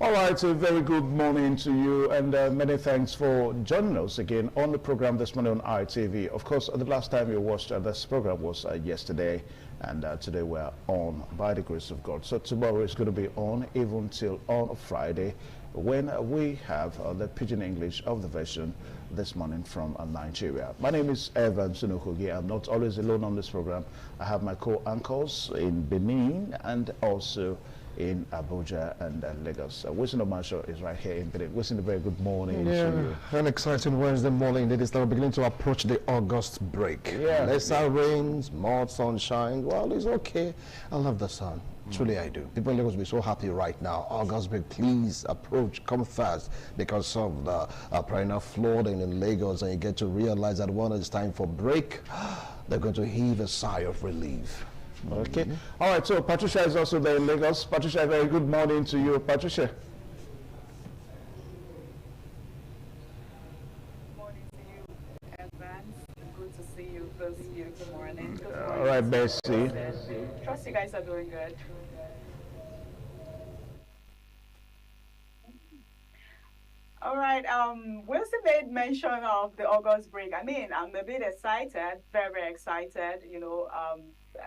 All right, a very good morning to you, and many thanks for joining us again on the program this morning on ITV. Of course, the last time you watched this program was yesterday, and today we're on by the grace of God. So tomorrow is going to be on even till on Friday, when we have the Pidgin English of the version this morning from Nigeria. My name is Evan Sunukogi. I'm not always alone on this program. I have my co-anchors in Benin and also in Abuja and Lagos. Wilson Omasho is right here in Benin. Wilson, a very good morning to you. An exciting Wednesday morning. Ladies, we're beginning to approach the August break. Lesser rains, more sunshine. Well, it's okay. I love the sun. Truly I do. People in Lagos will be so happy right now. August break, please approach, come fast, because of the perennial flooding in Lagos, and you get to realize that when it's time for break, they're going to heave a sigh of relief. Okay. All right, so Patricia is also there in Lagos. Patricia, very good morning to you. Patricia. Good morning to you, Evans. Good to see you. Good morning. Good morning. All right, Bessie. Trust you guys are doing good. All right. Wilson made mention of the August break. I mean, I'm a bit excited, very, very excited.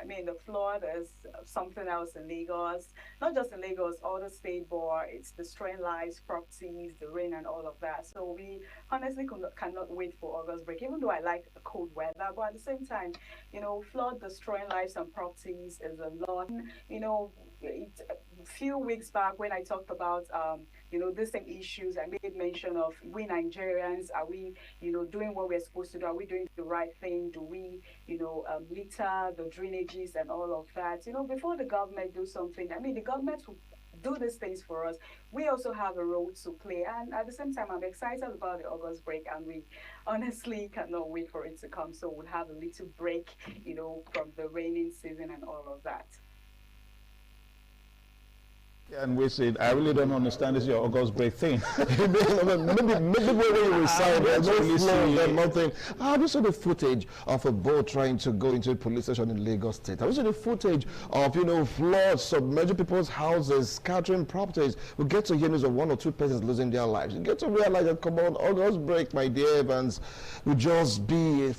I mean, the flood is something else in Lagos. Not just in Lagos, all the state board, it's destroying lives, properties, the rain and all of that. So we honestly cannot wait for August break, even though I like the cold weather. But at the same time, flood destroying lives and properties is a lot. A few weeks back when I talked about, the same issues, I made mention of we Nigerians, are we, doing what we're supposed to do? Are we doing the right thing? Do we, litter the drainages and all of that? Before the government do something, I mean, the government will do these things for us. We also have a role to play. And at the same time, I'm excited about the August break, and we honestly cannot wait for it to come. So we'll have a little break, from the raining season and all of that. And we said, I really don't understand this your August break thing. maybe when you recite, there's no flow, there's nothing. Have you seen the footage of a boat trying to go into a police station in Lagos State? Have you seen the footage of, floods, submerging people's houses, scattering properties? We get to hear news of 1 or 2 persons losing their lives. You get to realize that, come on, August break, my dear Evans, will just be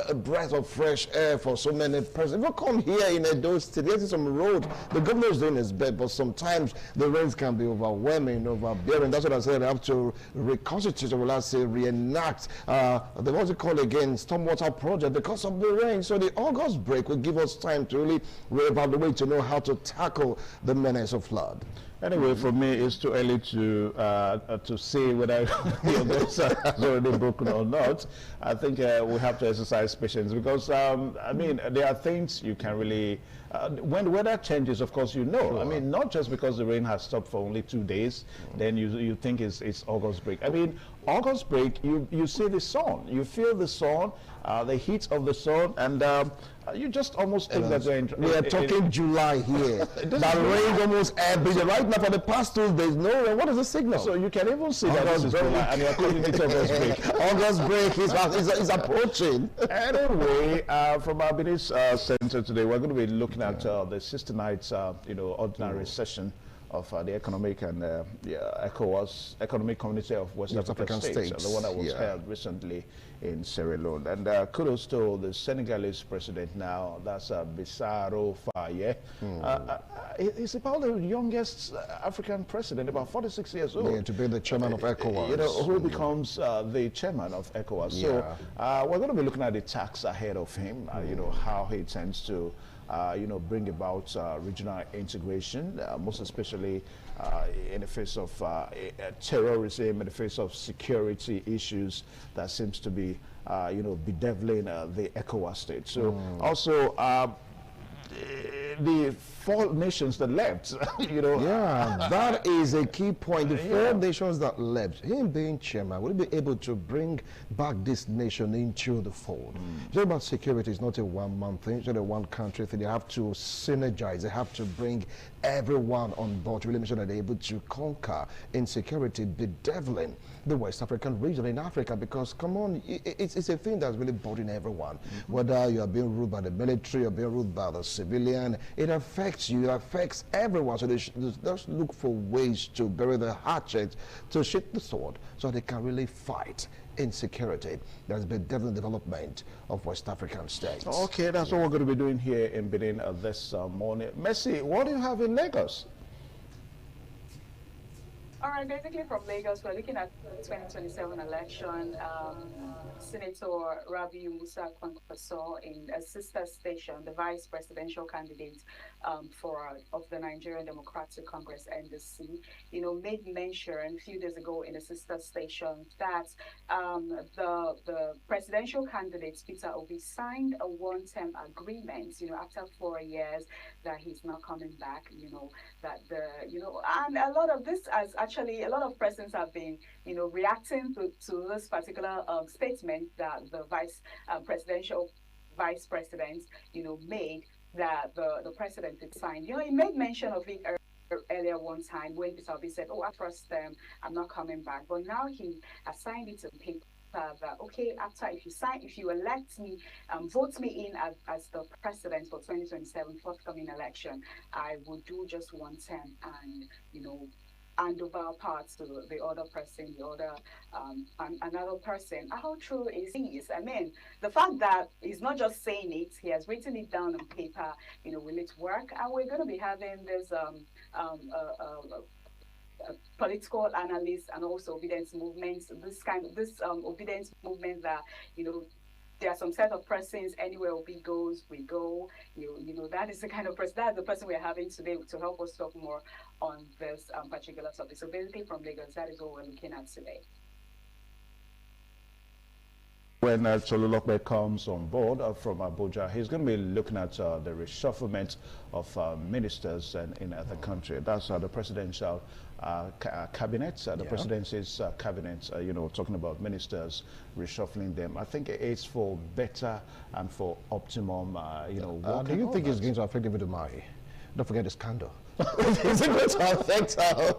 a breath of fresh air for so many persons. If you come here in Edo State, there's some road, the governor is doing his best, but sometimes the rains can be overwhelming, overbearing. That's what I said. I have to reconstitute, or let's say reenact what's it called again, stormwater project, because of the rain. So the August break will give us time to really reevaluate, to know how to tackle the menace of flood. Anyway, for me, it's too early to say whether the August has already broken or not. I think we have to exercise patience, because, I mean, there are things you can really... when the weather changes, of course, Sure. I mean, not just because the rain has stopped for only 2 days, then you think it's August break. I mean, August break, you see the sun, you feel the sun, the heat of the sun, and you just almost think that we are talking July here. That rain almost every day. Right now, for the past 2 days, no rain. What is the signal? So you can even see that this is July, and you're calling it August break. August break is approaching. Anyway, from our business center today, we're going to be looking at the 69th, ordinary session of the Economic and ECOWAS, Economic Community of West African States, the one that was held recently in Sierra Leone. And kudos to the Senegalese president now, that's Bassirou Faye. He's about the youngest African president, about 46 years old. Yeah, to be the chairman of ECOWAS. Who becomes the chairman of ECOWAS. So we're going to be looking at the tax ahead of him, how he tends to bring about regional integration, most especially in the face of terrorism, in the face of security issues that seems to be, bedeviling the ECOWAS state. So also the 4 nations that left, that is a key point. The 4 nations that left, him being chairman, will be able to bring back this nation into the fold. It's not about security. It's not a one-man thing. It's not a one-country thing. They have to synergize. They have to bring everyone on board to really make sure that they're able to conquer insecurity, bedeviling the West African region in Africa, because come on, it's a thing that's really bothering everyone. Whether you are being ruled by the military or being ruled by the civilian, it affects you, it affects everyone. So they just look for ways to bury the hatchet, to shift the sword, so they can really fight insecurity. There's been definite development of West African states. Okay, that's what we're going to be doing here in Benin this morning. Messi, what do you have in Lagos? All right, basically from Lagos, we're looking at the 2027 election. Senator Rabiu Musa Kwankwaso in a sister station, the vice presidential candidate of the Nigerian Democratic Congress, NDC, made mention a few days ago in a sister station that the presidential candidate, Peter Obi, signed a one-term agreement, after 4 years, that he's not coming back, and a lot of this has actually, a lot of persons have been, reacting to this particular statement that the presidential vice president, made, that the president had signed. He made mention of it earlier one time when Peter Obi said, I trust them, I'm not coming back. But now he has signed it to paper that, okay, after, if you elect me, vote me in as the president for 2027 forthcoming election, I will do just one term and, hand over power to the other person, another person. How true is this? I mean, the fact that he's not just saying it, he has written it down on paper, will it work? And we're going to be having this political analysts and also obedience movements, this obedience movement that, there are some set of persons, anywhere Obi goes, we go. That is the kind of person, that's the person we're having today to help us talk more on this particular topic. So basically from Lagos, that is what we're looking at today. When Chololokwe comes on board from Abuja, he's going to be looking at the reshufflement of ministers in the country. That's the presidential cabinet, the presidency's cabinet, talking about ministers, reshuffling them. I think it's for better and for optimum, do you think it's going to affect David Umahi? Don't forget the scandal. Is it going to affect how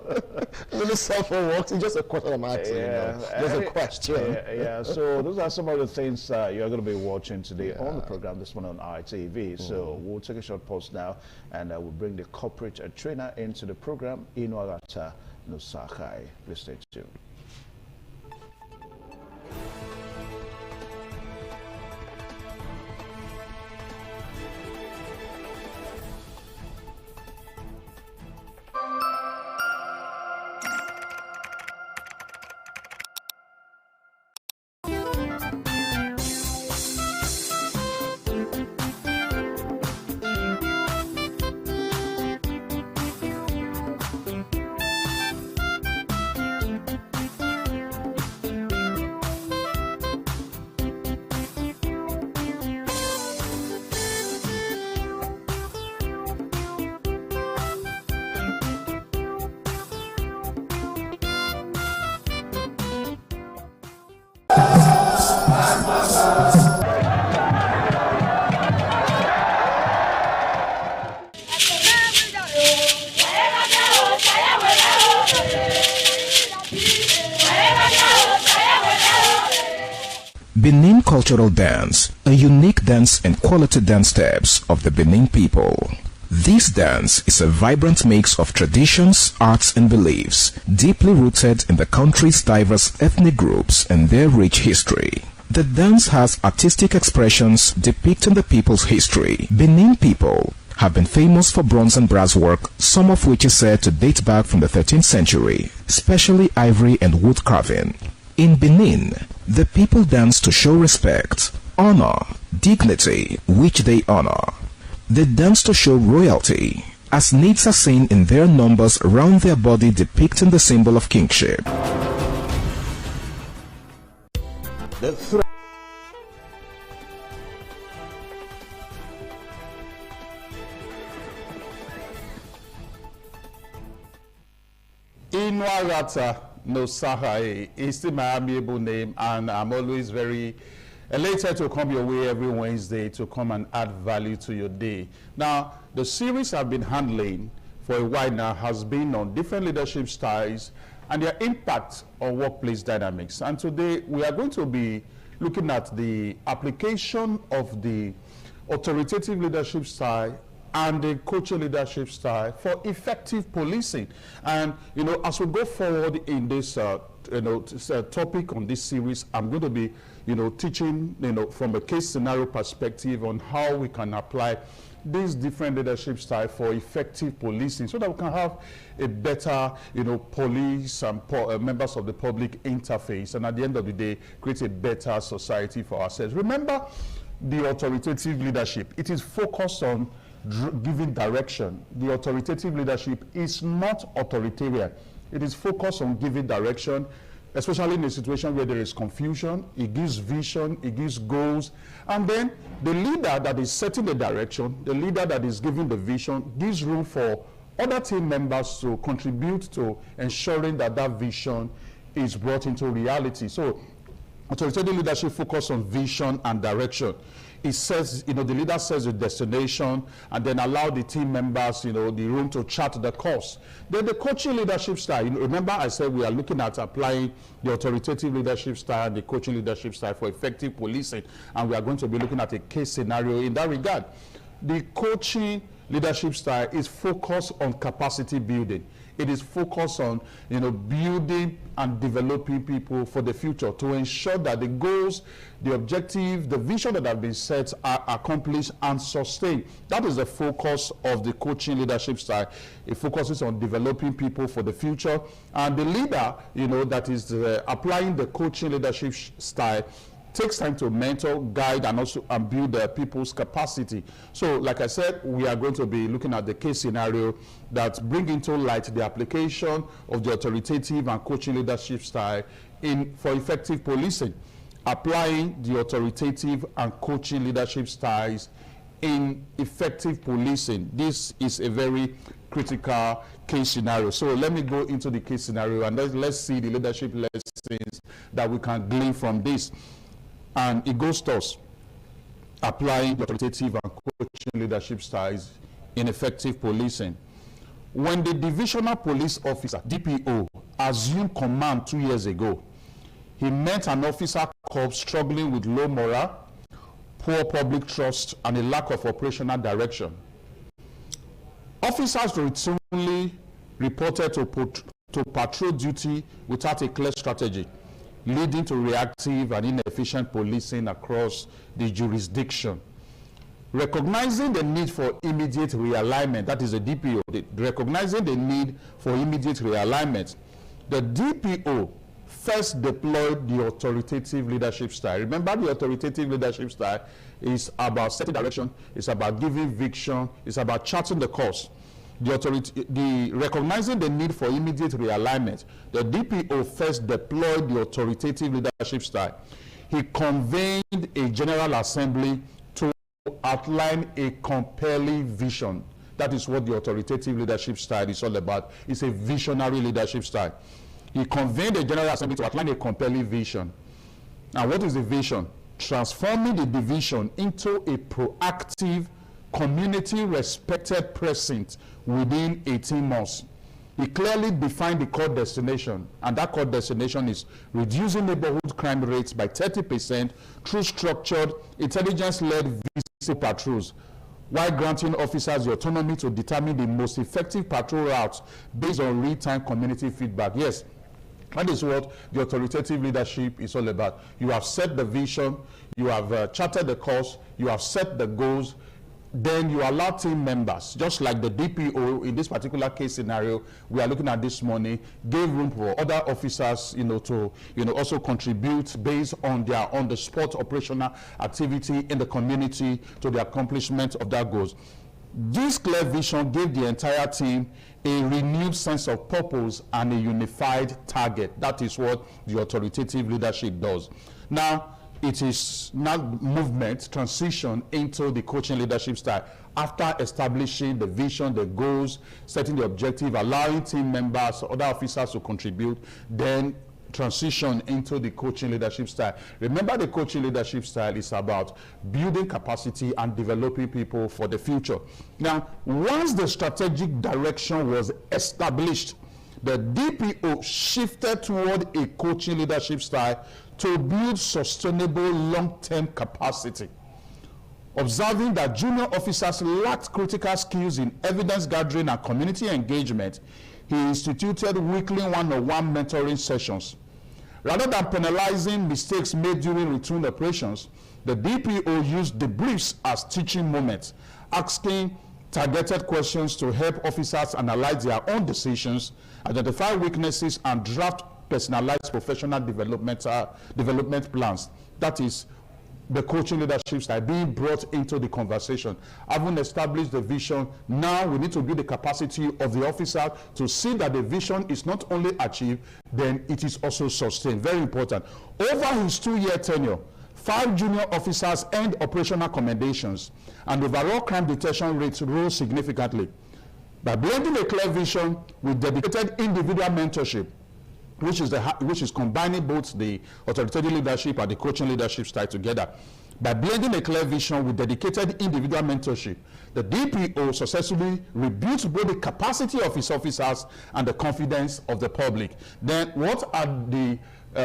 Minister for Works? It's just a question I'm asking. Just a question. Yeah. So those are some of the things you're going to be watching today on the program this morning on ITV. So we'll take a short pause now, and we'll bring the corporate trainer into the program, Inuagata Nusakai. Please stay tuned. Benin Cultural Dance, a unique dance and quality dance steps of the Benin people. This dance is a vibrant mix of traditions, arts and beliefs, deeply rooted in the country's diverse ethnic groups and their rich history. The dance has artistic expressions depicting the people's history. Benin people have been famous for bronze and brass work, some of which is said to date back from the 13th century, especially ivory and wood carving. In Benin, the people dance to show respect, honor, dignity, which they honor. They dance to show royalty, as naids are seen in their numbers around their body depicting the symbol of kingship. Inuagata Nosahai is still my amiable name, and I'm always very elated to come your way every Wednesday to come and add value to your day. Now, the series I've been handling for a while now has been on different leadership styles and their impact on workplace dynamics. And today we are going to be looking at the application of the authoritative leadership style and the coaching leadership style for effective policing. And as we go forward in this topic on this series, I'm going to be teaching from a case scenario perspective on how we can apply these different leadership styles for effective policing, so that we can have a better police and members of the public interface, and at the end of the day create a better society for ourselves. Remember, the authoritative leadership, it is focused on giving direction. The authoritative leadership is not authoritarian. It is focused on giving direction, especially in a situation where there is confusion. It gives vision, it gives goals, and then the leader that is setting the direction, the leader that is giving the vision, gives room for other team members to contribute to ensuring that that vision is brought into reality. So authoritative leadership focuses on vision and direction. It says, the leader sets the destination and then allow the team members, the room to chart the course. Then the coaching leadership style, remember I said we are looking at applying the authoritative leadership style and the coaching leadership style for effective policing, and we are going to be looking at a case scenario in that regard. The coaching leadership style is focused on capacity building. It is focused on building and developing people for the future to ensure that the goals, the objective, the vision that have been set are accomplished and sustained. That is the focus of the coaching leadership style. It focuses on developing people for the future, and the leader that is applying the coaching leadership style takes time to mentor, guide, and also build people's capacity. So, like I said, we are going to be looking at the case scenario that bring into light the application of the authoritative and coaching leadership style for effective policing. Applying the authoritative and coaching leadership styles in effective policing. This is a very critical case scenario. So let me go into the case scenario and let's see the leadership lessons that we can glean from this. And it goes to us, applying authoritative and coaching leadership styles in effective policing. When the divisional police officer, DPO, assumed command 2 years ago, he met an officer corps struggling with low morale, poor public trust, and a lack of operational direction. Officers routinely reported to patrol duty without a clear strategy, leading to reactive and inefficient policing across the jurisdiction. Recognizing the need for immediate realignment, that is the DPO, recognizing the need for immediate realignment, the DPO first deployed the authoritative leadership style. Remember, the authoritative leadership style is about setting direction, it's about giving vision, it's about charting the course. Recognizing the need for immediate realignment, the DPO first deployed the authoritative leadership style. He convened a general assembly to outline a compelling vision. That is what the authoritative leadership style is all about. It's a visionary leadership style. He convened a general assembly to outline a compelling vision. Now, what is the vision? Transforming the division into a proactive, community-respected precinct within 18 months. He clearly defined the core destination, and that core destination is reducing neighborhood crime rates by 30% through structured, intelligence-led visit patrols, while granting officers the autonomy to determine the most effective patrol routes based on real-time community feedback. Yes, that is what the authoritative leadership is all about. You have set the vision, you have charted the course, you have set the goals, then you allow team members, just like the DPO in this particular case scenario we are looking at this morning, gave room for other officers, to also contribute based on their on-the-spot operational activity in the community to the accomplishment of their goals. This clear vision gave the entire team a renewed sense of purpose and a unified target. That is what the authoritative leadership does. Now, it is now movement, transition into the coaching leadership style. After establishing the vision, the goals, setting the objective, allowing team members, other officers to contribute, then transition into the coaching leadership style. Remember, the coaching leadership style is about building capacity and developing people for the future. Now, once the strategic direction was established, the DPO shifted toward a coaching leadership style to build sustainable long-term capacity. Observing that junior officers lacked critical skills in evidence gathering and community engagement, he instituted weekly one-on-one mentoring sessions. Rather than penalizing mistakes made during routine operations, the DPO used debriefs as teaching moments, asking targeted questions to help officers analyze their own decisions, identify weaknesses, and draft personalized professional development plans. That is the coaching leadership style being brought into the conversation. Having established the vision, now we need to build the capacity of the officer to see that the vision is not only achieved, then it is also sustained. Very important. Over his 2-year tenure, 5 junior officers earned operational commendations, and overall crime detection rates rose significantly. By blending a clear vision with dedicated individual mentorship, which is combining both the authoritative leadership and the coaching leadership style together. By blending a clear vision with dedicated individual mentorship, the DPO successfully rebuilt both the capacity of his officers and the confidence of the public. Then what are the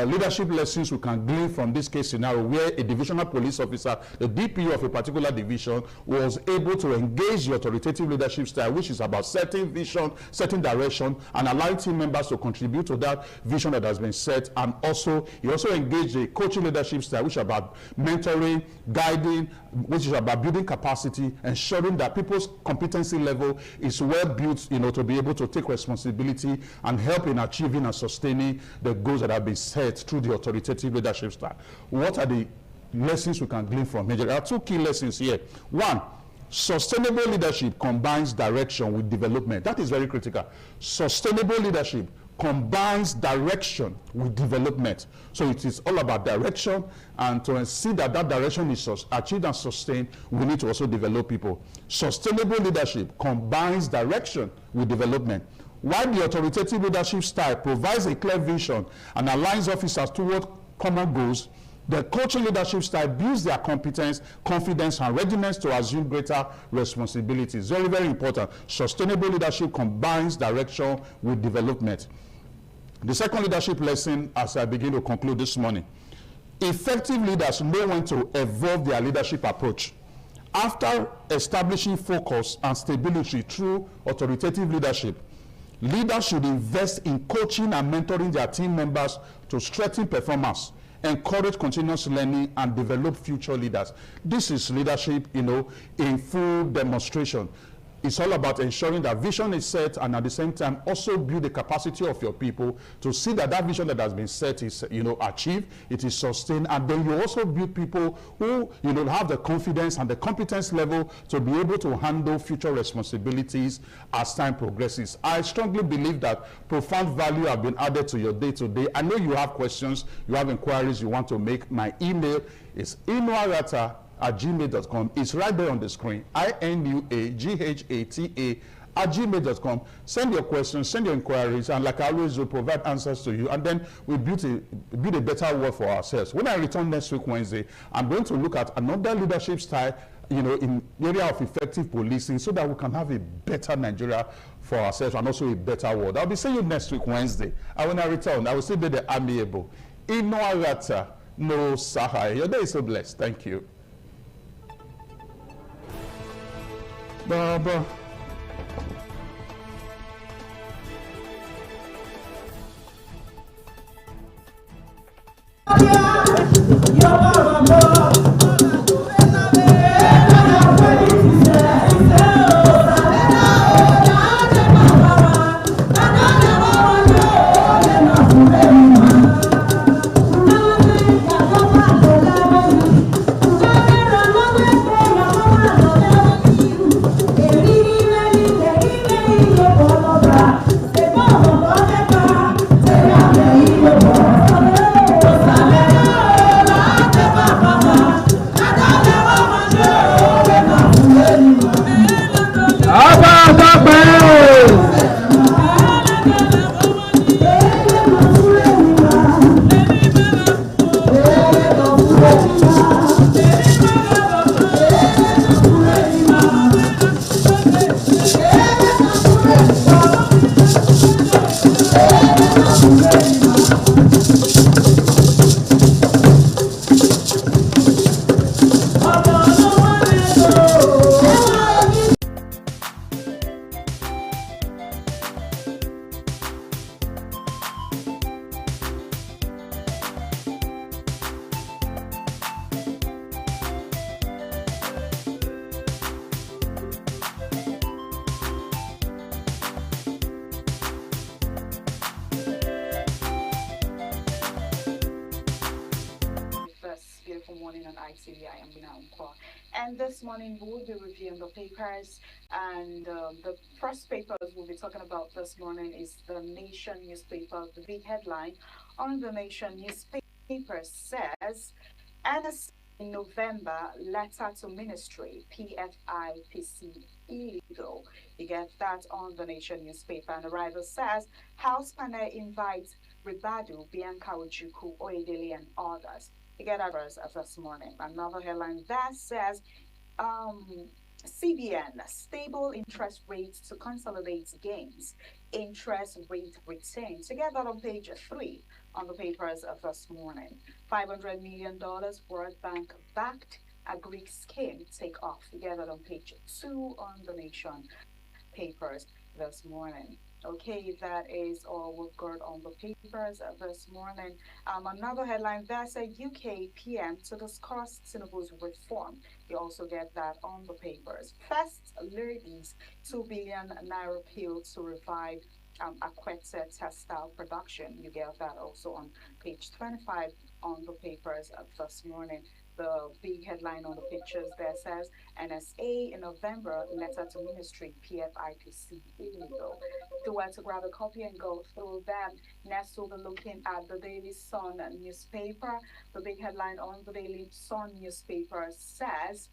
leadership lessons we can glean from this case scenario, where a divisional police officer, the DPO of a particular division, was able to engage the authoritative leadership style, which is about setting vision, setting direction, and allowing team members to contribute to that vision that has been set. And also, he also engaged the coaching leadership style, which is about mentoring, guiding, which is about building capacity, ensuring that people's competency level is well built, to be able to take responsibility and help in achieving and sustaining the goals that have been set through the authoritative leadership style. What are the lessons we can glean from here? There are 2 key lessons here. 1, sustainable leadership combines direction with development. That is very critical. Sustainable leadership combines direction with development. So it is all about direction, and to see that that direction is achieved and sustained, we need to also develop people. Sustainable leadership combines direction with development. While the authoritative leadership style provides a clear vision and aligns officers toward common goals, the coaching leadership style builds their competence, confidence, and readiness to assume greater responsibilities. Very, very important. Sustainable leadership combines direction with development. The second leadership lesson, as I begin to conclude this morning, effective leaders know when to evolve their leadership approach. After establishing focus and stability through authoritative leadership, leaders should invest in coaching and mentoring their team members to strengthen performance, encourage continuous learning, and develop future leaders. This is leadership, in full demonstration. It's all about ensuring that vision is set, and at the same time also build the capacity of your people to see that that vision that has been set is achieved, it is sustained, and then you also build people who have the confidence and the competence level to be able to handle future responsibilities as time progresses. I strongly believe that profound value have been added to your day-to-day. I know you have questions, you have inquiries you want to make. My email is inuagata@gmail.com. It's right there on the screen. inuaghata@gmail.com. Send your questions, send your inquiries, and like I always will provide answers to you, and then we build a better world for ourselves. When I return next week Wednesday, I'm going to look at another leadership style, in the area of effective policing, so that we can have a better Nigeria for ourselves and also a better world. I'll be seeing you next week Wednesday, and when I return, I will still be the amiable Inuagata no Sahai. Your day is so blessed. Thank you. Baba. ITV. I am Bina Unkwa. And this morning we'll be reviewing the papers. And the first papers we'll be talking about this morning is the Nation newspaper. The big headline on the Nation newspaper says, NSC in November, letter to ministry, PFIPC illegal. You get that on the Nation newspaper. And the writer says, House panel invites Ribadu, Bianca Ojukwu, Oyedele, and others. You get others as this morning. Another headline that says, CBN, stable interest rates to consolidate gains. Interest rate retained. Together on page 3 on the papers of this morning. $500 million World Bank backed a Greek scheme take off. Together on page 2 on the Nation papers this morning. Okay, that is all we've got on the papers this morning. Another headline, there's a UK PM to discuss Tinubu's reform. You also get that on the papers. First ladies, 2 billion naira bill to revive Akwete textile production. You get that also on page 25 on the papers this morning. The big headline on the pictures there says NSA in November, letter to ministry, PFIPC illegal. Do want to grab a copy and go through them. Next, we'll be looking at the Daily Sun newspaper. The big headline on the Daily Sun newspaper says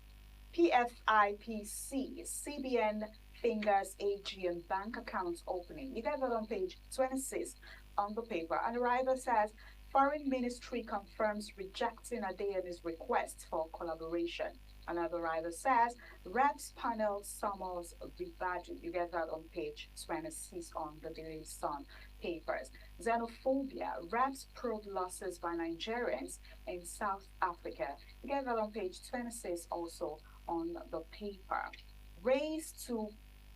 PFIPC, CBN fingers AG and bank accounts opening. You get that on page 26 on the paper. And the writer says, Foreign Ministry confirms rejecting Adeyemi's request for collaboration. Another writer says, Reps panel summons Ribadu. You get that on page 26 on the Daily Sun papers. Xenophobia, Reps probe losses by Nigerians in South Africa. You get that on page 26 also on the paper. Race to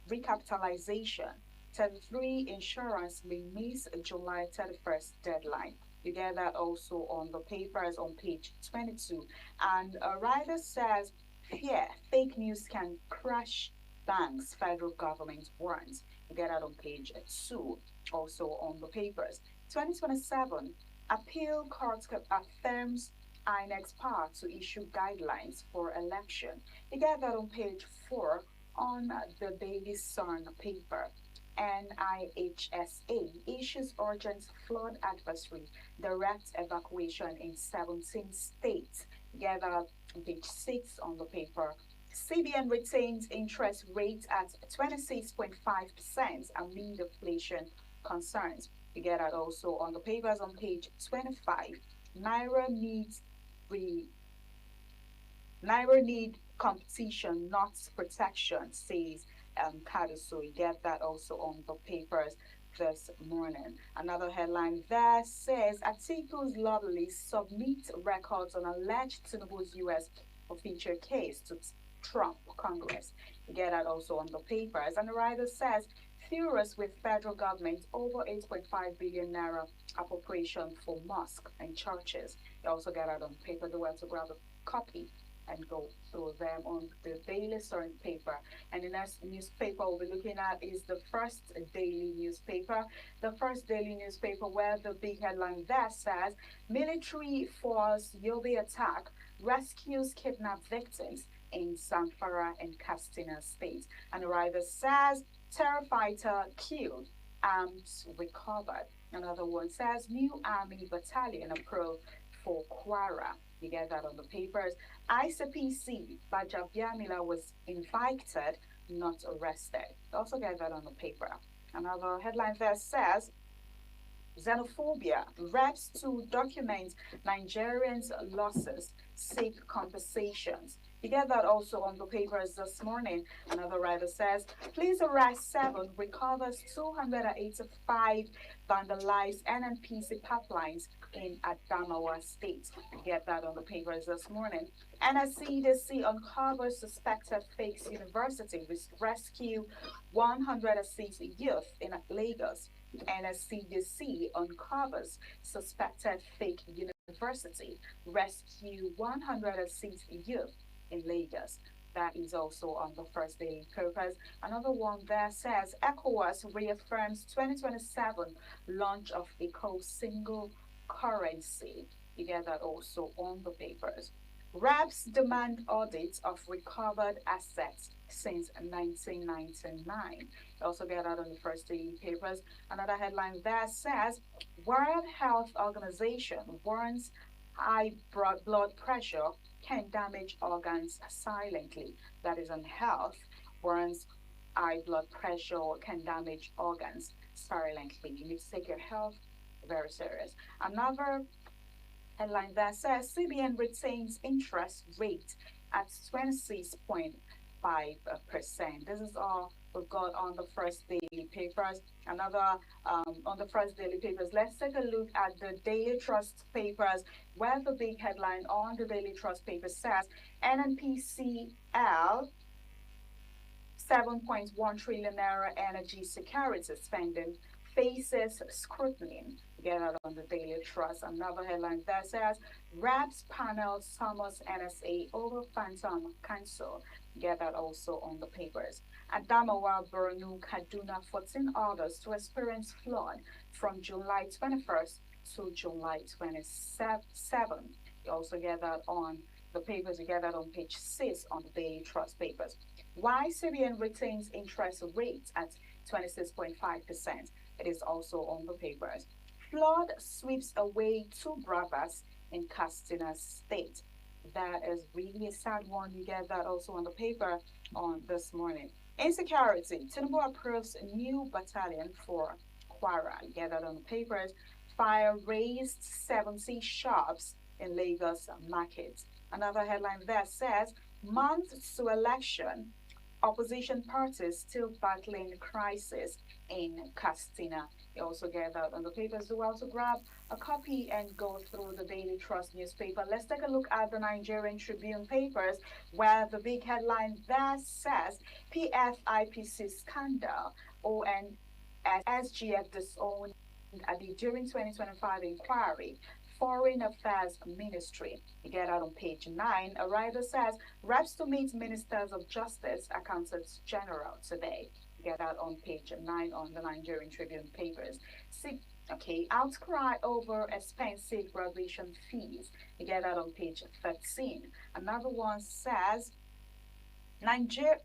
recapitalization. 33 insurance may miss July 31st deadline. You get that also on the papers on page 22. And a writer says, fear, fake news can crash banks, federal government warns. You get that on page 2, also on the papers. 2027, appeal court affirms INEC's power to issue guidelines for election. You get that on page 4 on the Daily Sun paper. NIHSA issues urgent flood advisory, direct evacuation in 17 states. Together on page 6 on the paper. CBN retains interest rate at 26.5% amid inflation concerns. You get that also on the papers on page 25. Naira need competition, not protection, says Kaduso. You get that also on the papers this morning. Another headline there says Atiku's lobbyists submit records on alleged Tinubu's U.S. feature case to Trump Congress. You get that also on the papers. And the writer says furious with federal government over 8.5 billion naira appropriation for mosque and churches. You also get that on paper. The way to grab a copy and go through them on the Daily Sun paper. And the next newspaper we'll be looking at is the First Daily newspaper. The First Daily newspaper, where the big headline there says, military force Yobe attack rescues kidnapped victims in Zamfara and Katsina states. And the writer says, terror fighter killed, arms recovered. Another one says, new army battalion approved for Kwara. You get that on the papers. ICPC, Bajabiamila was invited, not arrested. You also get that on the paper. Another headline there says, xenophobia, reps to document Nigerians' losses, seek compensations. You get that also on the papers this morning. Another writer says, please arrest 7, recovers 285 vandalized NNPC pipelines in Adamawa State. You get that on the papers this morning. NSCDC uncovers suspected fake university rescue 106 youth in Lagos. NSCDC uncovers suspected fake university rescue 106 youth in Lagos. That is also on the First Daily papers. Another one there says ECOWAS reaffirms 2027 launch of ECO single currency. You get that also on the papers. RAPs demand audits of recovered assets since 1999. You also get that on the first daily papers. Another headline there says, World Health Organization warns high blood pressure can damage organs silently. That is on health, warns high blood pressure can damage organs silently. You need to take your health very serious. Another headline that says CBN retains interest rate at 26.5%. This is all we've got on the first daily papers. Another on the first daily papers, let's take a look at the Daily Trust papers, where the big headline on the Daily Trust paper says NNPCL 7.1 trillion naira energy security spending faces scrutiny. Get that on the Daily Trust. Another headline that says RAPS panel summons NSA over Phantom Council. Get that also on the papers. Adamawa, Borno, Kaduna, 14 others to experience flood from July 21st to July 27th. You also get that on the papers. You get that on page 6 on the Daily Trust papers. Why CBN retains interest rates at 26.5%. It is also on the papers. Flood sweeps away 2 brothers in Katsina State. That is really a sad one. You get that also on the paper on this morning. Insecurity. Tinubu approves a new battalion for Kwara. You get that on the papers. Fire razed 70 shops in Lagos market. Another headline there says, month to election, opposition parties still battling crisis in Katsina. You also get that on the papers. Do also grab a copy and go through the Daily Trust newspaper. Let's take a look at the Nigerian Tribune papers, where the big headline there says PFIPC scandal, ON SGF disowned at the during 2025 inquiry. Foreign Affairs Ministry. You get that on page 9. A writer says, reps to meet Ministers of Justice, Accountants General today. You get that on page 9 on the Nigerian Tribune papers. Outcry over expensive graduation fees. You get that on page 13. Another one says, Nigerians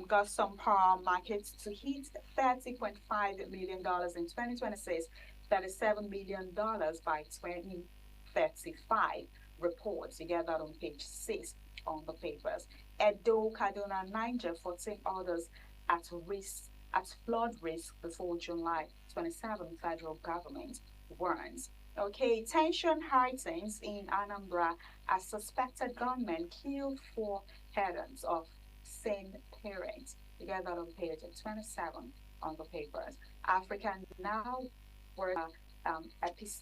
got some power markets to hit $30.5 million in 2026. $37 million by 2035 reports. You get that on page 6 on the papers. Edo, Kaduna, Niger, 14 others at flood risk before July 27. Federal government warns. Tension heightens in Anambra as suspected gunmen kill 4 parents of same parents. You get that on page 27 on the papers. Africa now were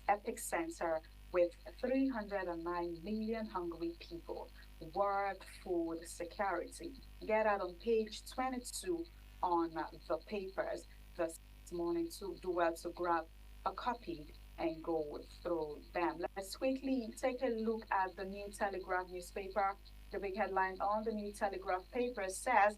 epicenter with 309 million hungry people. World food security. Get out on page 22 on the papers this morning to do well to grab a copy and go through them. Let's quickly take a look at the New Telegraph newspaper. The big headline on the New Telegraph paper says,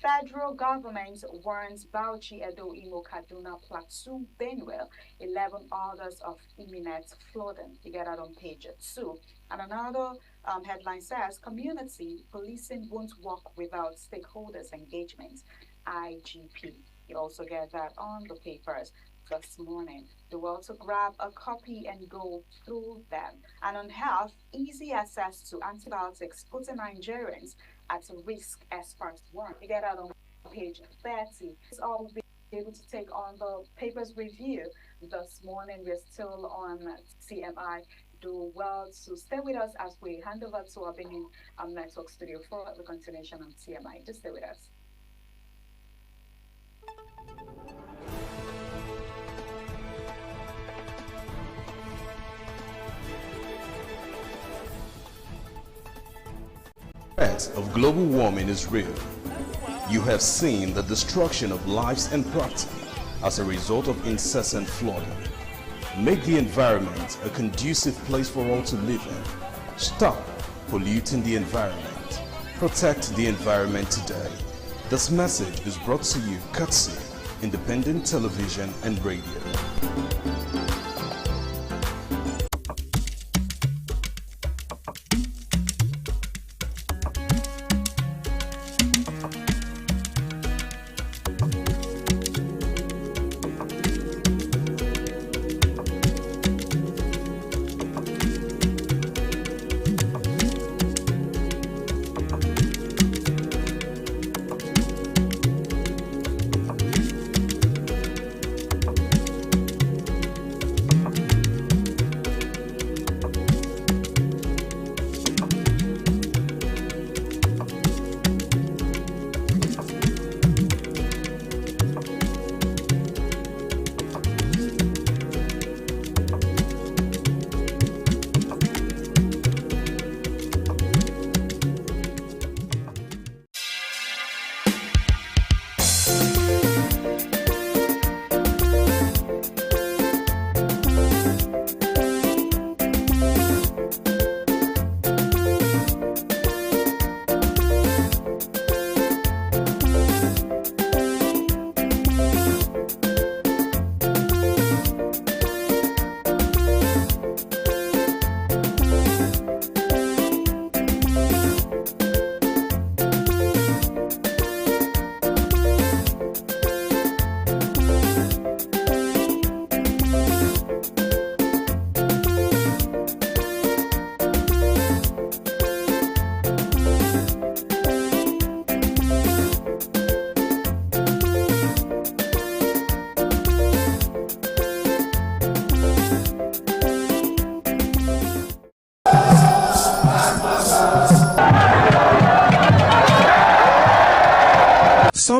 Federal government warns Bauchi, Edo, Imo, Kaduna, Plateau, Benue, 11 others of imminent flooding. You get that on page 2. And another headline says, community policing won't work without stakeholders' engagement. IGP. You also get that on the papers this morning. Do also grab a copy and go through them. And on health, easy access to antibiotics putting Nigerians at risk as first one. You get that on page 30. It's all we'll be able to take on the papers review this morning. We're still on CMI. Do well to stay with us as we hand over to our Benin Network studio for the continuation on CMI. Just stay with us. The threat of global warming is real. You have seen the destruction of lives and property as a result of incessant flooding. Make the environment a conducive place for all to live in. Stop polluting the environment. Protect the environment today. This message is brought to you courtesy Independent Television and Radio.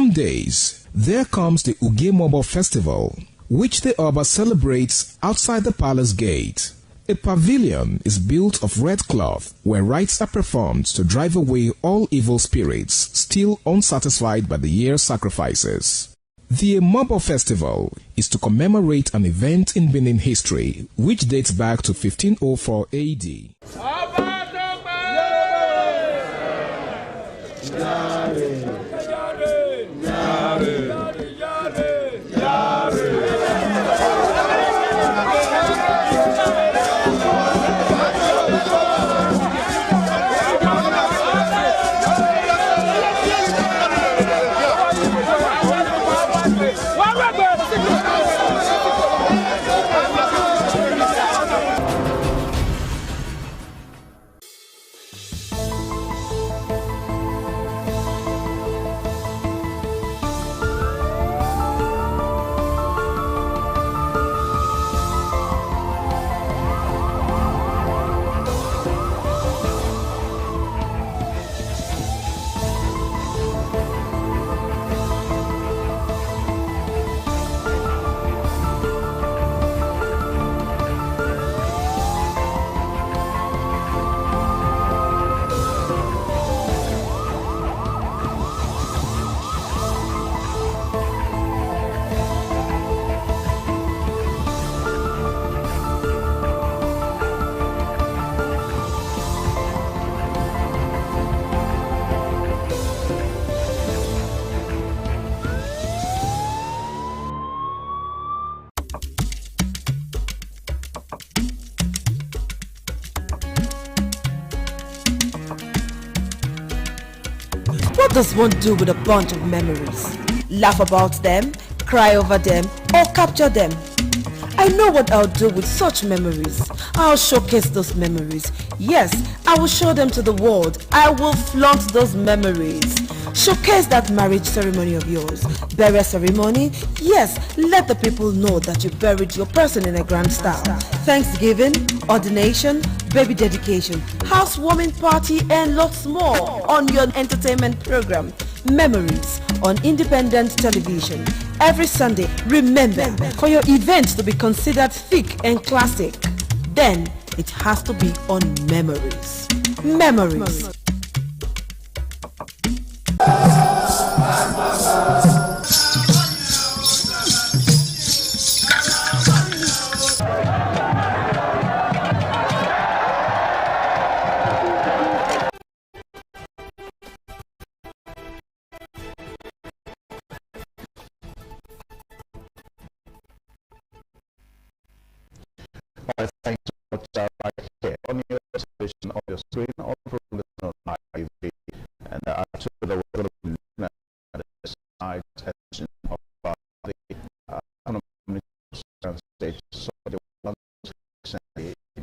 some days, there comes the Ugemobo Festival, which the Oba celebrates outside the palace gate. A pavilion is built of red cloth where rites are performed to drive away all evil spirits still unsatisfied by the year's sacrifices. The Emobo Festival is to commemorate an event in Benin history which dates back to 1504 AD. What does one do with a bunch of memories? Laugh about them, cry over them, or capture them? I know what I'll do with such memories. I'll showcase those memories. Yes, I will show them to the world. I will flaunt those memories. Showcase that marriage ceremony of yours. Burial ceremony? Yes, let the people know that you buried your person in a grand style. Thanksgiving, ordination, baby dedication, housewarming party, and lots more on your entertainment program, Memories, on Independent Television. Every Sunday, remember, for your event to be considered thick and classic, then it has to be on Memories. Memories. Thank you so much right here on your television, on your screen, on the on ITV. And actually, we're going to be looking at this night's edition of the economic stage. So the one which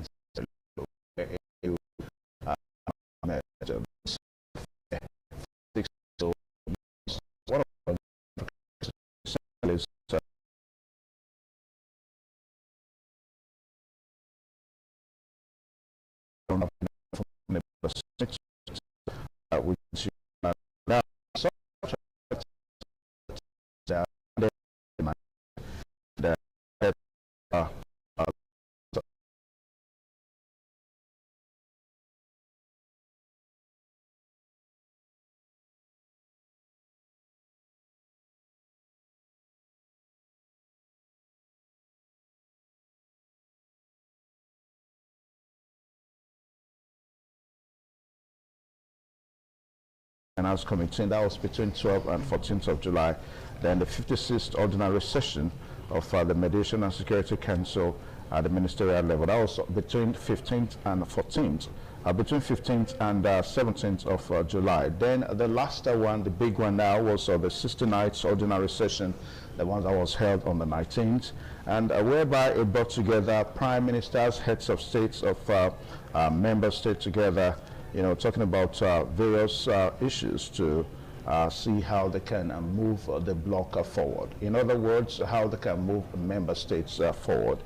now Finance Committee, and that was between 12th and 14th of July. Then the 56th ordinary session of the Mediation and Security Council at the ministerial level. That was between 15th and 14th, between 15th and 17th of July. Then the last one, the big one now, was the 69th ordinary session, the one that was held on the 19th, and whereby it brought together prime ministers, heads of states of member states together, you know, talking about various issues to see how they can move the bloc forward. In other words, how they can move member states forward.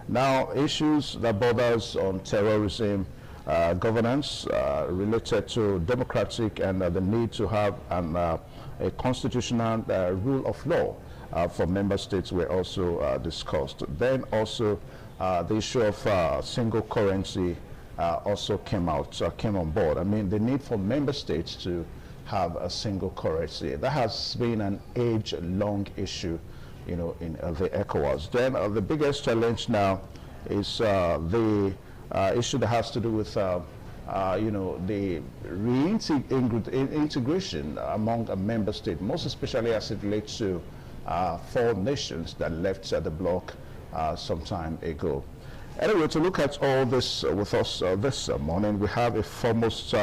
Now, issues that borders on terrorism, governance related to democratic and the need to have a constitutional rule of law for member states were also discussed. Then also the issue of single currency also came on board. I mean, the need for member states to have a single currency, that has been an age-long issue, you know, in the ECOWAS. Then the biggest challenge now is the issue that has to do with you know, the reintegration among a member state, most especially as it relates to 4 nations that left the bloc some time ago. Anyway, to look at all this with us this morning, we have a foremost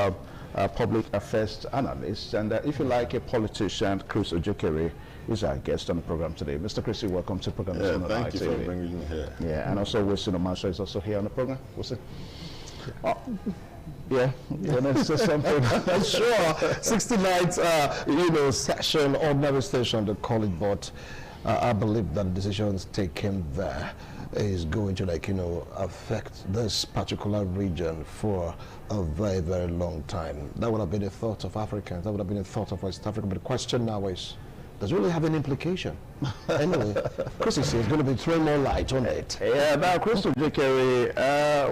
public affairs analyst, and if you like, a politician. Chris Ojekere is our guest on the program today. Mr. Chrissy, welcome to the program. Yeah, thank you for bringing me here. Yeah, and also Wilson Omasha is also here on the program. Wilson? Yeah, you know, say something. Sure. 69th, you know, session, ordinary session, they call it, but I believe that the decisions taken there is going to, like, you know, affect this particular region for a very, very long time. That would have been a thought of Africans, that would have been a thought of West Africa, but the question now is, does it really have an implication? Anyway, Chris is going to be throwing more light on it. Yeah, now, Chris Ojekere,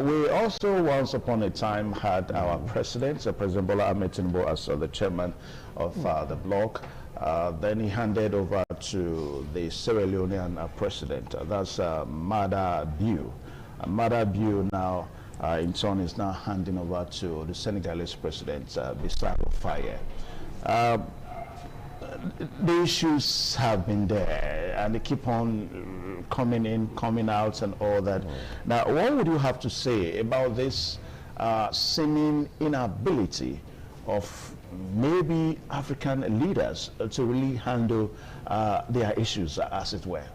we also once upon a time had our president, President Bola Ahmed Tinubu, as the chairman of the bloc. Then he handed over to the Sierra Leonean president, that's Mada Biu. Mada Biu now, in turn, is now handing over to the Senegalese president, Bassirou Faye. The issues have been there, and they keep on coming in, coming out, and all that. Now, what would you have to say about this seeming inability of maybe African leaders to really handle their issues, as it were?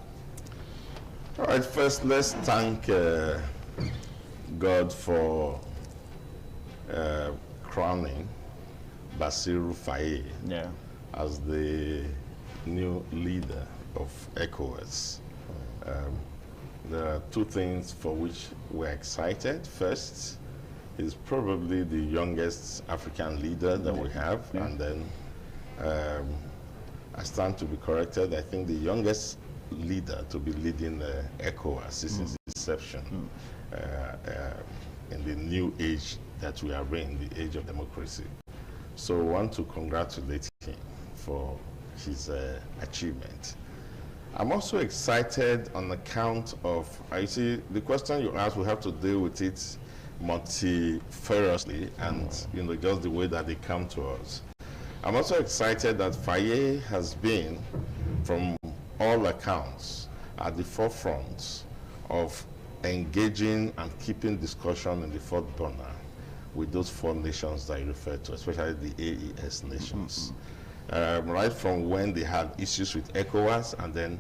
All right, first let's thank God for crowning Bassirou Faye as the new leader of ECOWAS. There are 2 things for which we're excited. First, he's probably the youngest African leader that we have, and then I stand to be corrected. I think the youngest leader to be leading ECOWAS since its inception in the new age that we are in, the age of democracy. So I want to congratulate him for his achievement. I'm also excited on account of, I see the question you asked, we have to deal with it multifariously and, you know, just the way that they come to us. I'm also excited that Faye has been, from all accounts, at the forefront of engaging and keeping discussion in the fourth burner with those 4 nations that you referred to, especially the AES nations. Right from when they had issues with ECOWAS and then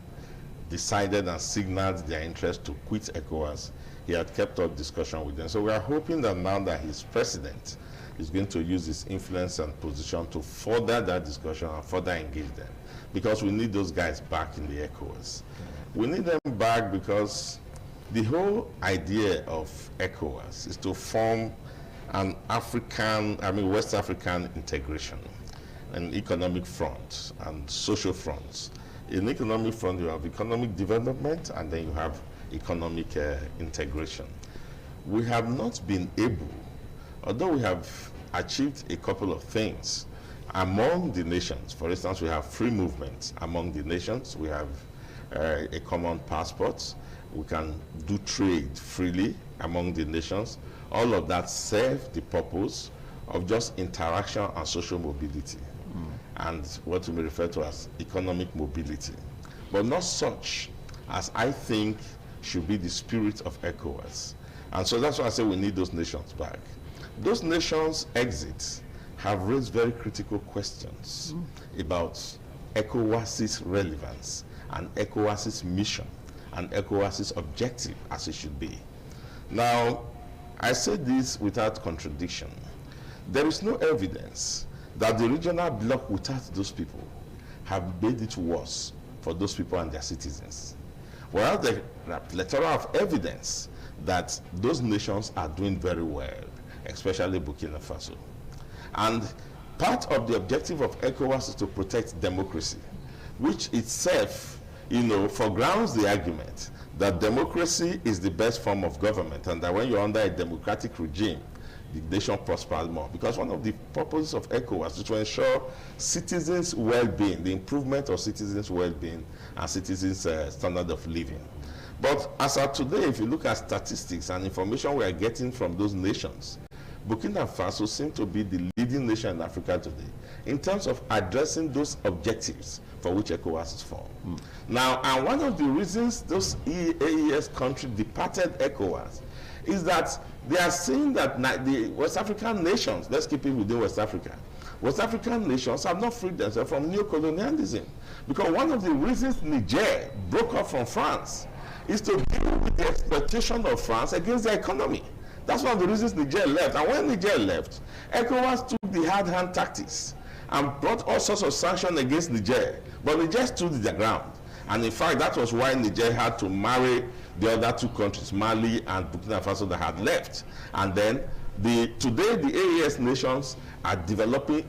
decided and signaled their interest to quit ECOWAS, he had kept up discussion with them. So we are hoping that now that he's president, he's going to use his influence and position to further that discussion and further engage them, because we need those guys back in the ECOWAS. We need them back because the whole idea of ECOWAS is to form an West African integration, an economic front and social fronts. In economic front, you have economic development, and then you have economic integration. We have not been able, although we have achieved a couple of things among the nations. For instance, we have free movement among the nations. We have a common passport. We can do trade freely among the nations. All of that serve the purpose of just interaction and social mobility, and what we may refer to as economic mobility, but not such as I think should be the spirit of ECOWAS. And so that's why I say we need those nations back. Those nations' exits have raised very critical questions about ECOWAS's relevance and ECOWAS's mission and ECOWAS's objective as it should be. Now, I say this without contradiction. There is no evidence that the regional bloc without those people have made it worse for those people and their citizens. Well, there are a plethora of evidence that those nations are doing very well, especially Burkina Faso. And part of the objective of ECOWAS is to protect democracy, which itself, foregrounds the argument that democracy is the best form of government, and that when you're under a democratic regime, the nation prospers more. Because one of the purposes of ECOWAS is to ensure citizens' well-being, the improvement of citizens' well-being and citizens' standard of living. But as of today, if you look at statistics and information we are getting from those nations, Burkina Faso seems to be the leading nation in Africa today in terms of addressing those objectives for which ECOWAS is formed. Now, and one of the reasons those AES countries departed ECOWAS is that they are saying that the West African nations, let's keep it within West Africa, West African nations have not freed themselves from neocolonialism. Because one of the reasons Niger broke off from France is to deal with the exploitation of France against their economy. That's one of the reasons Niger left. And when Niger left, ECOWAS took the hard hand tactics and brought all sorts of sanctions against Niger. But Niger stood their ground. And in fact, that was why Niger had to marry the other two countries, Mali and Burkina Faso, that had left. And then today the AES nations are developing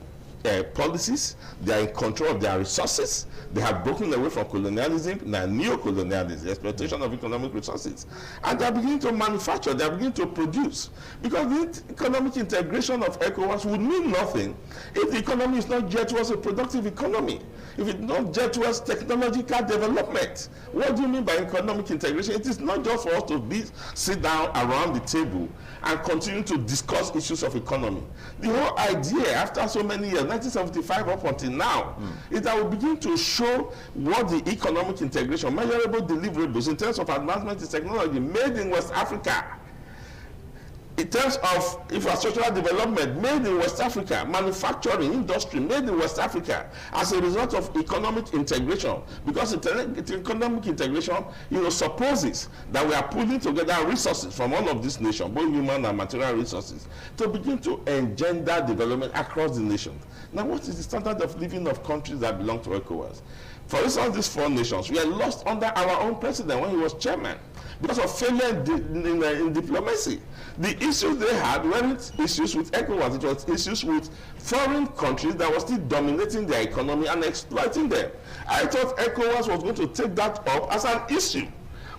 policies. They are in control of their resources. They have broken away from colonialism, now neo-colonialism, exploitation of economic resources. And they are beginning to manufacture, they are beginning to produce. Because the economic integration of ECOWAS would mean nothing if the economy is not geared towards a productive economy, if it's not geared towards technological development. What do you mean by economic integration? It is not just for us to sit down around the table and continue to discuss issues of economy. The whole idea, after so many years, 1975 up until now, is that we begin to show what the economic integration, measurable deliverables in terms of advancement in technology made in West Africa, in terms of infrastructural development made in West Africa, manufacturing industry made in West Africa, as a result of economic integration. Because economic integration, supposes that we are pulling together resources from all of these nations, both human and material resources, to begin to engender development across the nation. Now, what is the standard of living of countries that belong to ECOWAS? For instance, these four nations were lost under our own president when he was chairman because of failure in diplomacy. The issues they had weren't issues with ECOWAS, it was issues with foreign countries that were still dominating their economy and exploiting them. I thought ECOWAS was going to take that up as an issue.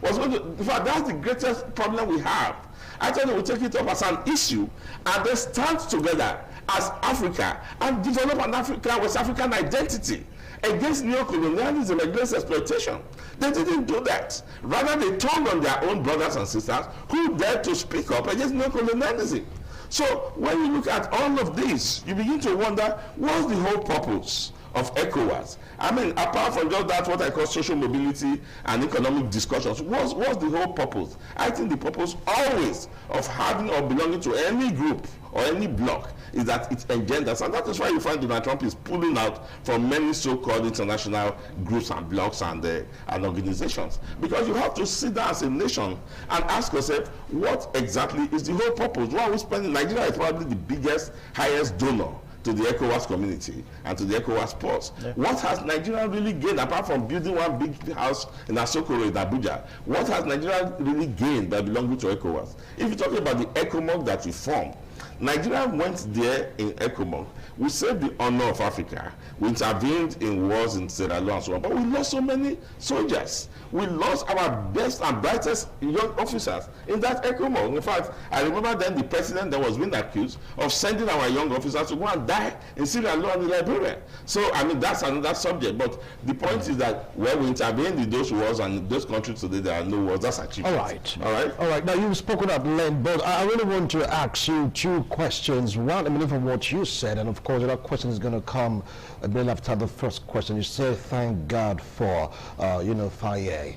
In fact, that's the greatest problem we have. I thought they would take it up as an issue and then stand together as Africa and develop an West African identity against neo-colonialism, against exploitation. They didn't do that. Rather, they turned on their own brothers and sisters who dared to speak up against neo-colonialism. So when you look at all of this, you begin to wonder, what's the whole purpose of ECOWAS? I mean, apart from just that, what I call social mobility and economic discussions, what's the whole purpose? I think the purpose always of having or belonging to any group or any bloc is that it engenders, and that is why you find Donald Trump is pulling out from many so-called international groups and blocs and organizations. Because you have to sit down as a nation and ask yourself, what exactly is the whole purpose? What are we spending? Nigeria is probably the biggest, highest donor to the ECOWAS community and to the ECOWAS ports. Yeah. What has Nigeria really gained, apart from building one big house in Asokoro in Abuja? What has Nigeria really gained by belonging to ECOWAS? If you're talking about the ECOMOG that we formed, Nigeria went there in ECOMOG. We saved the honor of Africa. We intervened in wars in Sierra Leone and so on, but we lost so many soldiers. We lost our best and brightest young officers in that ECOMOG. In fact, I remember then the president that was being accused of sending our young officers to go and die in Sierra Leone and Liberia. So, I mean, that's another subject. But the point is that when we intervened in those wars and in those countries today, there are no wars. That's achievement. All right. All right. Now, you've spoken at length, but I really want to ask you two questions. One, I mean, from what you said, and of course, that question is going to come a bit after the first question. You say, thank God for, Faye.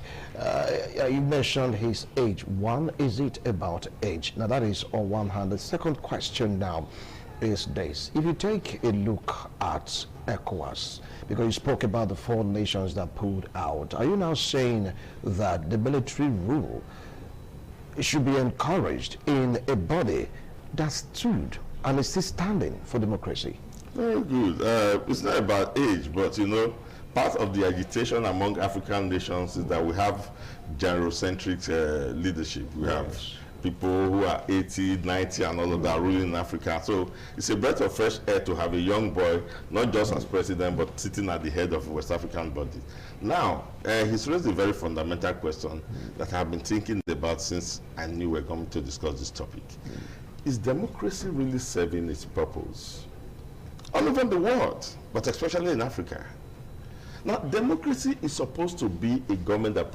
You mentioned his age. One, is it about age? Now, that is on one hand. The second question now is this. If you take a look at ECOWAS, because you spoke about the four nations that pulled out, are you now saying that the military rule should be encouraged in a body that stood and is still standing for democracy? Very good. It's not about age, but part of the agitation among African nations is that we have Eurocentric leadership. We have people who are 80, 90, and all of that ruling in Africa. So it's a breath of fresh air to have a young boy, not just as president, but sitting at the head of a West African body. Now, he's raised a very fundamental question that I've been thinking about since I knew we were going to discuss this topic. Is democracy really serving its purpose? All over the world, but especially in Africa. Now, democracy is supposed to be a government that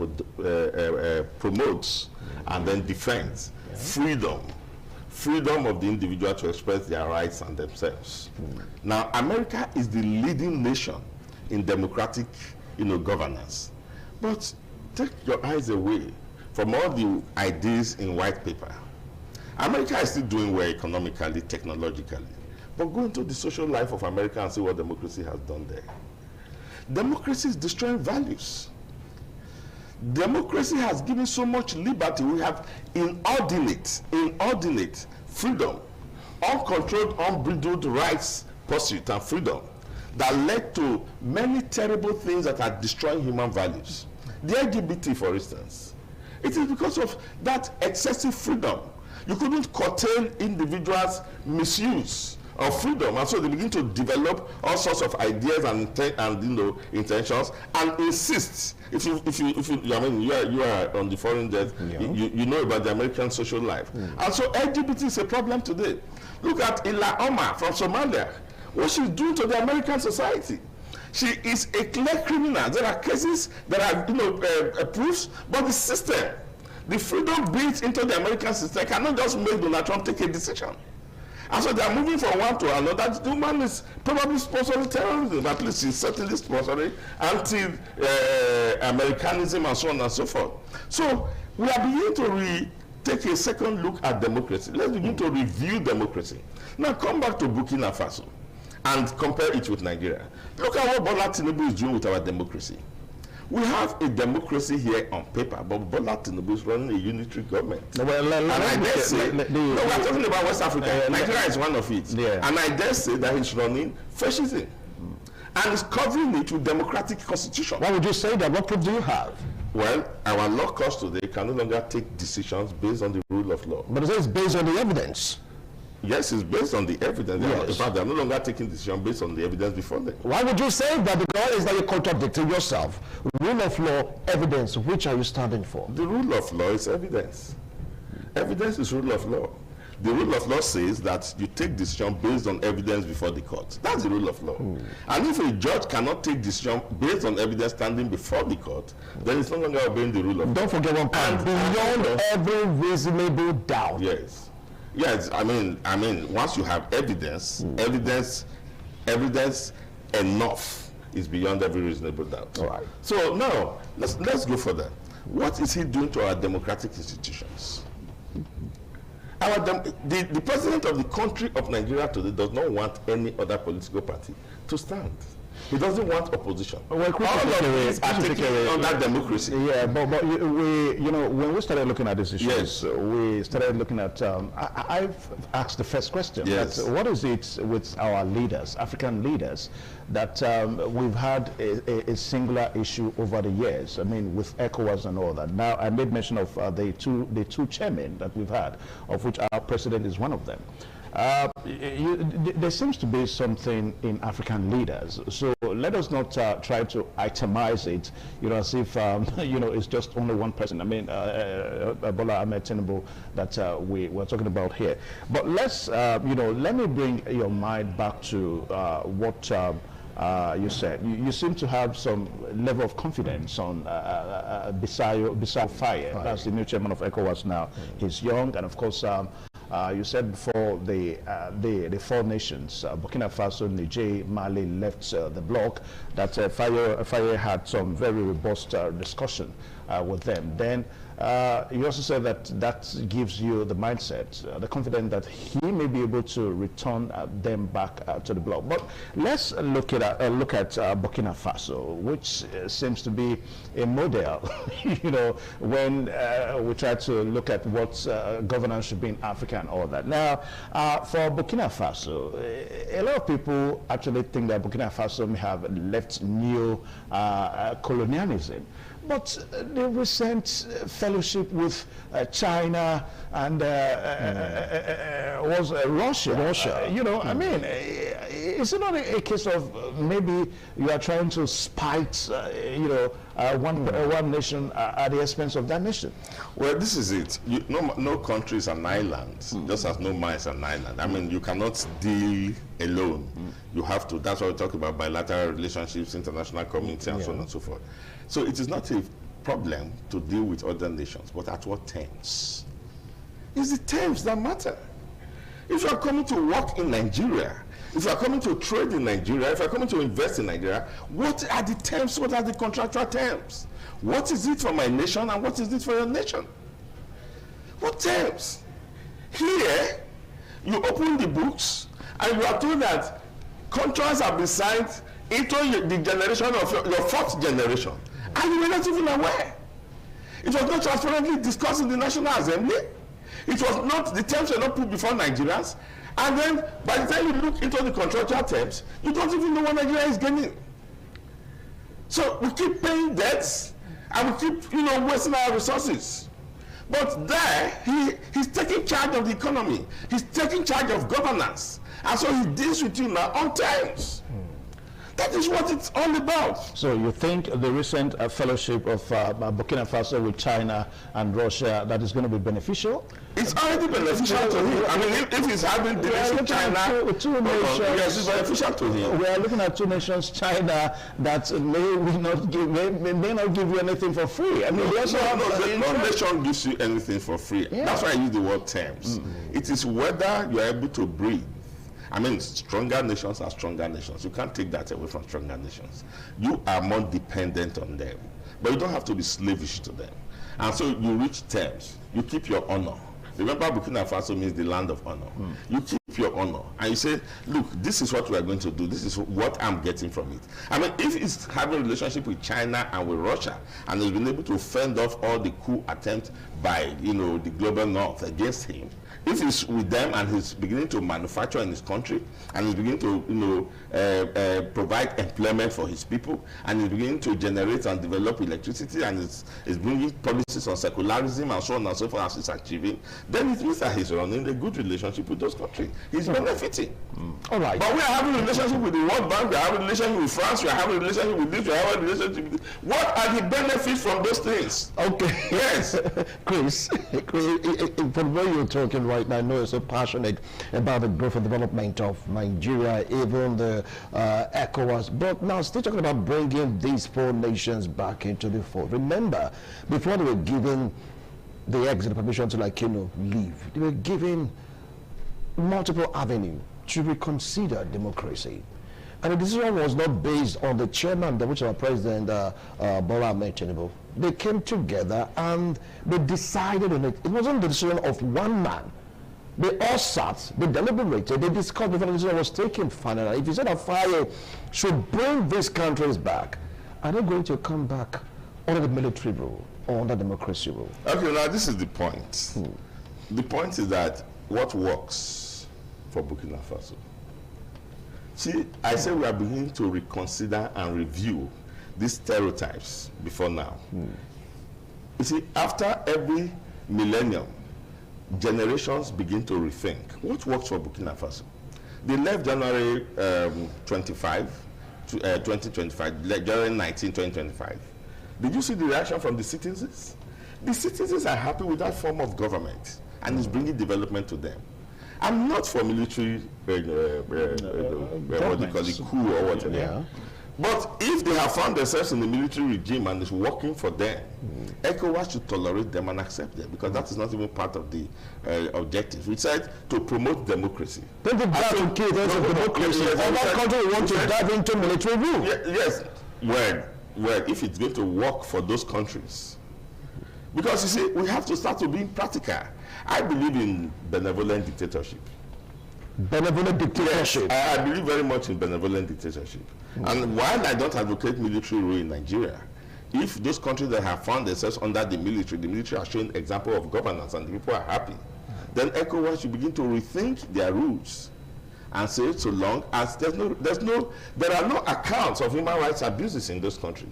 promotes and then defends freedom of the individual to express their rights and themselves. Now, America is the leading nation in democratic, governance. But take your eyes away from all the ideas in white paper. America is still doing well economically, technologically. But go into the social life of America and see what democracy has done there. Democracy is destroying values. Democracy has given so much liberty. We have inordinate freedom, uncontrolled, unbridled rights, pursuit, and freedom that led to many terrible things that are destroying human values. The LGBT, for instance, it is because of that excessive freedom. You couldn't curtail individuals' misuse of freedom, and so they begin to develop all sorts of ideas and intentions, and insist. If you are on the foreign jet, you know about the American social life, and so LGBT is a problem today. Look at Ila Omar from Somalia, what she's doing to the American society. She is a clear criminal. There are cases that are proofs, but the system, the freedom built into the American system, cannot just make Donald Trump take a decision. And so they are moving from one to another. The woman is probably sponsoring terrorism, at least she's certainly sponsoring anti-Americanism and so on and so forth. So we are beginning to take a second look at democracy. Let's begin to review democracy. Now come back to Burkina Faso and compare it with Nigeria. Look at what Bola Tinubu is doing with our democracy. We have a democracy here on paper, but Bola Tinubu is running a unitary government. No, we're talking about West Africa. Nigeria is one of it. Yeah. And I dare say that he's running fascism. And he's covering it with democratic constitution. Why would you say that? What proof do you have? Well, our law courts today can no longer take decisions based on the rule of law. But it's based on the evidence. Yes, it's based on the evidence. Yes. In fact, they are no longer taking decisions based on the evidence before them. Why would you say that? Because is that you contradicting yourself? Rule of law, evidence, which are you standing for? The rule of law is evidence. Evidence is rule of law. The rule of law says that you take decision based on evidence before the court. That's the rule of law. And if a judge cannot take decision based on evidence standing before the court, then it's no longer obeying the rule of law. Don't forget one point. Beyond every reasonable doubt. Yes. Yes, I mean, once you have evidence, evidence enough is beyond every reasonable doubt. All right. So now, let's go further. What is he doing to our democratic institutions? The president of the country of Nigeria today does not want any other political party to stand. He doesn't want opposition. Well, all of these are taking on that democracy. Yeah, but when we started looking at this issue, yes, we started looking at. I've asked the first question. Yes. What is it with our leaders, African leaders, that we've had a singular issue over the years? I mean, with ECOWAS and all that. Now, I made mention of the two chairmen that we've had, of which our president is one of them. There seems to be something in African leaders, so let us not try to itemize it, as if it's just only one person. I mean, Bola Ahmed Tinubu that we're talking about here. But let's, let me bring your mind back to what you said. You seem to have some level of confidence on Bissau Faye. That's the new chairman of ECOWAS now. He's young, and of course, you said before the four nations, Burkina Faso, Niger, Mali left the bloc, that Faye had some very robust discussion with them. Then you also said that gives you the mindset, the confidence that he may be able to return them back to the bloc. But let's look at Burkina Faso, which seems to be a model, when we try to look at what governance should be in Africa and all that. Now, for Burkina Faso, a lot of people actually think that Burkina Faso may have left new colonialism. But the recent fellowship with China and was Russia. You know, I mean, is it not a case of maybe you are trying to spite, you know, one nation at the expense of that nation? Well, this is it. No country is an island, just as no man is an island. I mean, you cannot deal alone. You have to. That's why we talk about bilateral relationships, international community, and so on and so forth. So it is not a problem to deal with other nations, but at what terms? It's the terms that matter. If you are coming to work in Nigeria, if you are coming to trade in Nigeria, if you are coming to invest in Nigeria, what are the terms? What are the contractual terms? What is it for my nation and what is it for your nation? What terms? Here, you open the books and you are told that contracts have been signed into the generation of your fourth generation. And you were not even aware. It was not transparently discussed in the National Assembly. It was not, the terms were not put before Nigerians. And then, by the time you look into the contractual terms, you don't even know what Nigeria is getting. So we keep paying debts, and we keep, you know, wasting our resources. But there, he's taking charge of the economy. He's taking charge of governance. And so he deals with you now on terms. That is what it's all about. So you think the recent fellowship of Burkina Faso with China and Russia, that is going to be beneficial? It's already beneficial to him. I mean, if he's having dealings with China, two nations, yes, it's beneficial to him. We are looking at two nations, China, that may not give you anything for free. I mean, no nation gives you anything for free. Yeah. That's why I use the word terms. It is whether you are able to breathe. I mean, stronger nations are stronger nations. You can't take that away from stronger nations. You are more dependent on them. But you don't have to be slavish to them. And so you reach terms. You keep your honor. Remember, Burkina Faso means the land of honor. You keep your honor. And you say, look, this is what we are going to do. This is what I'm getting from it. I mean, if he's having a relationship with China and with Russia, and he's been able to fend off all the coup attempts by, you know, the global north against him, if he's with them and he's beginning to manufacture in his country, and he's beginning to, you know, provide employment for his people, and he's beginning to generate and develop electricity, and is bringing policies on secularism and so on and so forth as he's achieving, then it means that he's running a good relationship with those countries. He's benefiting. All right. But we are having a relationship with the World Bank, we are having a relationship with France, we are having a relationship with this, we are having a relationship with this. What are the benefits from those things? Okay. Yes. Chris, from where you're talking right now, I know you're so passionate about the growth and development of Nigeria, even the ECOWAS. But now, still talking about bringing these four nations back into the fold. Remember, before they were given the exit permission to, like, you know, leave, they were given multiple avenues to reconsider democracy. And the decision was not based on the chairman, which our president, Bola Ahmed Tinubu. They came together and they decided on it. It wasn't the decision of one man. They all sat, they deliberated, they discussed before the decision was taken finally. If you said that fire should bring these countries back, are they going to come back under the military rule or under democracy rule? Okay, now this is the point. The point is that what works for Burkina Faso? See, I say we are beginning to reconsider and review these stereotypes before now. You see, after every millennium, generations begin to rethink what works for Burkina Faso. They left January 2025, January 19, 2025. Did you see the reaction from the citizens? The citizens are happy with that form of government, and it's bringing development to them. I'm not for military, what do you call it, coup or whatever. Yeah. But if they have found themselves in the military regime and it's working for them, ECOWAS should tolerate them and accept them, because that is not even part of the objective. We said to promote democracy. Then the democracy. Other countries want to dive into military rule. Yes. Well, if it's going to work for those countries. Because you see, we have to start to be practical. I believe in benevolent dictatorship. Benevolent dictatorship? Yes, I believe very much in benevolent dictatorship. And while I don't advocate military rule in Nigeria, if those countries that have found themselves under the military are showing example of governance and the people are happy, then ECOWAS should begin to rethink their rules and say, so long as there are no accounts of human rights abuses in those countries.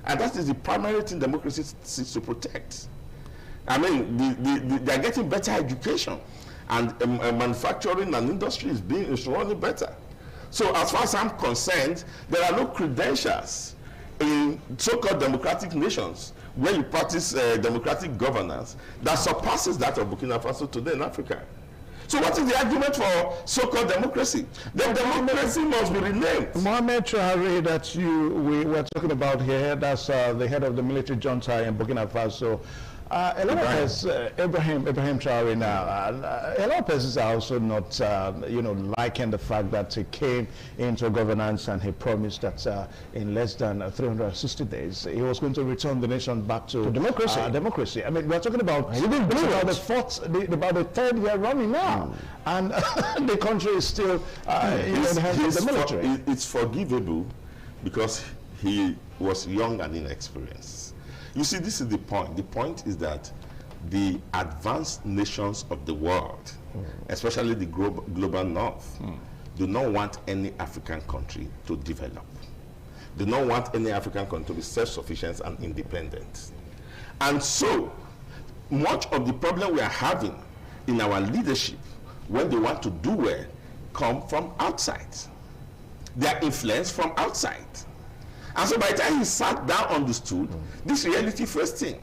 And that is the primary thing democracy seeks to protect. I mean, they are getting better education, and manufacturing and industry is running better. So as far as I'm concerned, there are no credentials in so-called democratic nations where you practice democratic governance that surpasses that of Burkina Faso today in Africa. So what is the argument for so-called democracy? The democracy must be renamed. Mohamed Traoré that we were talking about here, that's the head of the military junta in Burkina Faso. A lot of us, Ibrahim Traoré now, a lot of persons are also not, liking the fact that he came into governance and he promised that in less than 360 days, he was going to return the nation back to democracy. Democracy. I mean, we're talking about, about the third year running now. And the country is still in the hands of the military. It's forgivable because he was young and inexperienced. You see, this is the point. The point is that the advanced nations of the world, especially the global north, do not want any African country to develop. They don't want any African country to be self-sufficient and independent. And so, much of the problem we are having in our leadership when they want to do well come from outside. They are influenced from outside. And so by the time he sat down on the stool, this reality first thing,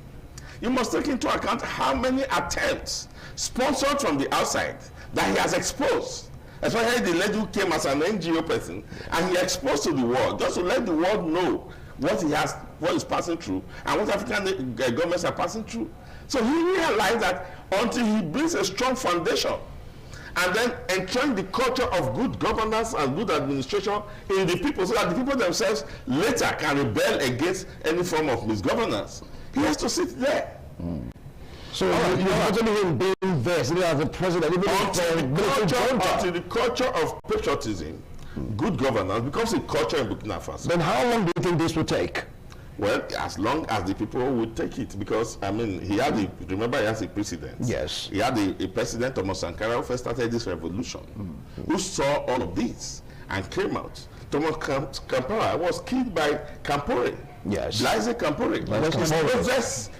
you must take into account how many attempts sponsored from the outside that he has exposed. Especially the lady who came as an NGO person, and he exposed to the world, just to let the world know what he's passing through, and what African governments are passing through. So he realized that until he builds a strong foundation, and then entrench the culture of good governance and good administration in the people, so that the people themselves later can rebel against any form of misgovernance. He has to sit there. So you imagine him being there, sitting as the president, until the culture of patriotism, good governance becomes a culture in Burkina Faso. Then how long do you think this will take? Well, as long as the people would take it, because I mean, remember he has a precedent. Yes. He had a president, Thomas Sankara, who first started this revolution, who saw all of this and came out. Thomas Sankara was killed by Campore. Yes. Blaise Campore.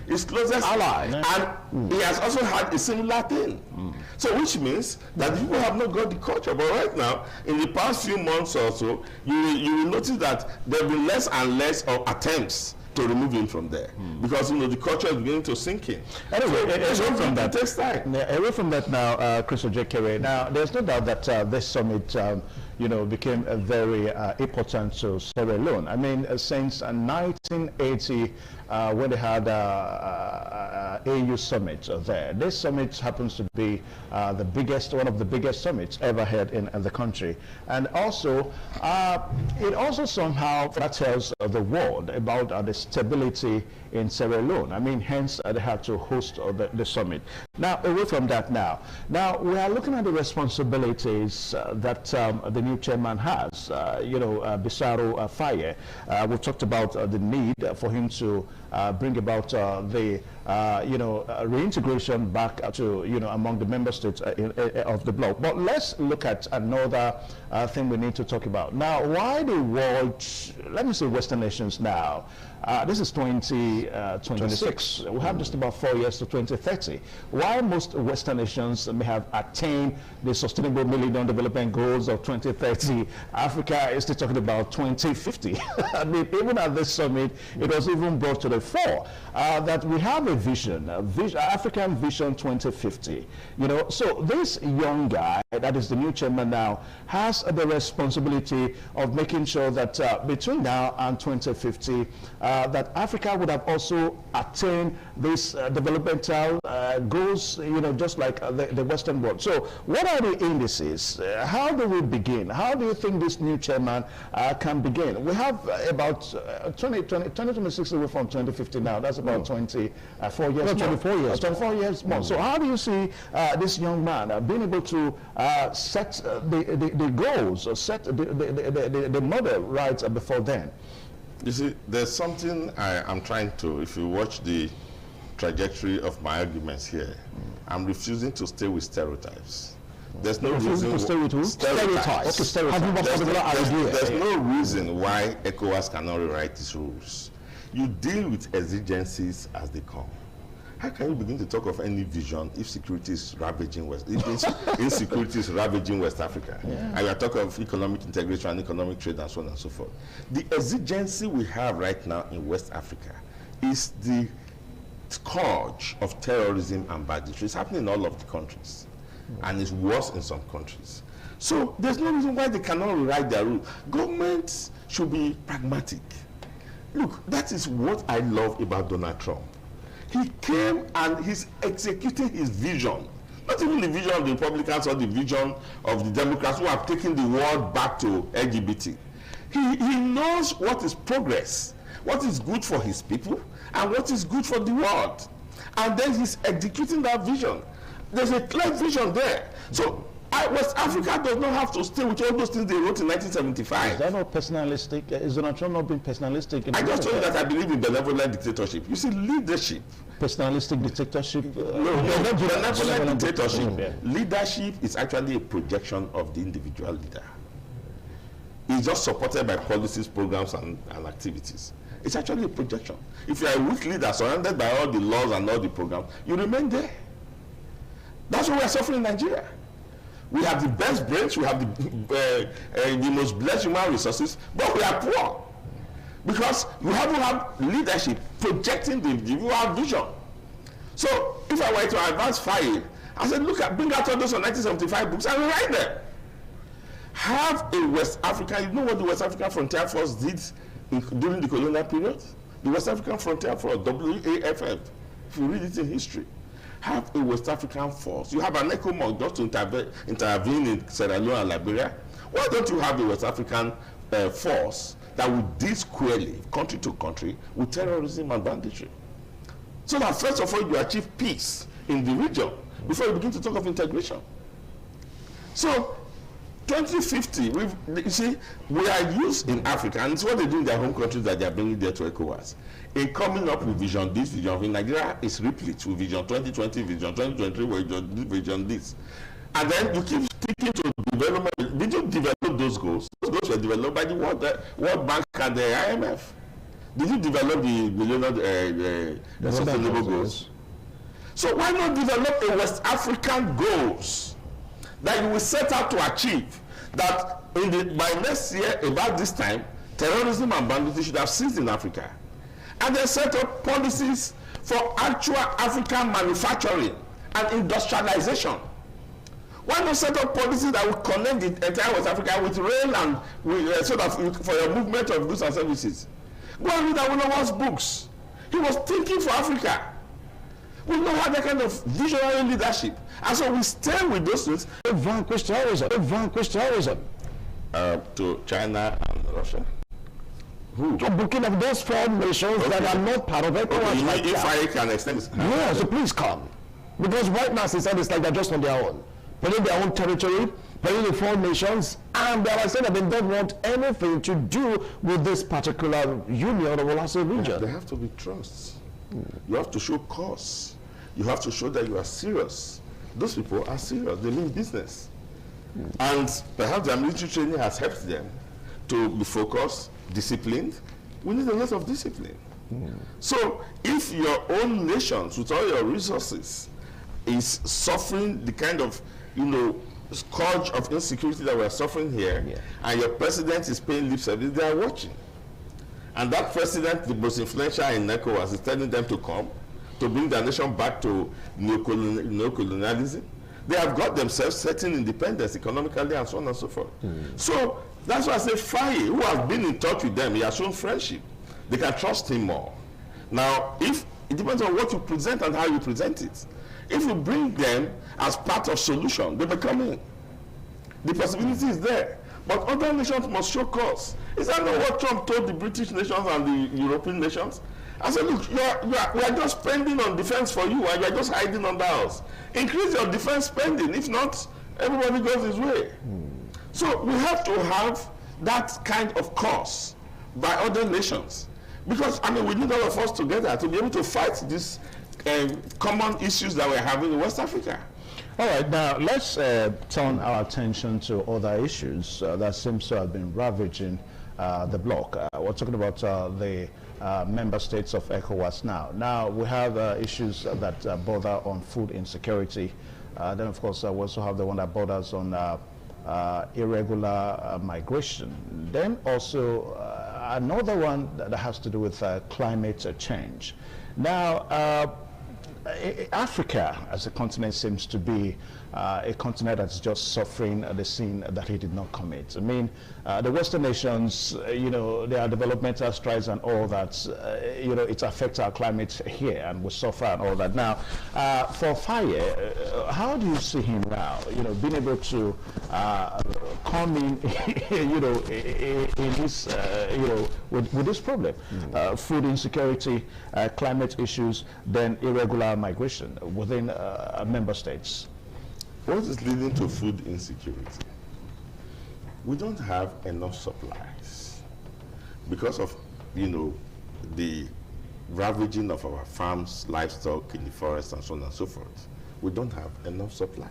His closest ally. And he has also had a similar thing. So which means that people have not got the culture. But right now, in the past few months or so, you will notice that there will be less and less of attempts to remove him from there, because the culture is beginning to sink in. Anyway, away from that, takes time. Away from that now, Chris Ojekere. Now, there's no doubt that this summit, became very important to Sierra Leone. I mean, since 1980, when they had AU summit there, this summit happens to be one of the biggest summits ever held in the country, and also it also somehow tells the world about the stability in Sierra Leone. I mean, hence they had to host the summit. Now, away from that now we are looking at the responsibilities that the new chairman has, Bissaro Faye. We talked about the need for him to bring about the reintegration back to among the member states of the bloc. But let's look at another thing we need to talk about now. Why the world, let me say Western nations now, this is 2026. We have just about 4 years to 2030. Why most Western nations may have attained the Sustainable Millennium Development Goals of 2030, Africa is still talking about 2050. I mean, even at this summit, it was even brought to the fore that we have a vision, African Vision 2050. So this young guy, that is the new chairman now, has the responsibility of making sure that between now and 2050, that Africa would have also attained these developmental goals, just like the Western world. So what are the indices? How do we begin? How do you think this new chairman can begin? We have about 2026 away from 2050 now. That's about 24 years. 24 years. 24 years more. So how do you see this young man being able to set the goals, set the model right before then? You see, there's something I'm trying to, if you watch the trajectory of my arguments here, I'm refusing to stay with stereotypes. There's no reason to stay with who? Stereotypes. There's no reason why ECOWAS cannot rewrite its rules. you deal with exigencies as they come. How can you begin to talk of any vision if security is ravaging insecurity is ravaging West Africa? Yeah. And we are talking of economic integration and economic trade and so on and so forth. The exigency we have right now in West Africa is the scourge of terrorism and banditry. It's happening in all of the countries, and it's worse in some countries. So there's no reason why they cannot rewrite their rule. Governments should be pragmatic. Look, that is what I love about Donald Trump. He came and he's executing his vision. Not even the vision of the Republicans or the vision of the Democrats who have taken the world back to LGBT. He knows what is progress, what is good for his people, and what is good for the world. And then he's executing that vision. There's a clear vision there. So West Africa does not have to stay with all those things they wrote in 1975. Is that not personalistic? Is Donald Trump not being personalistic? I just told you that I believe in benevolent dictatorship. You see, leadership. Personalistic dictatorship? No, benevolent dictatorship. Yeah. Leadership is actually a projection of the individual leader. It's just supported by policies, programs, and activities. It's actually a projection. If you are a weak leader surrounded by all the laws and all the programs, you remain there. That's why we are suffering in Nigeria. We have the best brains, we have the most blessed human resources, but we are poor because we haven't had leadership projecting the individual vision. So if I were to advance Faye, I said, bring out all those 1975 books and write them. Have a West African, you know what the West African Frontier Force did during the colonial period? The West African Frontier Force, WAFF, if you read it in history. Have a West African force. You have an ECOMOG just to intervene in Sierra Leone and Liberia. Why don't you have a West African force that will deal squarely, country to country, with terrorism and banditry? So that first of all, you achieve peace in the region before you begin to talk of integration. So 2050, you see, we are used in Africa, and it's what they do in their home countries that they are bringing there to ECOWAS. In coming up with vision this, vision in Nigeria is replete with vision 2020, vision 2023, vision this. And then you keep sticking to development. Did you develop those goals? Those goals were developed by the World Bank and the IMF. Did you develop the millennium sustainable goals? So why not develop a West African goals that you will set out to achieve, that by next year, about this time, terrorism and banditry should have ceased in Africa? And then set up policies for actual African manufacturing and industrialization. Why not set up policies that will connect the entire West Africa with rail and so that for your movement of goods and services? Go and read Awolowo's books. He was thinking for Africa. We don't have that kind of visionary leadership. And so we stay with those things. Vanquish terrorism. To China and Russia. Who? To Burkina of those 4 nations that are not part of ECOWAS. If I can extend this. Yeah, so please come. Because right now, since it's like they're just on their own. Putting their own territory, putting the 4 nations, and they are saying that they don't want anything to do with this particular union of Wolaso region. There have to be trusts. You have to show cause. You have to show that you are serious. Those people are serious. They mean business. And perhaps their military training has helped them to be focused, disciplined. We need a lot of discipline. So if your own nations, with all your resources, is suffering the kind of, scourge of insecurity that we're suffering here, and your president is paying lip service, they are watching. And that president, the most influential in ECOWAS, is telling them to come, to bring their nation back to neocolonialism. They have got themselves certain independence economically and so on and so forth. So that's why I say Faye, who has been in touch with them, he has shown friendship. They can trust him more. Now, it depends on what you present and how you present it. If you bring them as part of solution, they become in. The possibility is there. But other nations must show cause. Is that not what Trump told the British nations and the European nations? I said, look, we are just spending on defense for you, and you are just hiding under us. Increase your defense spending. If not, everybody goes his way. So we have to have that kind of cause by other nations. Because, we need all of us together to be able to fight these common issues that we're having in West Africa. All right, now let's turn our attention to other issues that seems to have been ravaging the bloc. We're talking about the member states of ECOWAS now. Now, we have issues that border on food insecurity. Then, of course, we also have the one that borders on irregular migration. Then also another one that has to do with climate change. Now, Africa as a continent seems to be a continent that's just suffering the sin that he did not commit. I mean, the Western nations, you know, there are developmental strides and all that, you know, it affects our climate here and we suffer and all that. Now, for Faye, how do you see him now, you know, being able to come in, you know, in this, you know, with this problem, food insecurity, climate issues, then irregular migration within member states? What is leading to food insecurity? We don't have enough supplies because of, you know, the ravaging of our farms, livestock in the forest and so on and so forth. We don't have enough supply.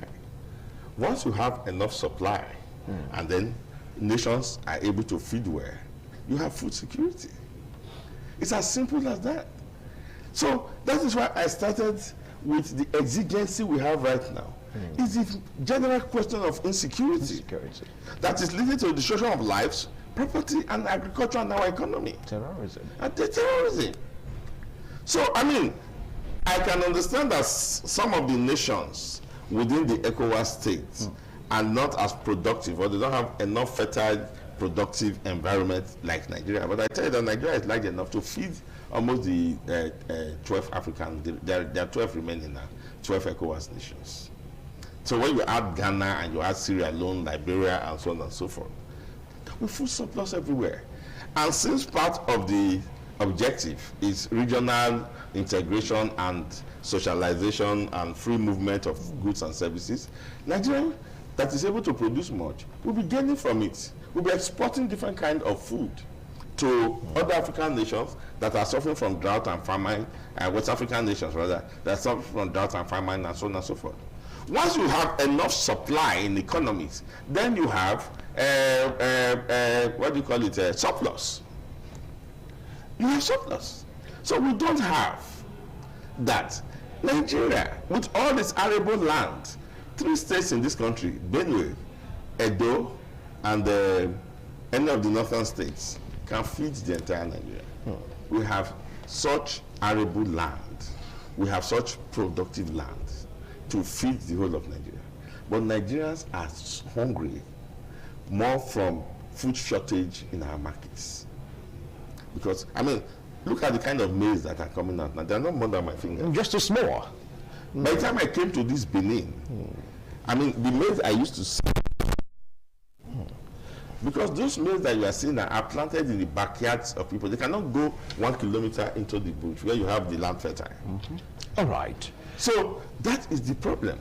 Once you have enough supply and then nations are able to feed well, you have food security. It's as simple as that. So that is why I started with the exigency we have right now. It's the general question of insecurity that is leading to the destruction of lives, property, and agriculture and our economy. Terrorism. And the terrorism. So, I mean, I can understand that some of the nations within the ECOWAS states are not as productive, or they don't have enough fertile, productive environment like Nigeria. But I tell you that Nigeria is large enough to feed almost the 12 African, there are 12 remaining now, 12 ECOWAS nations. So when you add Ghana and you add Sierra Leone, Liberia, and so on and so forth, we food surplus everywhere. And since part of the objective is regional integration and socialization and free movement of goods and services, Nigeria that is able to produce much will be gaining from it. We'll be exporting different kinds of food to other African nations that are suffering from drought and famine, West African nations rather, that are suffering from drought and famine and so on and so forth. Once you have enough supply in economies, then you have, what do you call it, surplus. You have surplus. So we don't have that. Nigeria, with all this arable land, 3 states in this country, Benue, Edo, and any of the northern states, can feed the entire Nigeria. We have such arable land. We have such productive land to feed the whole of Nigeria. But Nigerians are hungry more from food shortage in our markets. Because, I mean, look at the kind of maize that are coming out now. They're not more than my finger. Just a small. By the time I came to this Benin, I mean, the maize I used to see, because those maize that you are seeing are planted in the backyards of people. They cannot go 1 kilometer into the bush where you have the land fertile. All right. So that is the problem.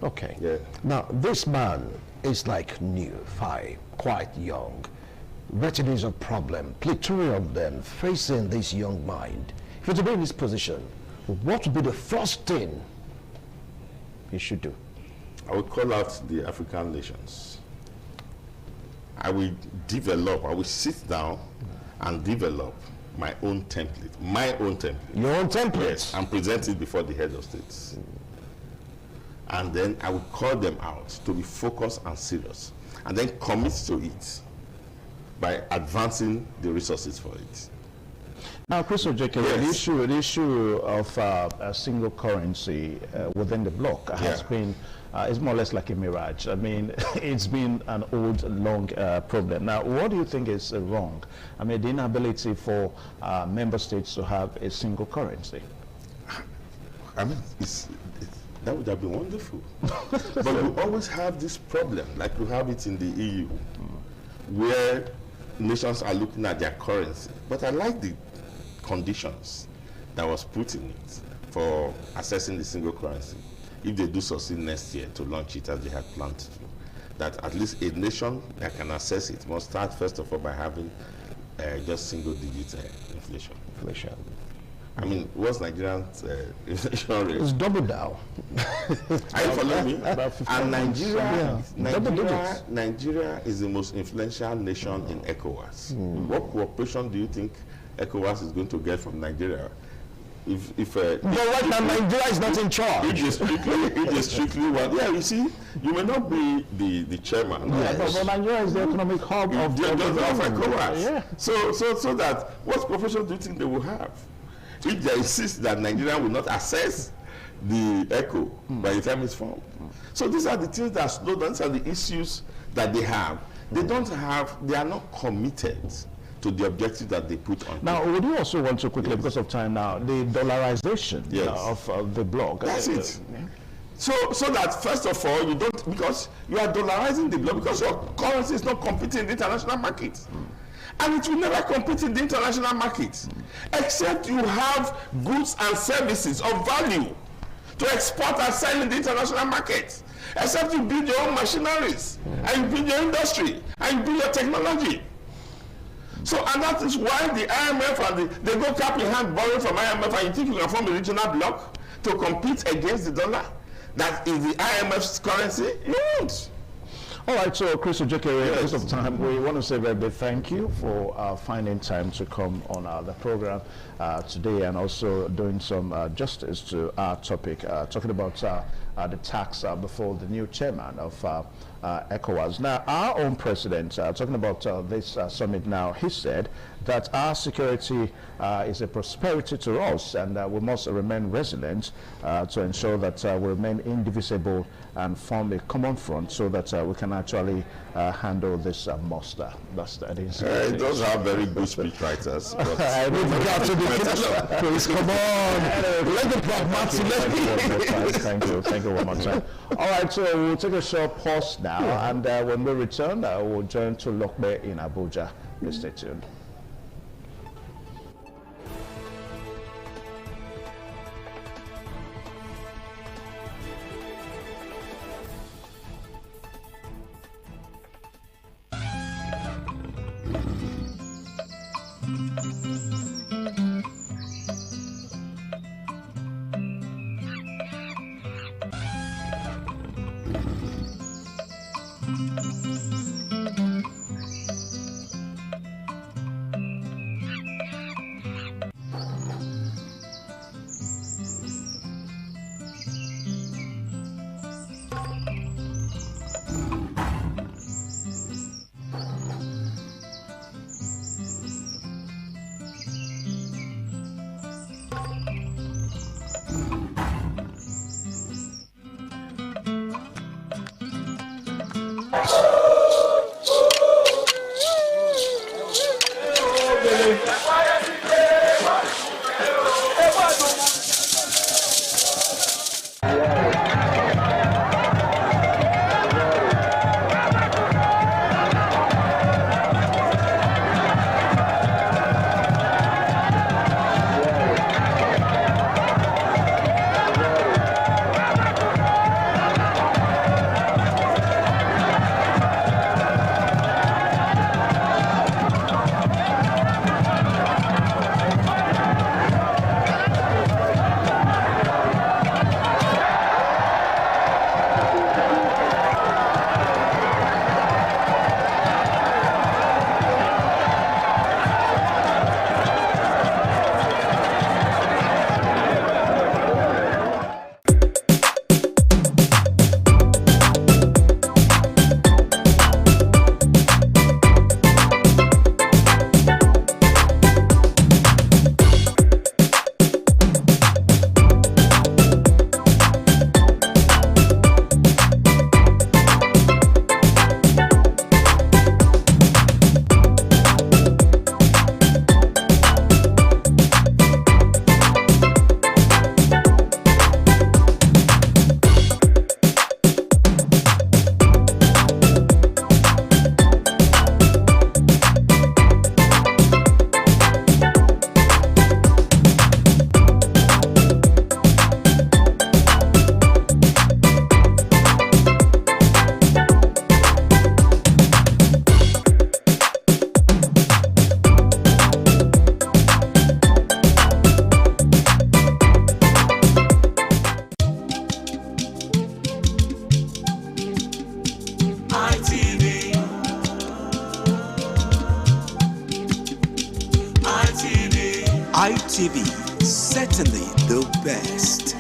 Okay. Yeah. Now, this man is like new, quite young. Wretched is a problem, plethora of them facing this young mind. If you're to be in this position, what would be the first thing he should do? I will call out the African nations. I will sit down and develop my own template. Your own template? Yes, and present it before the head of states. And then I will call them out to be focused and serious, and then commit to it by advancing the resources for it. Now, Chris Ojeke, Yes. the issue of a single currency within the bloc has been, it's more or less like a mirage. I mean, it's been an old, long problem. Now, what do you think is wrong? I mean, the inability for member states to have a single currency. I mean, that would have been wonderful. But we always have this problem, like we have it in the EU, where nations are looking at their currency. But I like the conditions that was put in it for assessing the single currency. If they do succeed next year to launch it as they had planned to, that at least a nation that can assess it must start first of all by having just single-digit inflation. I mean, what's Nigeria's inflation rate? It's double down. Are you following me? And Nigeria is the most influential nation in ECOWAS. What cooperation do you think ECOWAS is going to get from Nigeria? But right now, Nigeria is not in charge. It is strictly one. Yeah, you see, you may not be the chairman. Yes. But Nigeria is the economic hub of ECOWAS. Yeah. So that, what cooperation do you think they will have? If they insist that Nigeria will not access the ECO by the time it's formed. So these are the things that slow down. These are the issues that they have. They are not committed to the objective that they put on. Now, would you also want to quickly, because of time now, the dollarization of the bloc? That's it. So that first of all, you don't, because you are dollarizing the bloc because your currency is not competing in the international market. And it will never compete in the international market, except you have goods and services of value to export and sell in the international market. Except you build your own machineries, and you build your industry, and you build your technology. So, and that is why the IMF and they go cap in hand borrowing from IMF, and you think you can form a regional bloc to compete against the dollar? That is the IMF's currency? You won't. All right, so Chris Ojekere, because of time, we want to say a very big thank you for finding time to come on the program today, and also doing some justice to our topic, talking about the tax before the new chairman of ECOWAS. Now, our own president, talking about this summit now, he said that our security is a prosperity to us, and we must remain resilient to ensure that we remain indivisible and form a common front so that we can actually handle this monster. That's the those are very good speech writers. Please come on. Let the pragmatic. Thank you one more time. All right, so we'll take a short pause now, and when we return, we'll join to Lokbe in Abuja. Please stay tuned. TV, certainly the best.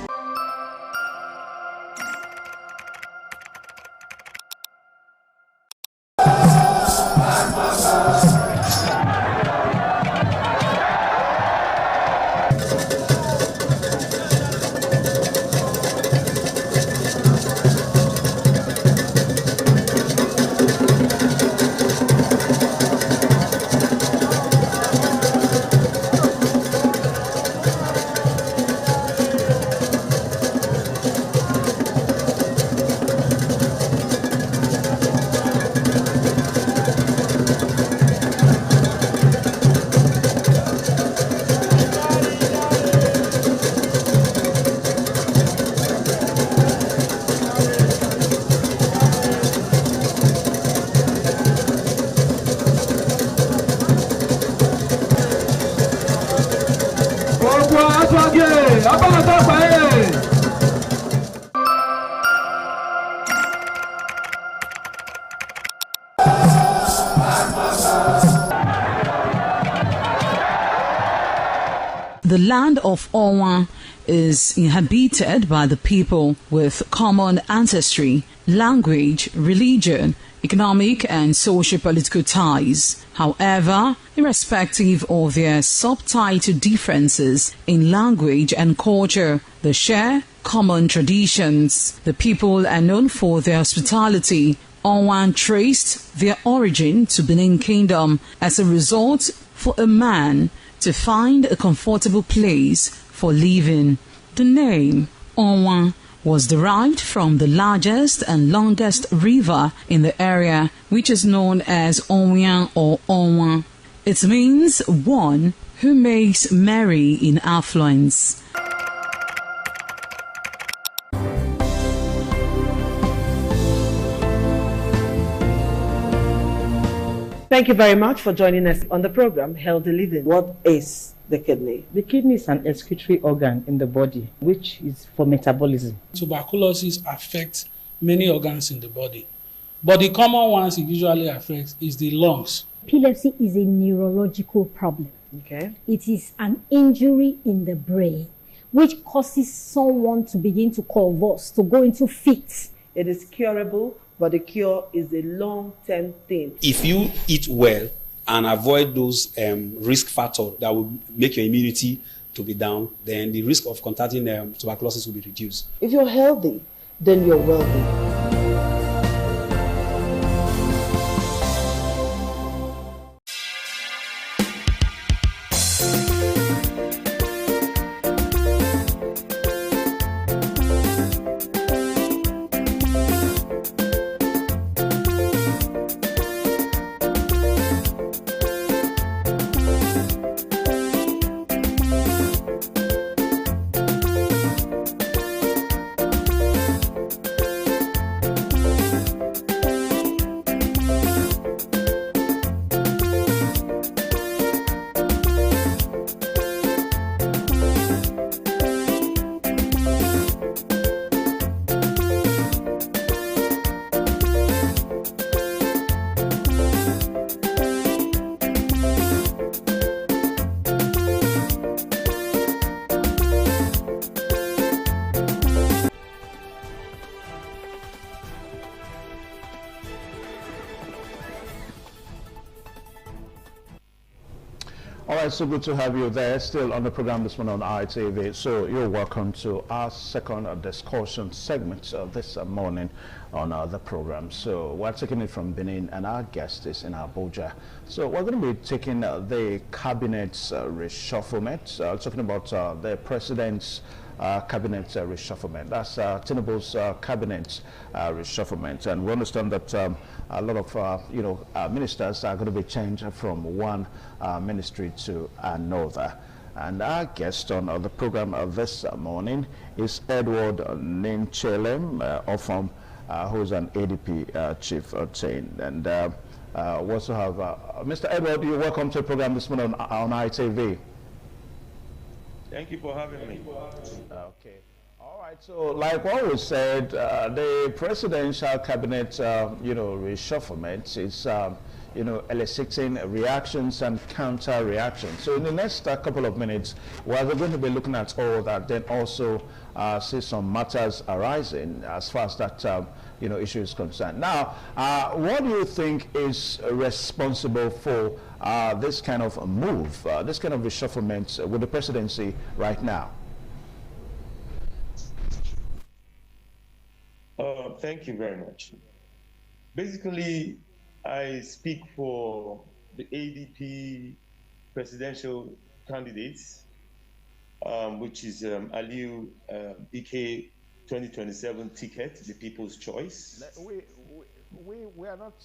The land of Onwa is inhabited by the people with common ancestry, language, religion, economic and socio-political ties. However, irrespective of their subtitle differences in language and culture, they share common traditions. The people are known for their hospitality. Onwa traced their origin to Benin Kingdom as a result for a man to find a comfortable place for living. The name Onwa was derived from the largest and longest river in the area, which is known as Onwian or Onwa. It means one who makes merry in affluence. Thank you very much for joining us on the program Healthy Living. What is the kidney? The kidney is an excretory organ in the body, which is for metabolism. Tuberculosis affects many organs in the body, but the common ones it usually affects is the lungs. Epilepsy is a neurological problem. Okay. It is an injury in the brain, which causes someone to begin to convulse, to go into fits. It is curable, but the cure is a long-term thing. If you eat well and avoid those risk factors that will make your immunity to be down, then the risk of contracting tuberculosis will be reduced. If you're healthy, then you're wealthy. All right, so good to have you there, still on the program this morning on ITV. So you're welcome to our second discussion segment this morning on the program. So we're taking it from Benin, and our guest is in Abuja. So we're going to be taking the cabinet's reshufflement, talking about the president's cabinet reshufflement. That's Tinubu's cabinet reshufflement, and we understand that a lot of ministers are going to be changed from one ministry to another. And our guest on the program this morning is Edward Ninchelem Ofom, who is an ADP chief chain. And we also have Mr. Edward. You're welcome to the program this morning on ITV. Thank you for having me. Okay. All right. So, like what we said, the presidential cabinet, reshufflement is, eliciting reactions and counter-reactions. So in the next couple of minutes, we're going to be looking at all that, then also see some matters arising as far as that issue is concerned. Now, what do you think is responsible for this kind of a move, this kind of reshufflement with the presidency right now? Thank you very much. Basically, I speak for the ADP presidential candidates, which is Aliu BK 2027 ticket, the people's choice. We are not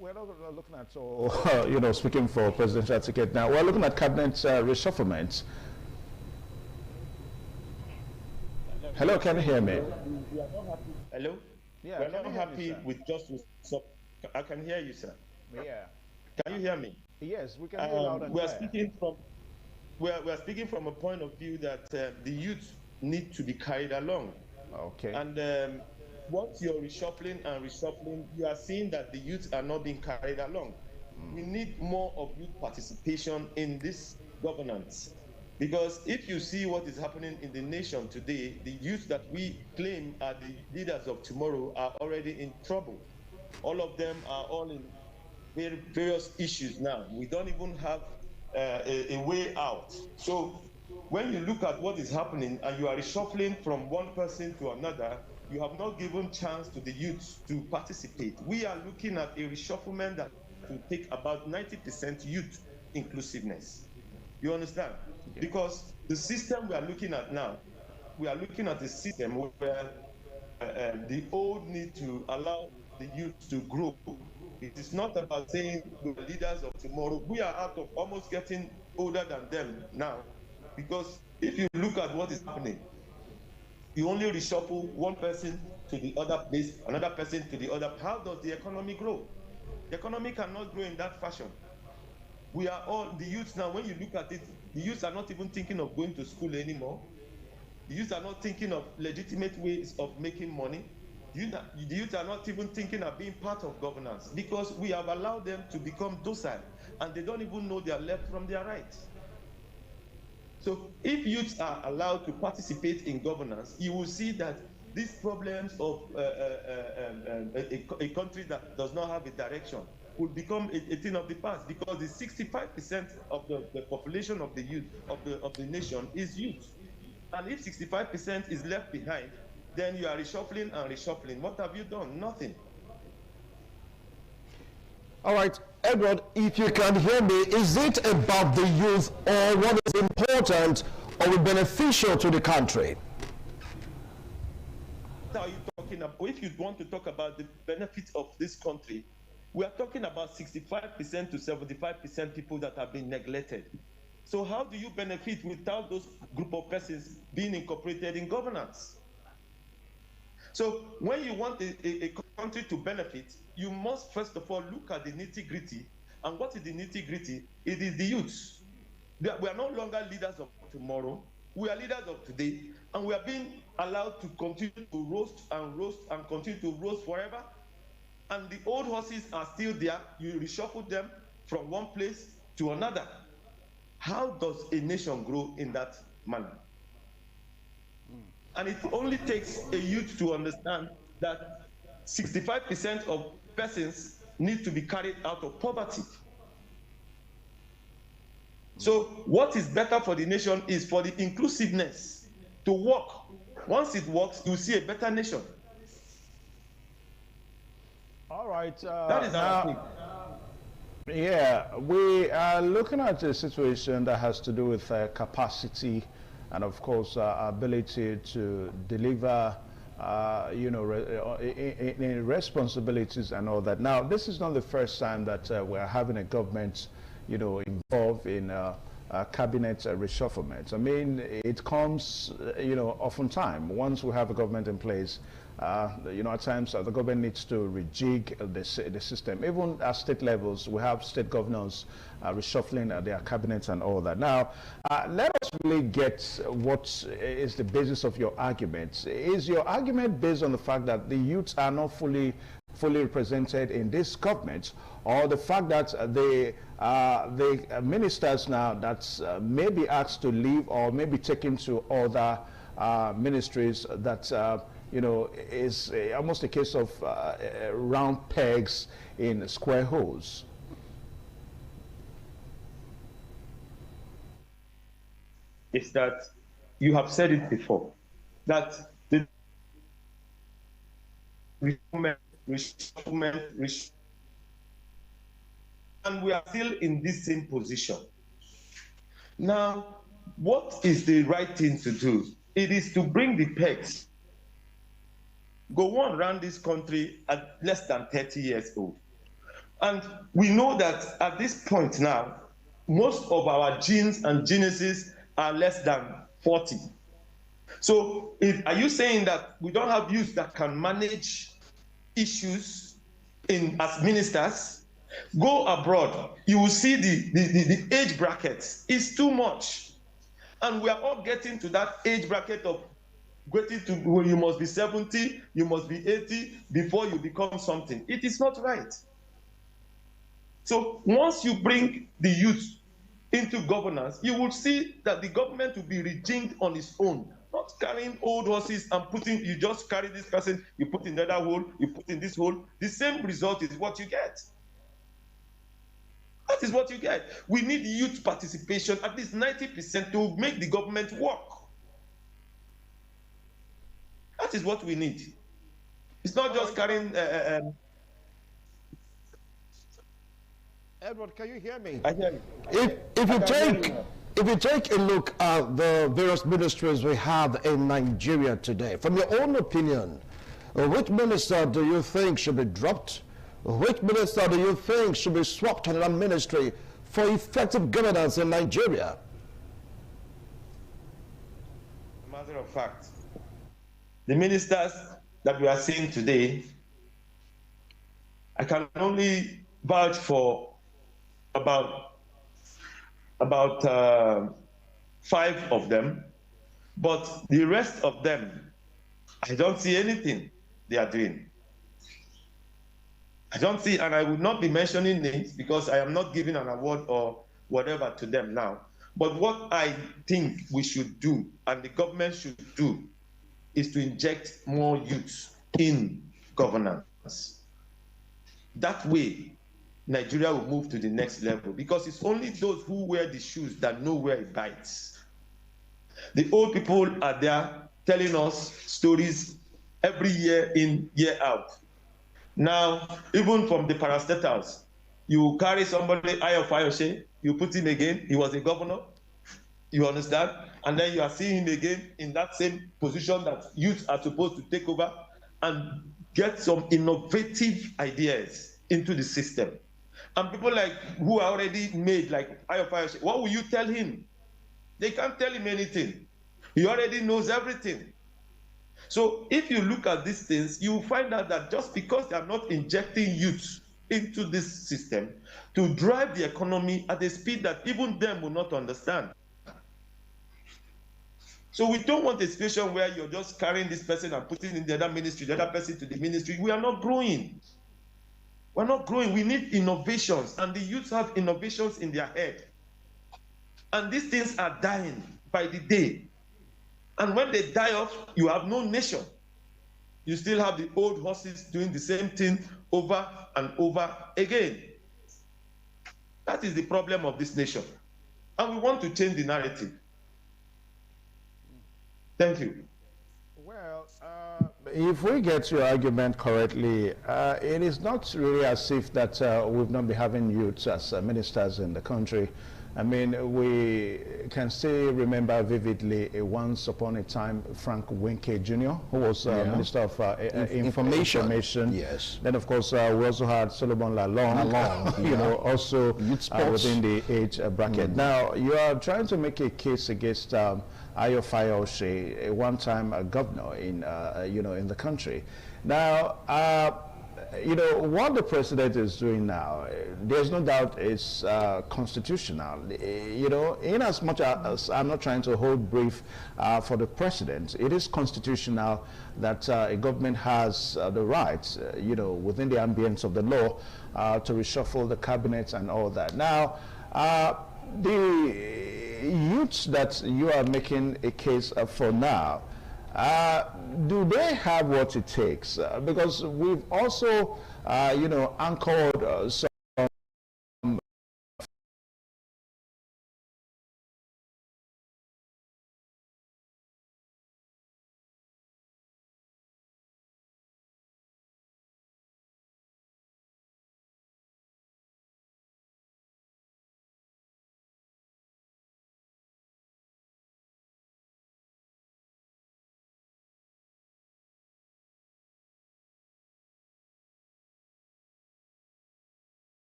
looking at speaking for presidential ticket now. We're looking at cabinet reshufflement. Hello, can you hear me? Hello? Yeah, we're not happy with just. I can hear you, sir. Yeah. Can you hear me? Yes, we can hear you loud and clear. We're speaking from a point of view that the youth need to be carried along. Okay. And once you're reshuffling, you are seeing that the youth are not being carried along. We need more of youth participation in this governance. Because if you see what is happening in the nation today, the youth that we claim are the leaders of tomorrow are already in trouble. All of them are all in various issues now. We don't even have a way out. So when you look at what is happening and you are reshuffling from one person to another, you have not given chance to the youth to participate. We are looking at a reshufflement that will take about 90% youth inclusiveness. You understand? Yeah. Because the system we are looking at now, we are looking at a system where the old need to allow the youth to grow. It is not about saying the leaders of tomorrow. We are out of almost getting older than them now. Because if you look at what is happening, you only reshuffle one person to the other place, another person to the other. How does the economy grow? The economy cannot grow in that fashion. We are all, the youth now, when you look at it, the youth are not even thinking of going to school anymore. The youth are not thinking of legitimate ways of making money. The youth are not even thinking of being part of governance because we have allowed them to become docile and they don't even know their left from their right. So if youths are allowed to participate in governance, you will see that these problems of a country that does not have a direction will become a thing of the past because the 65% of the population of the youth of the nation is youth. And if 65% is left behind, then you are reshuffling and reshuffling. What have you done? Nothing. All right, Edward, if you can hear me, is it about the youth or what is important or beneficial to the country? What are you talking about? If you want to talk about the benefits of this country, we are talking about 65% to 75% people that have been neglected. So how do you benefit without those group of persons being incorporated in governance? So when you want a country to benefit, you must first of all look at the nitty-gritty. And what is the nitty-gritty? It is the youths. We are no longer leaders of tomorrow. We are leaders of today. And we are being allowed to continue to roast and continue to roast forever. And the old horses are still there. You reshuffle them from one place to another. How does a nation grow in that manner? And it only takes a youth to understand that 65% of persons need to be carried out of poverty. So what is better for the nation is for the inclusiveness to work. Once it works, you see a better nation. All right. That is our thing. Yeah, we are looking at a situation that has to do with capacity and, of course, ability to deliver, responsibilities and all that. Now, this is not the first time that we're having a government, involved in cabinet reshufflement. I mean, it comes, oftentimes. Once we have a government in place, at times the government needs to rejig the system. Even at state levels, we have state governors reshuffling their cabinets and all that. Now, let us really get what is the basis of your argument. Is your argument based on the fact that the youths are not fully fully represented in this government, or the fact that the ministers now that may be asked to leave or may be taken to other ministries that you know, is almost a case of round pegs in square holes. Is that you have said it before, that the reshufflement, and we are still in this same position. Now, what is the right thing to do? It is to bring the pegs, go on around this country at less than 30 years old. And we know that at this point now, most of our genes and genesis are less than 40. So are you saying that we don't have youth that can manage issues as ministers? Go abroad, you will see the age brackets is too much. And we are all getting to that age bracket of getting to where you must be 70, you must be 80 before you become something. It is not right. So once you bring the youth into governance, you will see that the government will be rejigged on its own, not carrying old horses and putting, you just carry this person, you put in another hole, you put in this hole. The same result is what you get. That is what you get. We need youth participation, at least 90%, to make the government work. That is what we need. It's not just carrying... Edward, can you hear me? I hear you. If you take a look at the various ministries we have in Nigeria today, from your own opinion, which minister do you think should be dropped? Which minister do you think should be swapped on that ministry for effective governance in Nigeria? As a matter of fact, the ministers that we are seeing today, I can only vouch for about 5 of them, but the rest of them, I don't see anything they are doing. I don't see, and I will not be mentioning names because I am not giving an award or whatever to them now. But what I think we should do, and the government should do, is to inject more youth in governance. That way, Nigeria will move to the next level, because it's only those who wear the shoes that know where it bites. The old people are there telling us stories every year in, year out. Now, even from the parastatals, you carry somebody, Ayo Fayose, you put him again, he was a governor, you understand? And then you are seeing him again in that same position that youth are supposed to take over and get some innovative ideas into the system. And people like who are already made, like Ayo Fayose, what will you tell him? They can't tell him anything. He already knows everything. So if you look at these things, you will find out that just because they are not injecting youth into this system to drive the economy at a speed that even them will not understand. So we don't want a situation where you're just carrying this person and putting in the other ministry, the other person to the ministry. We are not growing. We're not growing. We need innovations, and the youth have innovations in their head. And these things are dying by the day. And when they die off, you have no nation. You still have the old horses doing the same thing over and over again. That is the problem of this nation. And we want to change the narrative. Thank you. Well, if we get your argument correctly, it is not really as if that we've not been having youths as ministers in the country. I mean, we can still remember vividly once upon a time Frank Winke Jr., who was Minister of Information. Yes. Then, of course, we also had Solomon Lalong, you know, also within the age bracket. Now, you are trying to make a case against Ayo Fayose, a one-time governor in, you know, in the country. Now, you know, what the president is doing now, there's no doubt it's constitutional. You know, in as much as I'm not trying to hold brief for the president, it is constitutional that a government has the right, you know, within the ambience of the law, to reshuffle the cabinet and all that. Now, the youths that you are making a case for now, do they have what it takes? Because we've also, you know, anchored some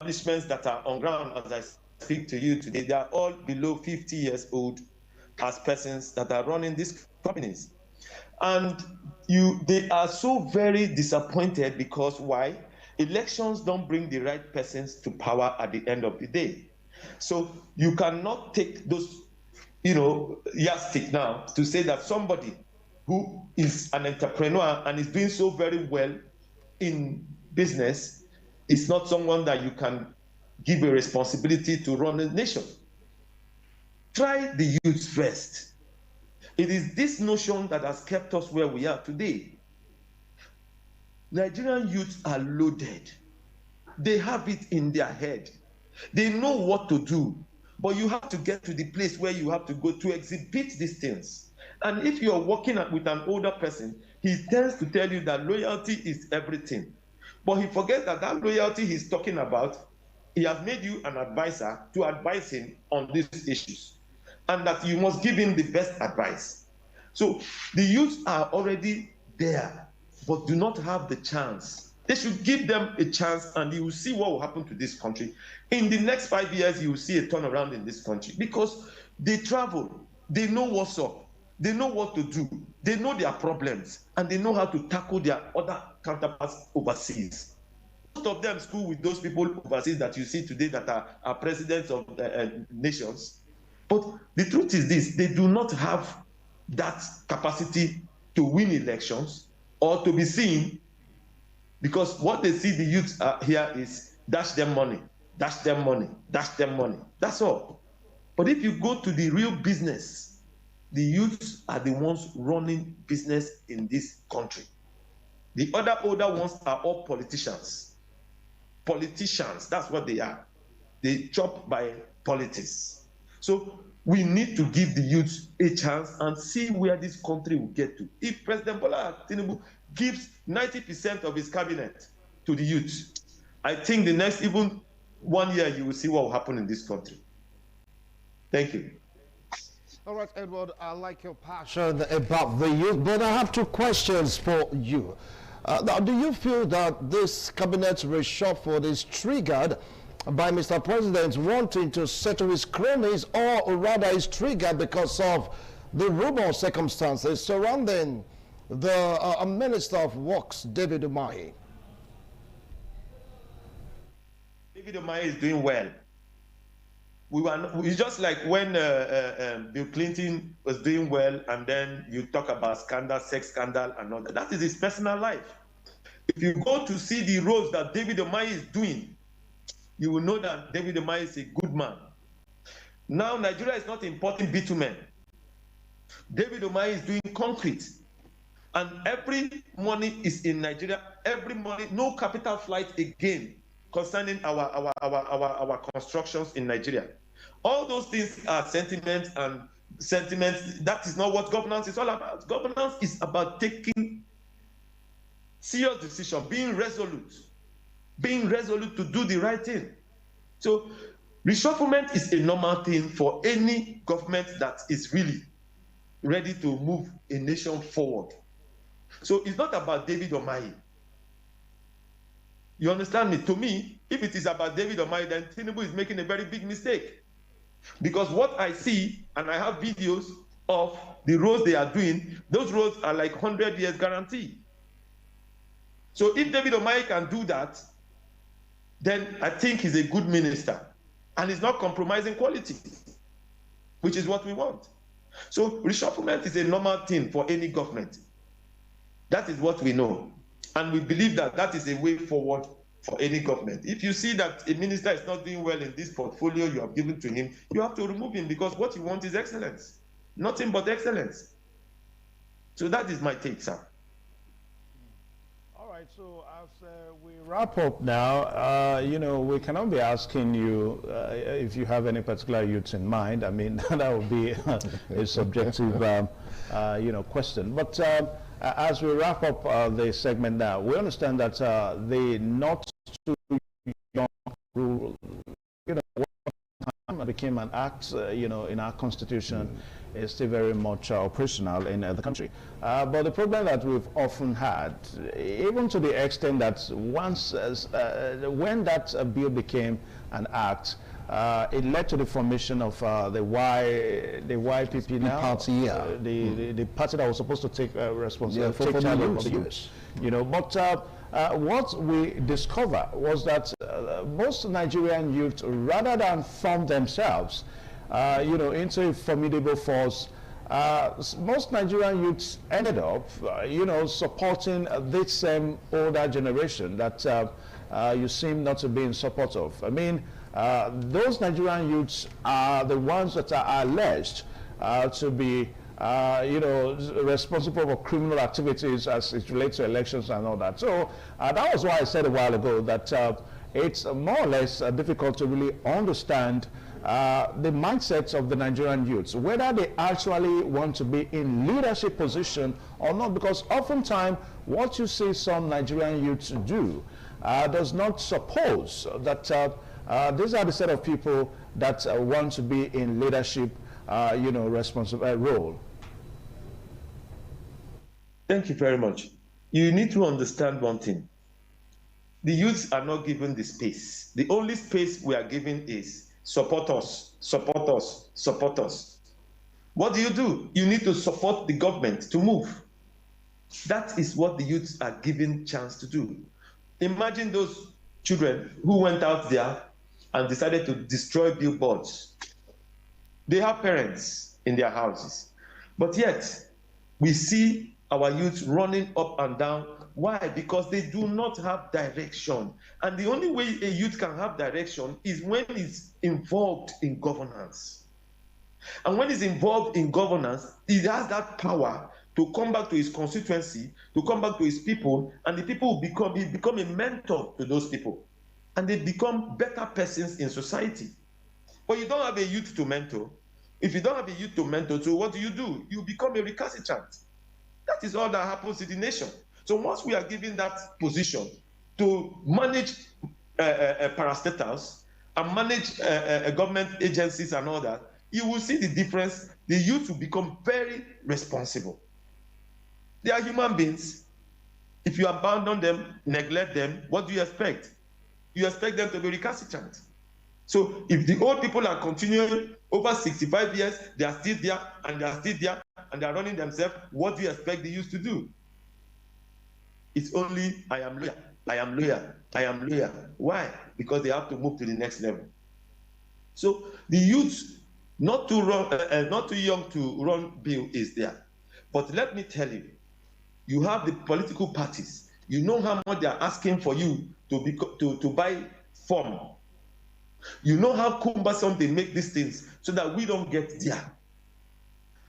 establishments that are on ground as I speak to you today, they are all below 50 years old as persons that are running these companies. And they are so very disappointed because why? Elections don't bring the right persons to power at the end of the day. So you cannot take those, you know, yardstick now to say that somebody who is an entrepreneur and is doing so very well in business is not someone that you can give a responsibility to run a nation. Try the youth first. It is this notion that has kept us where we are today. Nigerian youths are loaded. They have it in their head. They know what to do, but you have to get to the place where you have to go to exhibit these things. And if you're working with an older person, he tends to tell you that loyalty is everything. But he forgets that that loyalty he's talking about, he has made you an advisor to advise him on these issues, and that you must give him the best advice. So the youth are already there, but do not have the chance. They should give them a chance, and you will see what will happen to this country. In the next 5 years, you will see a turnaround in this country because they travel, they know what's up, they know what to do, they know their problems, and they know how to tackle their other counterparts overseas. Most of them school with those people overseas that you see today that are presidents of nations. But the truth is this, they do not have that capacity to win elections or to be seen, because what they see the youth here is dash them money, dash them money, dash them money. That's all. But if you go to the real business, the youths are the ones running business in this country. The other older ones are all politicians. Politicians, that's what they are. They chop by politics. So we need to give the youth a chance and see where this country will get to. If President Bola Tinubu gives 90% of his cabinet to the youth, I think the next even 1 year you will see what will happen in this country. Thank you. All right, Edward, I like your passion about the youth, but I have two questions for you. Now, do you feel that this cabinet reshuffle is triggered by Mr. President wanting to settle his cronies, or rather is triggered because of the rumor circumstances surrounding the Minister of Works, David Umahi? David Umahi is doing well. It's just like when Bill Clinton was doing well, and then you talk about scandal, sex scandal, and all that. That is his personal life. If you go to see the roles that David Umahi is doing, you will know that David Umahi is a good man. Now, Nigeria is not importing bitumen. David Umahi is doing concrete. And every money is in Nigeria. Every money, no capital flight again concerning our constructions in Nigeria. All those things are sentiments, and sentiments. That is not what governance is all about. Governance is about taking serious decisions, being resolute to do the right thing. So reshufflement is a normal thing for any government that is really ready to move a nation forward. So it's not about David Omahi. You understand me? To me, if it is about David Omahi, then Tinubu is making a very big mistake. Because what I see, and I have videos of the roads they are doing, those roads are like 100 years guarantee. So if David Omahi can do that, then I think he's a good minister. And he's not compromising quality, which is what we want. So reshufflement is a normal thing for any government. That is what we know. And we believe that that is a way forward for any government. If you see that a minister is not doing well in this portfolio you have given to him, you have to remove him, because what you want is excellence. Nothing but excellence. So that is my take, sir. All right, so as we wrap up now, you know, we cannot be asking you if you have any particular youths in mind. I mean, that would be a subjective, you know, question. But as we wrap up the segment now, we understand that the not too young rule, you know, became an act, you know, in our constitution, is still very much operational in the country. But the problem that we've often had, even to the extent that once, when that bill became an act, it led to the formation of the YPP now, party, yeah. The party that was supposed to take responsibility for for the youth. youth. You know, but what we discovered was that most Nigerian youth, rather than form themselves, you know, into a formidable force, most Nigerian youths ended up, you know, supporting this same older generation that you seem not to be in support of. I mean, those Nigerian youths are the ones that are alleged to be you know, responsible for criminal activities as it relates to elections and all that. So that was why I said a while ago that it's more or less difficult to really understand the mindsets of the Nigerian youths, whether they actually want to be in leadership position or not, because oftentimes what you see some Nigerian youths do does not suppose that these are the set of people that want to be in leadership you know, responsible role. Thank you very much. You need to understand one thing. The youths are not given the space. The only space we are given is support us, support us, support us. What do? You need to support the government to move. That is what the youths are given chance to do. Imagine those children who went out there and decided to destroy billboards. They have parents in their houses, but yet we see our youth running up and down. Why? Because they do not have direction. And the only way a youth can have direction is when he's involved in governance. And when he's involved in governance, he has that power to come back to his constituency, to come back to his people, and the people will become a mentor to those people. And they become better persons in society. But you don't have a youth to mentor. If you don't have a youth to mentor, so what do? You become a recalcitrant. That is all that happens in the nation. So once we are given that position to manage parastatals and manage government agencies and all that, you will see the difference. The youth will become very responsible. They are human beings. If you abandon them, neglect them, what do you expect? You expect them to be recalcitrant. So if the old people are continuing over 65 years, they are still there, and they are still there, and they are running themselves, what do you expect the youth to do? It's only, I am loyal, I am loyal, I am loyal. Why? Because they have to move to the next level. So the youth, not too young to run bill is there. But let me tell you, you have the political parties. You know how much they are asking for you to buy form. You know how cumbersome they make these things so that we don't get there.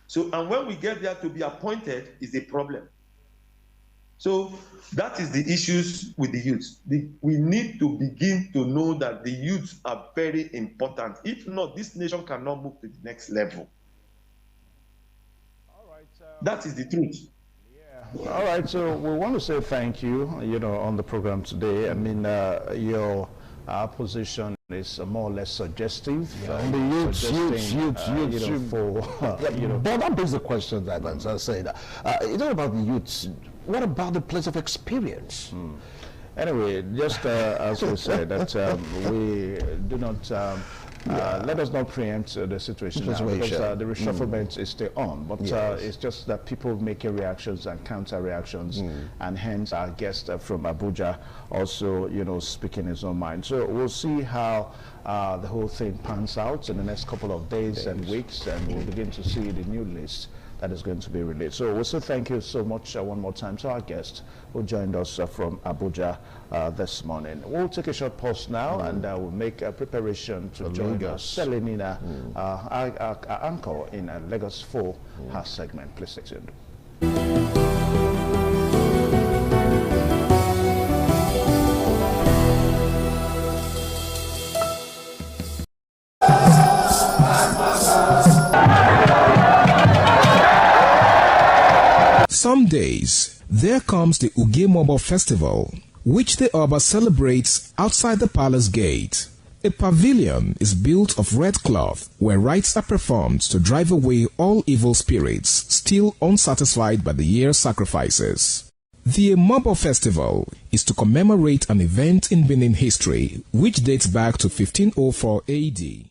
So, and when we get there to be appointed is a problem. So that is the issues with the youth. We need to begin to know that the youth are very important. If not, this nation cannot move to the next level. All right, that is the truth. Yeah. All right, so we want to say thank you, on the program today. I mean, your position is more or less suggestive. And the youths, but that brings the question that I say that. It's not about the youths what about the place of experience? Anyway, just as we said, that we do not, let us not preempt the situation now, because the reshufflement is still on. But it's just that people making reactions and counter reactions, and hence our guest from Abuja also, speaking his own mind. So we'll see how the whole thing pans out in the next couple of days and weeks, and we'll begin to see the new list that is going to be released. So we'll say thank you so much one more time to our guest who joined us from Abuja this morning. We'll take a short pause now, and we'll make a preparation to join us. Selenina, our anchor in Lagos 4, her segment. Please stay tuned. Some days, there comes the Uge Mobo Festival, which the Oba celebrates outside the palace gate. A pavilion is built of red cloth where rites are performed to drive away all evil spirits still unsatisfied by the year's sacrifices. The Mobo Festival is to commemorate an event in Benin history which dates back to 1504 AD.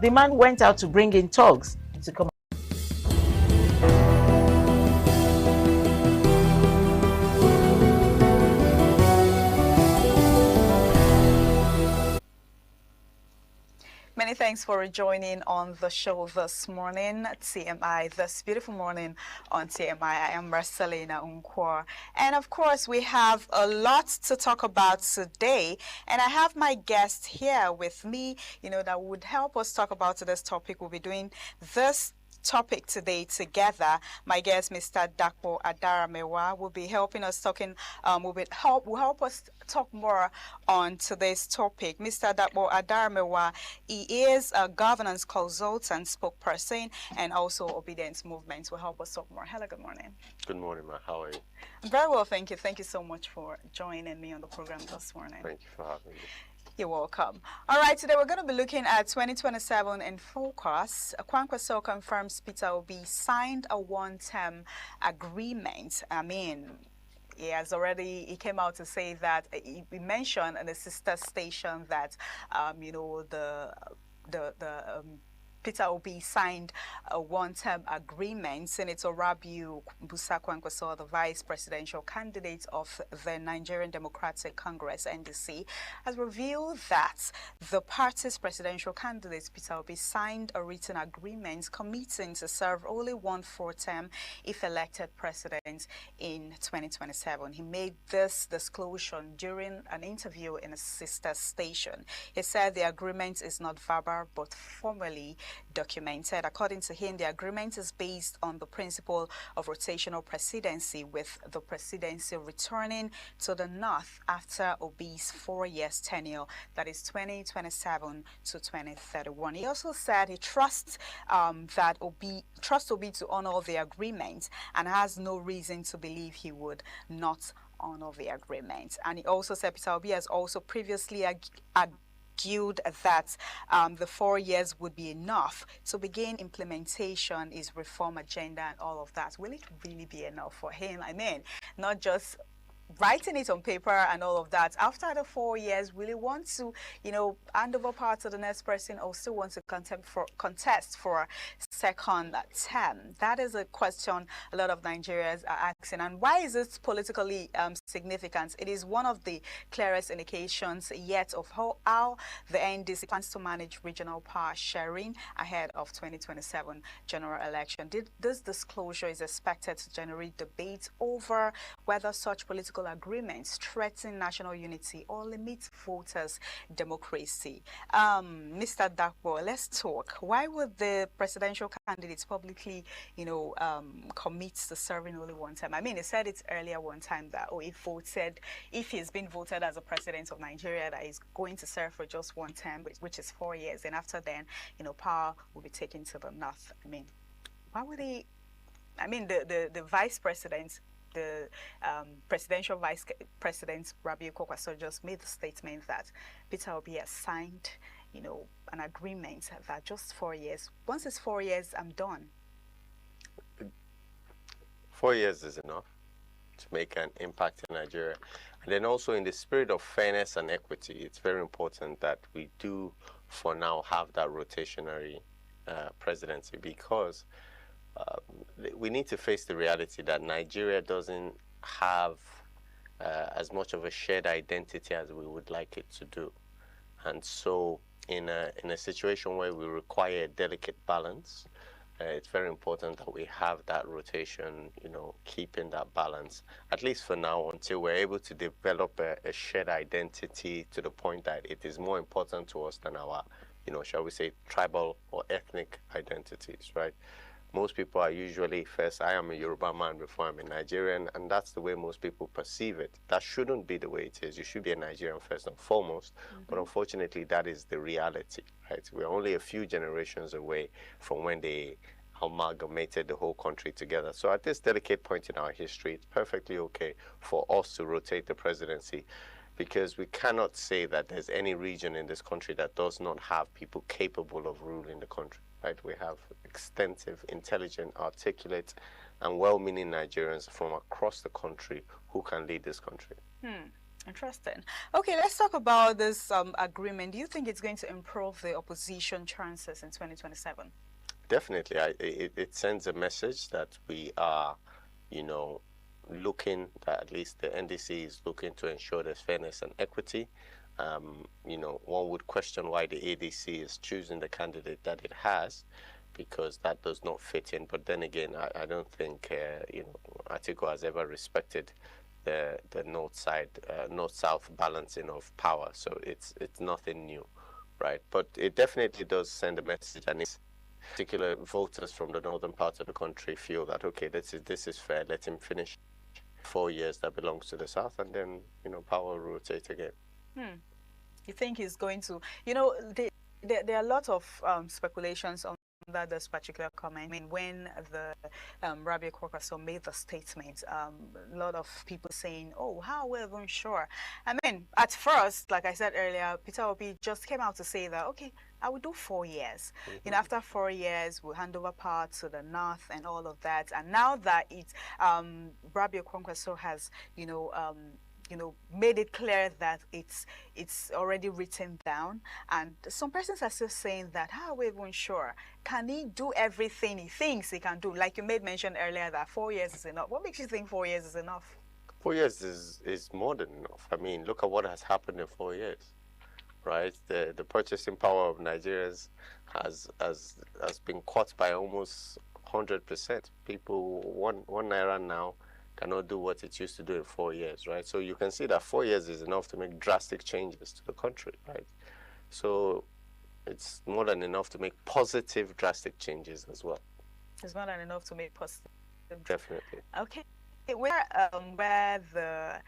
The man went out to bring in thugs to come. Many thanks for joining on the show this morning, TMI, this beautiful morning on TMI. I am Marcelina Unkwa. And of course, we have a lot to talk about today. And I have my guest here with me, that would help us talk about this topic. We'll be doing this topic today together. My guest, Mr. Dapo Adaramewa, will be helping us will help us talk more on today's topic. Mr. Dapo Adaramewa, he is a governance consultant, spokesperson, and also obedience movement. Will help us talk more. Hello, good morning. Good morning, ma. How are you? Very well, thank you. Thank you so much for joining me on the program this morning. Thank you for having me. You're welcome. All right, today we're going to be looking at 2027 in focus. Kwankwaso confirms Peter Obi signed a one-term agreement. He came out to say that he mentioned in the sister station that, Peter Obi signed a one-term agreement. Senator Rabiu Musa Kwankwaso, the vice presidential candidate of the Nigerian Democratic Congress, NDC, has revealed that the party's presidential candidate, Peter Obi, signed a written agreement committing to serve only one fourth term if elected president in 2027. He made this disclosure during an interview in a sister station. He said the agreement is not verbal but formally documented. According to him, the agreement is based on the principle of rotational presidency, with the presidency returning to the North after Obi's 4 years tenure, that is 2027 to 2031. He also said he trusts Obi to honor the agreement and has no reason to believe he would not honor the agreement. And he also said Peter Obi has also previously argued that the 4 years would be enough to begin implementation, his reform agenda and all of that. Will it really be enough for him? Not just writing it on paper and all of that. After the 4 years, will he want to, hand over power to the next person, or still want to contest for second term? That is a question a lot of Nigerians are asking. And why is this politically significant? It is one of the clearest indications yet of how the NDC plans to manage regional power sharing ahead of 2027 general election. This disclosure is expected to generate debate over whether such political political agreements threaten national unity or limit voters' democracy. Mr. Dakbo, let's talk. Why would the presidential candidates publicly, commit to serving only one term? I mean, he said it earlier one time that, if he's been voted as a president of Nigeria, that he's going to serve for just one term, which is 4 years. And after then, power will be taken to the north. I mean, why would he? I mean, the vice president, the presidential vice president, Rabiu Kwankwaso, just made the statement that Peter Obi has signed, an agreement that just 4 years. Once it's 4 years, I'm done. 4 years is enough to make an impact in Nigeria. And then also in the spirit of fairness and equity, it's very important that we do, for now, have that rotationary presidency, because we need to face the reality that Nigeria doesn't have as much of a shared identity as we would like it to do. And so in a situation where we require a delicate balance, it's very important that we have that rotation, keeping that balance, at least for now, until we're able to develop a shared identity to the point that it is more important to us than our, shall we say, tribal or ethnic identities, right? Most people are usually first, I am a Yoruba man before I'm a Nigerian, and that's the way most people perceive it. That shouldn't be the way it is. You should be a Nigerian first and foremost, but unfortunately that is the reality, right? We're only a few generations away from when they amalgamated the whole country together. So at this delicate point in our history, it's perfectly okay for us to rotate the presidency, because we cannot say that there's any region in this country that does not have people capable of ruling the country. Right? We have extensive, intelligent, articulate, and well-meaning Nigerians from across the country who can lead this country. Interesting. Okay, let's talk about this agreement. Do you think it's going to improve the opposition chances in 2027? Definitely. It sends a message that we are, looking, that at least the NDC is looking to ensure there's fairness and equity. One would question why the ADC is choosing the candidate that it has, because that does not fit in. But then again, I don't think Atiku has ever respected the north-south balancing of power. So it's nothing new, right? But it definitely does send a message, and it's particular voters from the northern part of the country feel that, okay, this is fair. Let him finish 4 years that belongs to the south, and then power will rotate again. You think he's going to, there are a lot of speculations on that this particular comment. I mean, when the Rabiu Kwankwaso made the statement, a lot of people saying, oh, how are we even sure? I mean, at first, like I said earlier, Peter Obi just came out to say that, okay, I will do 4 years. After 4 years, we'll hand over power to the north and all of that. And now that it's Rabiu Kwankwaso has, made it clear that it's already written down, and some persons are still saying that, how are we even sure? Can he do everything he thinks he can do? Like you made mention earlier that 4 years is enough. What makes you think 4 years is enough? 4 years is more than enough. I mean, look at what has happened in 4 years, right? The purchasing power of Nigerians has been cut by almost 100%. People, one naira now cannot do what it used to do in 4 years, right? So you can see that 4 years is enough to make drastic changes to the country, right? So it's more than enough to make positive, drastic changes as well. It's more than enough to make positive. Definitely. Okay. Where the,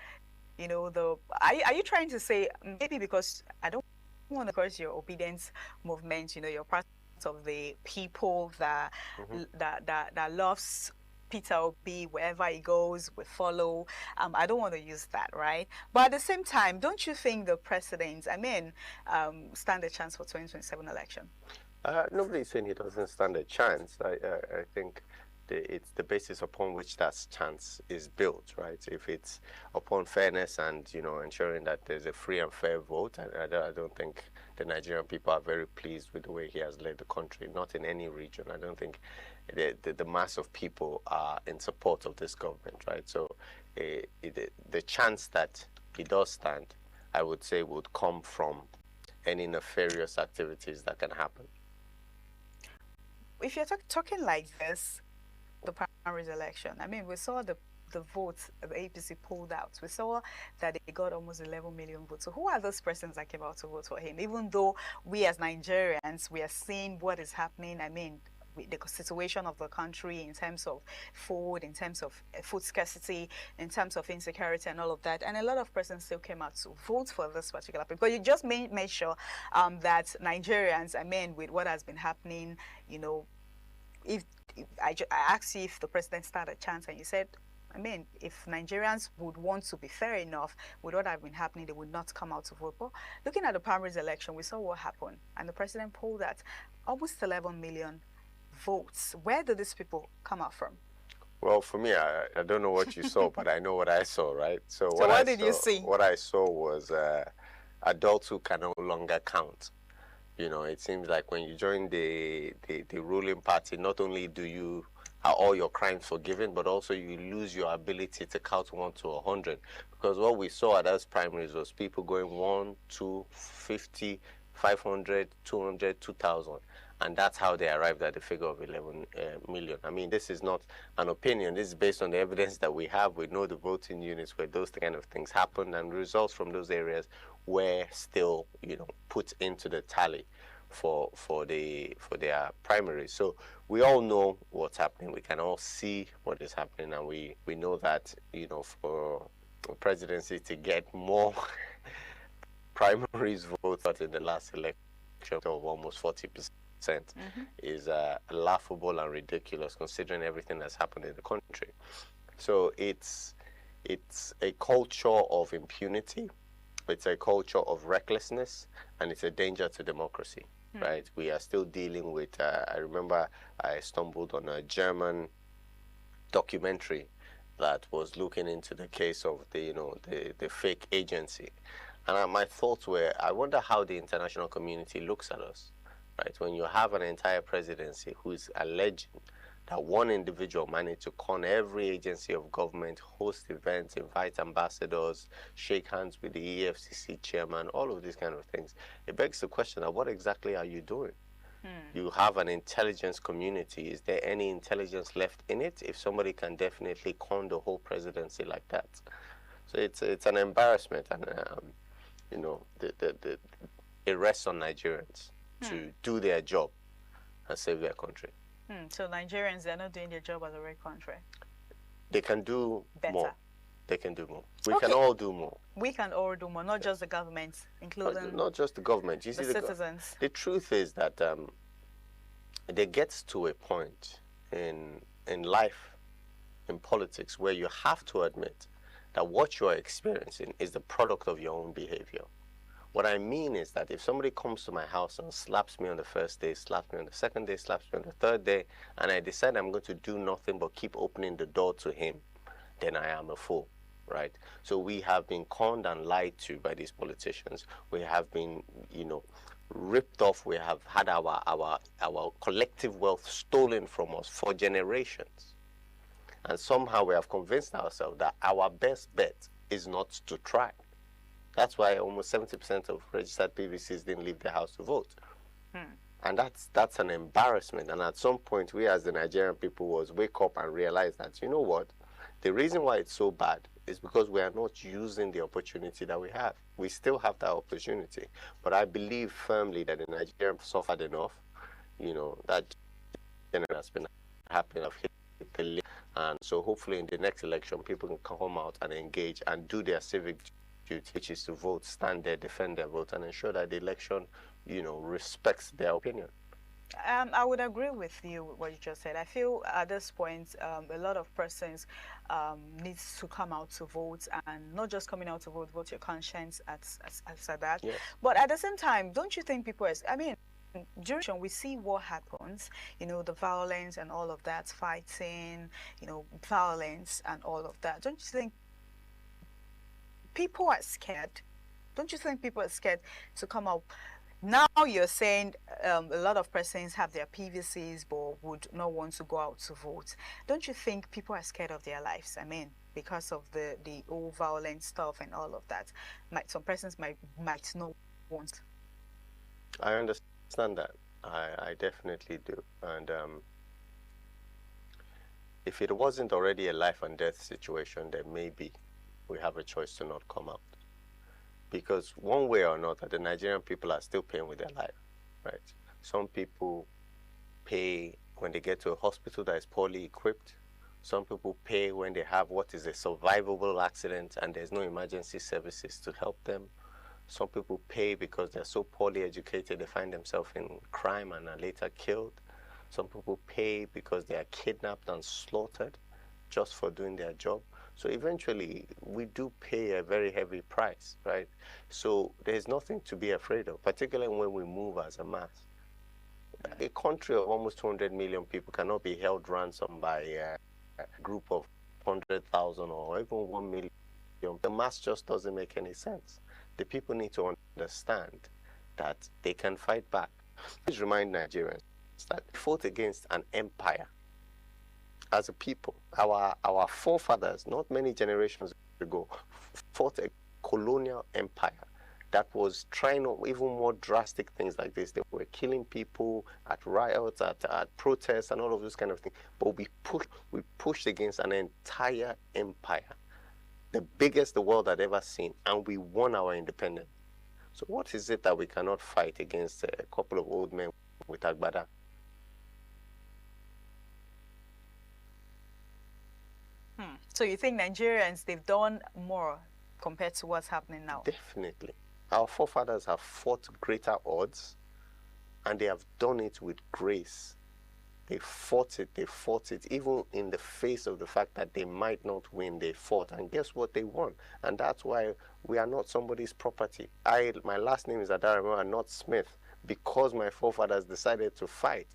are you trying to say, maybe because I don't want to curse your obedience movement, you're part of the people that loves Peter Obi, wherever he goes, we follow. I don't want to use that, right? But at the same time, don't you think the president, stand a chance for 2027 election? Nobody's saying he doesn't stand a chance. I think it's the basis upon which that chance is built, right? If it's upon fairness and, ensuring that there's a free and fair vote, I don't think the Nigerian people are very pleased with the way he has led the country, not in any region. I don't think the mass of people are in support of this government, right? So the chance that he does stand, I would say, would come from any nefarious activities that can happen. If you're talking like this, the primaries election, we saw the the votes the APC pulled out, we saw that they got almost 11 million votes. So who are those persons that came out to vote for him? Even though we as Nigerians, we are seeing what is happening, I mean, with the situation of the country in terms of food, in terms of food scarcity, in terms of insecurity and all of that. And a lot of persons still came out to vote for this particular people. But you just made sure that Nigerians, I mean, with what has been happening, you know, if I asked you if the president started a chance, and you said, I mean, if Nigerians would want to be fair enough with what has been happening, they would not come out to vote. But looking at the primaries election, we saw what happened. And the president pulled that almost 11 million votes. Where did these people come out from? Well, for me, I don't know what you saw, but I know what I saw, right? So what did you see? What I saw was adults who can no longer count. You know, it seems like when you join the ruling party, not only are all your crimes forgiven, but also you lose your ability to count 1 to 100. Because what we saw at those primaries was people going 1, 2, 50, 500, 200, 2,000. And that's how they arrived at the figure of 11 million. I mean, this is not an opinion. This is based on the evidence that we have. We know the voting units where those kind of things happened, and results from those areas were still, you know, put into the tally for their primaries. So we all know what's happening. We can all see what is happening, and we know that, you know, for the presidency to get more primaries voted in the last election of almost 40%. Is laughable and ridiculous considering everything that's happened in the country. So it's a culture of impunity, it's a culture of recklessness, and it's a danger to democracy, right? We are still dealing with, I remember I stumbled on a German documentary that was looking into the case of the fake agency. And my thoughts were, I wonder how the international community looks at us. Right, when you have an entire presidency who is alleging that one individual managed to con every agency of government, host events, invite ambassadors, shake hands with the EFCC chairman, all of these kind of things, it begs the question of what exactly are you doing? You have an intelligence community. Is there any intelligence left in it if somebody can definitely con the whole presidency like that? So it's an embarrassment, and you know, it rests on Nigerians to do their job and save their country. So Nigerians, they're not doing their job as a great country. They can do better. More. They can do more. We can all do more. We can all do more, not just the government, including not just the government. You see, the citizens. The truth is that there gets to a point in life, in politics, where you have to admit that what you are experiencing is the product of your own behavior. What I mean is that if somebody comes to my house and slaps me on the first day, slaps me on the second day, slaps me on the third day, and I decide I'm going to do nothing but keep opening the door to him, then I am a fool, right? So we have been conned and lied to by these politicians. We have been, you know, ripped off. We have had our collective wealth stolen from us for generations. And somehow we have convinced ourselves that our best bet is not to try. That's why almost 70% of registered PVCs didn't leave the house to vote. And that's an embarrassment. And at some point, we as the Nigerian people was wake up and realize that, you know what, the reason why it's so bad is because we are not using the opportunity that we have. We still have that opportunity. But I believe firmly that the Nigerians suffered enough. You know, that has been happening. I've hit the limit. And so hopefully in the next election, people can come out and engage and do their civic duty, which is to vote, stand there, defend their vote, and ensure that the election, you know, respects their opinion. I would agree with you with what you just said. I feel at this point, a lot of persons needs to come out to vote, and not just coming out to vote your conscience as that. Yes. But at the same time, don't you think people, during we see what happens, you know, the violence and all of that, fighting, you know, violence and all of that. Don't you think people are scared? Don't you think people are scared to come out? Now you're saying a lot of persons have their PVCs but would not want to go out to vote. Don't you think people are scared of their lives? I mean, because of the all violent stuff and all of that. Some persons might not want. I understand that. I definitely do. And If it wasn't already a life and death situation, then maybe we have a choice to not come out. Because one way or another, the Nigerian people are still paying with their life, right? Some people pay when they get to a hospital that is poorly equipped. Some people pay when they have what is a survivable accident and there's no emergency services to help them. Some people pay because they're so poorly educated they find themselves in crime and are later killed. Some people pay because they are kidnapped and slaughtered just for doing their job. So eventually, we do pay a very heavy price, right? So there's nothing to be afraid of, particularly when we move as a mass. A country of almost 200 million people cannot be held ransom by a group of 100,000 or even 1 million. The mass just doesn't make any sense. The people need to understand that they can fight back. Please remind Nigerians that we fought against an empire. As a people, our forefathers, not many generations ago, fought a colonial empire that was trying even more drastic things like this. They were killing people at riots, at protests, and all of those kind of things. But we pushed against an entire empire, the biggest the world had ever seen, and we won our independence. So what is it that we cannot fight against a couple of old men with agbada? So you think Nigerians, they've done more compared to what's happening now? Definitely. Our forefathers have fought greater odds, and they have done it with grace. They fought it, even in the face of the fact that they might not win, they fought. And guess what? They won. And that's why we are not somebody's property. My last name is Adaramo and not Smith, because my forefathers decided to fight.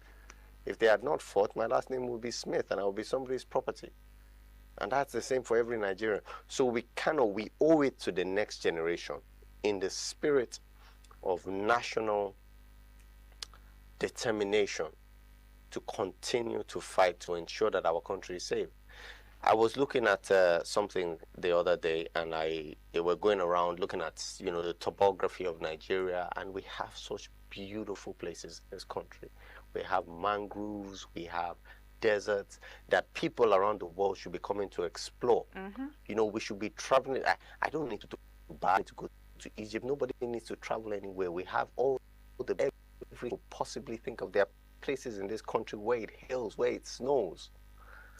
If they had not fought, my last name would be Smith, and I would be somebody's property. And that's the same for every Nigerian. So we owe it to the next generation in the spirit of national determination to continue to fight to ensure that our country is safe. I was looking at something the other day, and they were going around looking at the topography of Nigeria, and we have such beautiful places in this country. We have mangroves, we have deserts that people around the world should be coming to explore. We should be traveling. I don't need to buy to go to Egypt. Nobody needs to travel anywhere. We have all the every possibly think of. There are places in this country where it hails, where it snows.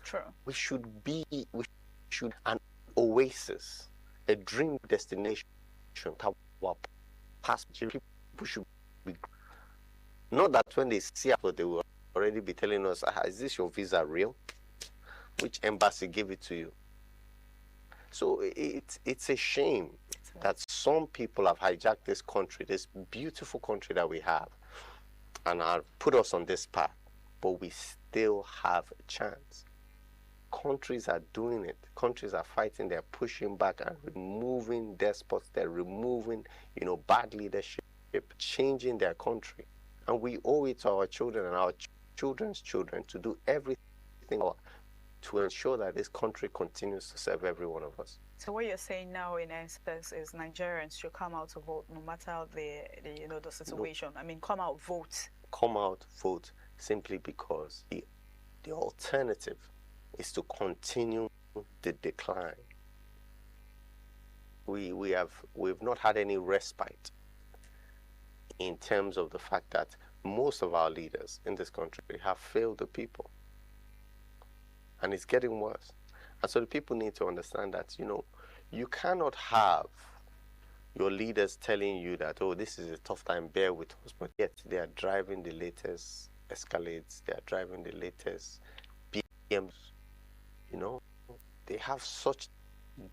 True. We should an oasis, a dream destination. Our past people should be. Not that when they see us, they will already be telling us, is this your visa real? Which embassy gave it to you? So it's a shame that some people have hijacked this country, this beautiful country that we have, and have put us on this path, but we still have a chance. Countries are doing it. Countries are fighting. They're pushing back and removing despots. They're removing, bad leadership, changing their country. And we owe it to our children and our children's children to do everything to ensure that this country continues to serve every one of us. So what you're saying now, in essence, is Nigerians should come out to vote no matter the situation. No. I mean, come out, vote. Come out, vote, simply because the alternative is to continue the decline. We've not had any respite in terms of the fact that most of our leaders in this country have failed the people. And it's getting worse. And so the people need to understand that, you cannot have your leaders telling you that, oh, this is a tough time, bear with us, but yet they are driving the latest Escalades, they are driving the latest BMs, They have such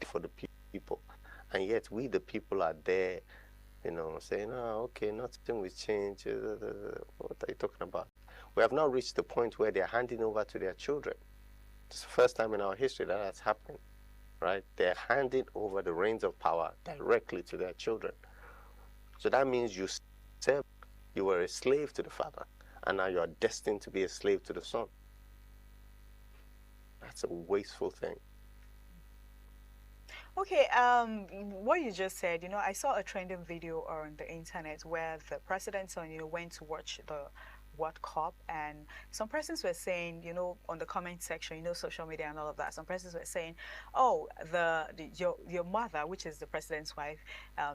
for the people. And yet we, the people, are there, saying, okay, nothing will change. What are you talking about? We have now reached the point where they're handing over to their children. It's the first time in our history that has happened, right? They're handing over the reins of power directly to their children. So that means you were a slave to the father, and now you are destined to be a slave to the son. That's a wasteful thing. Okay, what you just said, I saw a trending video on the internet where the president's son, went to watch the World Cup, and some persons were saying, you know, on the comment section, you know, social media and all of that, some persons were saying, oh, your mother, which is the president's wife,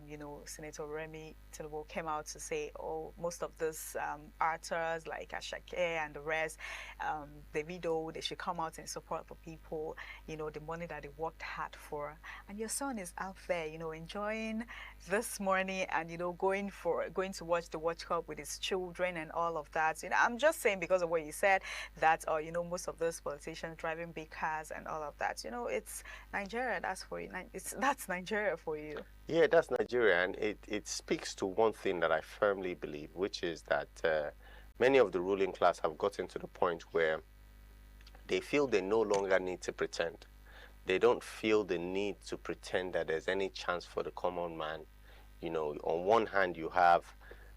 you know, Senator Remi Tinubu, came out to say, oh, most of these actors like Ashake and the rest, Davido, they should come out and support the people, you know, the money that they worked hard for. And your son is out there, you know, enjoying this morning and, you know, going to watch the World Cup with his children and all of that. You know, I'm just saying because of what you said that, you know, most of those politicians driving big cars and all of that, you know, it's Nigeria. That's for you. That's Nigeria for you. Yeah, that's Nigeria, and it speaks to one thing that I firmly believe, which is that many of the ruling class have gotten to the point where they feel they no longer need to pretend. They don't feel the need to pretend that there's any chance for the common man. You know, on one hand, you have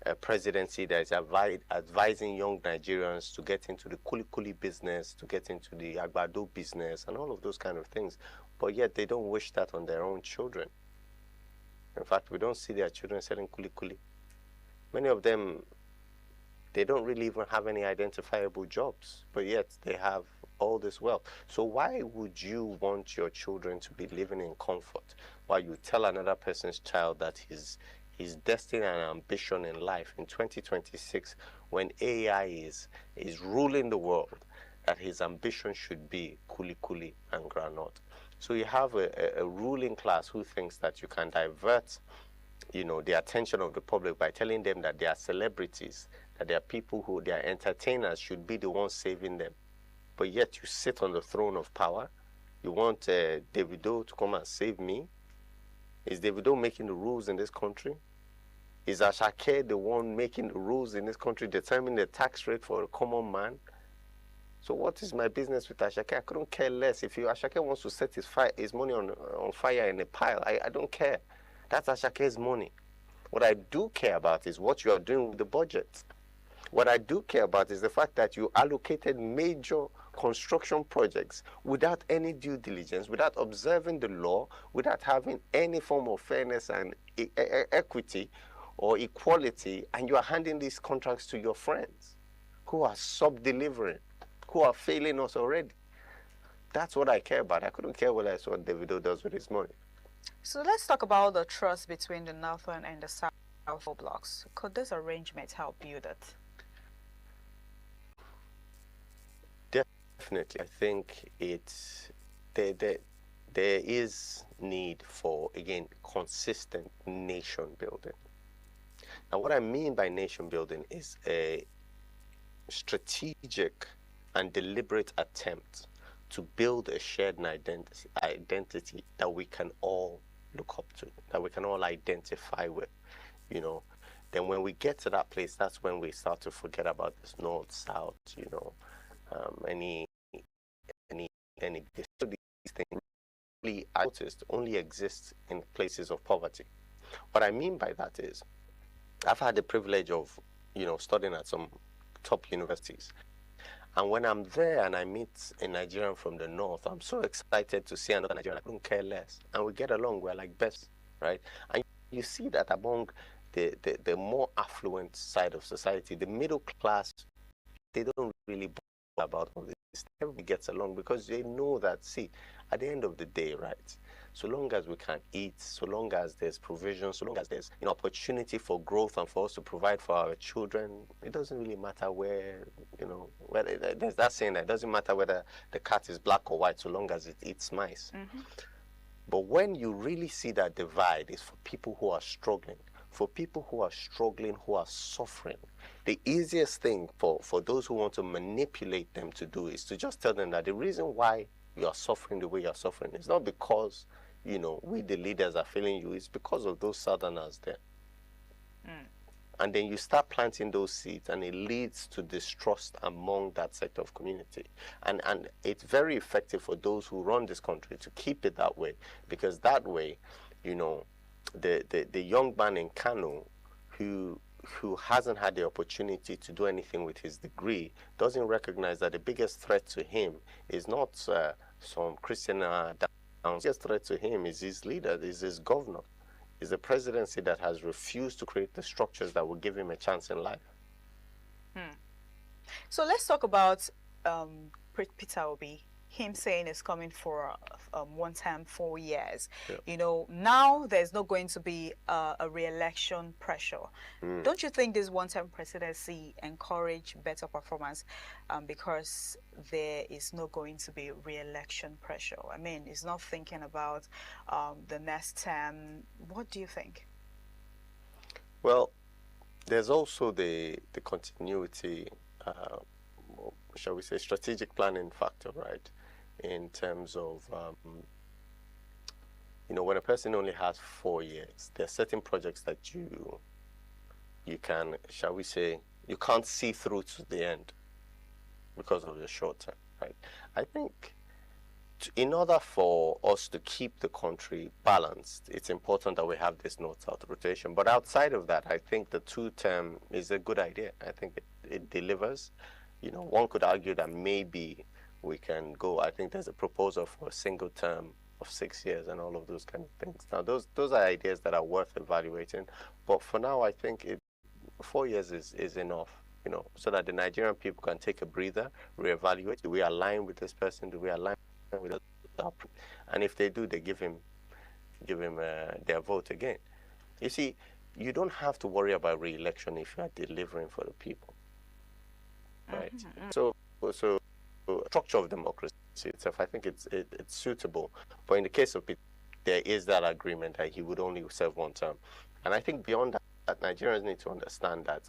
a presidency that is advising young Nigerians to get into the kuli business, to get into the agbado business, and all of those kind of things. But yet they don't wish that on their own children. In fact, we don't see their children selling kuli. Many of them, they don't really even have any identifiable jobs, but yet they have all this wealth. So why would you want your children to be living in comfort while you tell another person's child that his destiny and ambition in life in 2026, when AI is ruling the world, that his ambition should be kuli and granot? So you have a ruling class who thinks that you can divert, you know, the attention of the public by telling them that they are celebrities, that they are people who, they are entertainers, should be the ones saving them. But yet you sit on the throne of power. You want Davido to come and save me? Is Davido making the rules in this country? Is Ashake the one making the rules in this country, determining the tax rate for a common man? So what is my business with Ashake? I couldn't care less. If Ashake wants to set his money on fire in a pile, I don't care. That's Ashake's money. What I do care about is what you are doing with the budget. What I do care about is the fact that you allocated major construction projects without any due diligence, without observing the law, without having any form of fairness and equity or equality, and you are handing these contracts to your friends who are sub-delivering, who are failing us already. That's what I care about. I couldn't care what else what Davido does with his money. So let's talk about the trust between the northern and the south blocks. Could this arrangement help build it? Definitely. I think there is need for, again, consistent nation building. Now, what I mean by nation building is a strategic and deliberate attempt to build a shared identity that we can all look up to, that we can all identify with, you know. Then when we get to that place, that's when we start to forget about this north, south, you know, these things really, I noticed, only exist in places of poverty. What I mean by that is, I've had the privilege of, you know, studying at some top universities. And when I'm there and I meet a Nigerian from the north, I'm so excited to see another Nigerian. I don't care less. And we get along, we're like best, right? And you see that among the more affluent side of society, the middle class, they don't really bother about all this. Everybody gets along because they know that, see, at the end of the day, right, so long as we can eat, so long as there's provision, so long as there's an opportunity for growth and for us to provide for our children, it doesn't really matter where, you know, there's that saying that it doesn't matter whether the cat is black or white, so long as it eats mice. Mm-hmm. But when you really see that divide, is for people who are struggling, for people who are struggling, who are suffering. The easiest thing for those who want to manipulate them to do is to just tell them that the reason why you are suffering the way you are suffering is not because, you know, we the leaders are failing you, it's because of those southerners there. Mm. And then you start planting those seeds and it leads to distrust among that sector of community. And it's very effective for those who run this country to keep it that way, because that way, you know, the young man in Kano who hasn't had the opportunity to do anything with his degree doesn't recognize that the biggest threat to him is not some Christian down. The biggest threat to him is his leader, is his governor, is the presidency that has refused to create the structures that will give him a chance in life. So let's talk about Peter Obi. Him saying it's coming for one term, 4 years. Yeah. You know, now there's not going to be a re-election pressure. Don't you think this one-term presidency encourage better performance because there is not going to be re-election pressure? I mean, it's not thinking about the next term. What do you think? Well, there's also the continuity, shall we say, strategic planning factor, right? In terms of, you know, when a person only has 4 years, there are certain projects that you can, shall we say, you can't see through to the end because of your short term, right? I think in order for us to keep the country balanced, it's important that we have this north-south rotation. But outside of that, I think the 2-term is a good idea. I think it delivers. You know, one could argue that maybe we can go, I think there's a proposal for a single term of 6 years and all of those kind of things. Now, those are ideas that are worth evaluating. But for now, I think 4 years is enough, you know, so that the Nigerian people can take a breather, reevaluate. Do we align with this person? Do we align with that? And if they do, they give him their vote again. You see, you don't have to worry about re-election if you are delivering for the people, right? So structure of democracy itself, I think it's suitable. But in the case of Peter, there is that agreement that he would only serve 1 term. And I think beyond that, Nigerians need to understand that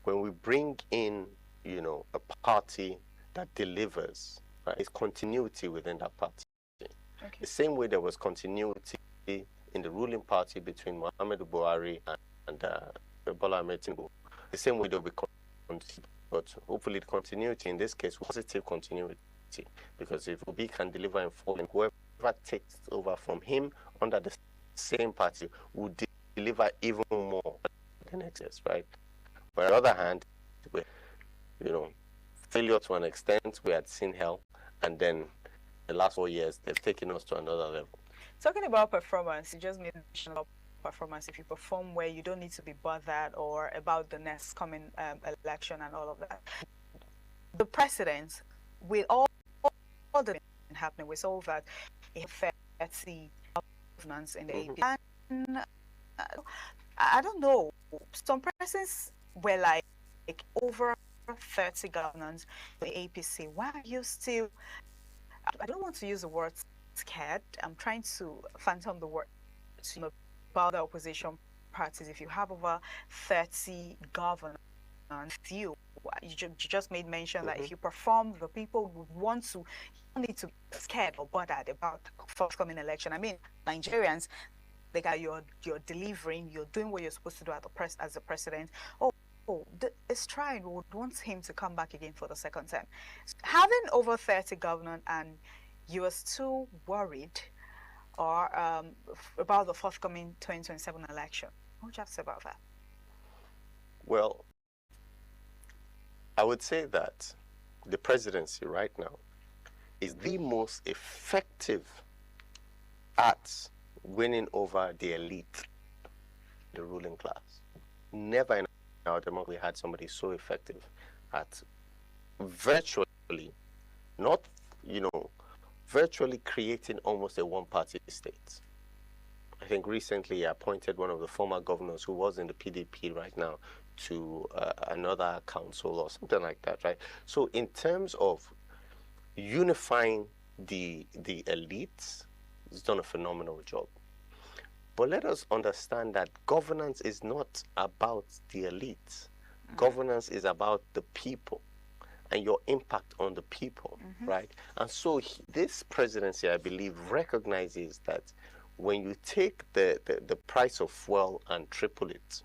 when we bring in, you know, a party that delivers, right, it's continuity within that party. Okay. The same way there was continuity in the ruling party between Muhammadu Buhari and Bola Ahmed Tinubu, the same way there will be continuity. But hopefully the continuity in this case, positive continuity, because if Obi can deliver in full, whoever takes over from him under the same party will deliver even more the next year, right? But on the other hand, you know, failure to an extent, we had seen hell, and then the last 4 years, they've taken us to another level. Talking about performance, you just mentioned about performance. If you perform well, you don't need to be bothered or about the next coming election and all of that. The president, with all the happening, we saw that he had 30 governance in the APC. And I don't know, some presidents were like over 30 governance in the APC. Why are you still, I don't want to use the word scared, I'm trying to phantom the word, you know, about the opposition parties. If you have over 30 governors, you just made mention that if you perform, the people would want to, you don't need to be scared or bothered about the forthcoming election. I mean, Nigerians, they got you're delivering, you're doing what you're supposed to do as the president. It's trying, we would want him to come back again for the second term. Having over 30 governors and you are still worried or about the forthcoming 2027 election. What would you have to say about that? Well, I would say that the presidency right now is the most effective at winning over the elite, the ruling class. Never in our democracy had somebody so effective at virtually, not, you know, virtually creating almost a one-party state. I think recently he appointed one of the former governors who was in the PDP right now to another council or something like that, right? So in terms of unifying the elites, he's done a phenomenal job. But let us understand that governance is not about the elites. Governance is about the people and your impact on the people, right? And so this presidency, I believe, recognizes that when you take the price of fuel and triple it,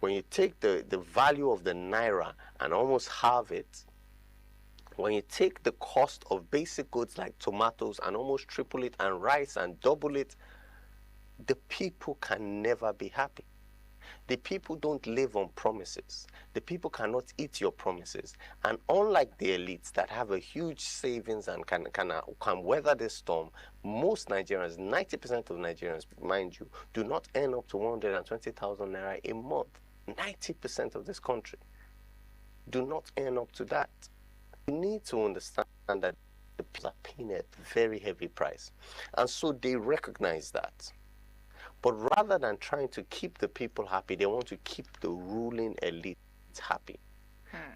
when you take the value of the naira and almost halve it, when you take the cost of basic goods like tomatoes and almost triple it, and rice and double it, the people can never be happy. The people don't live on promises. The people cannot eat your promises. And unlike the elites that have a huge savings and can weather this storm, most Nigerians, 90% of Nigerians, mind you, do not earn up to 120,000 naira a month. 90% of this country. do not earn up to that. You need to understand that the people are paying a very heavy price. And so they recognize that. But rather than trying to keep the people happy, they want to keep the ruling elite happy.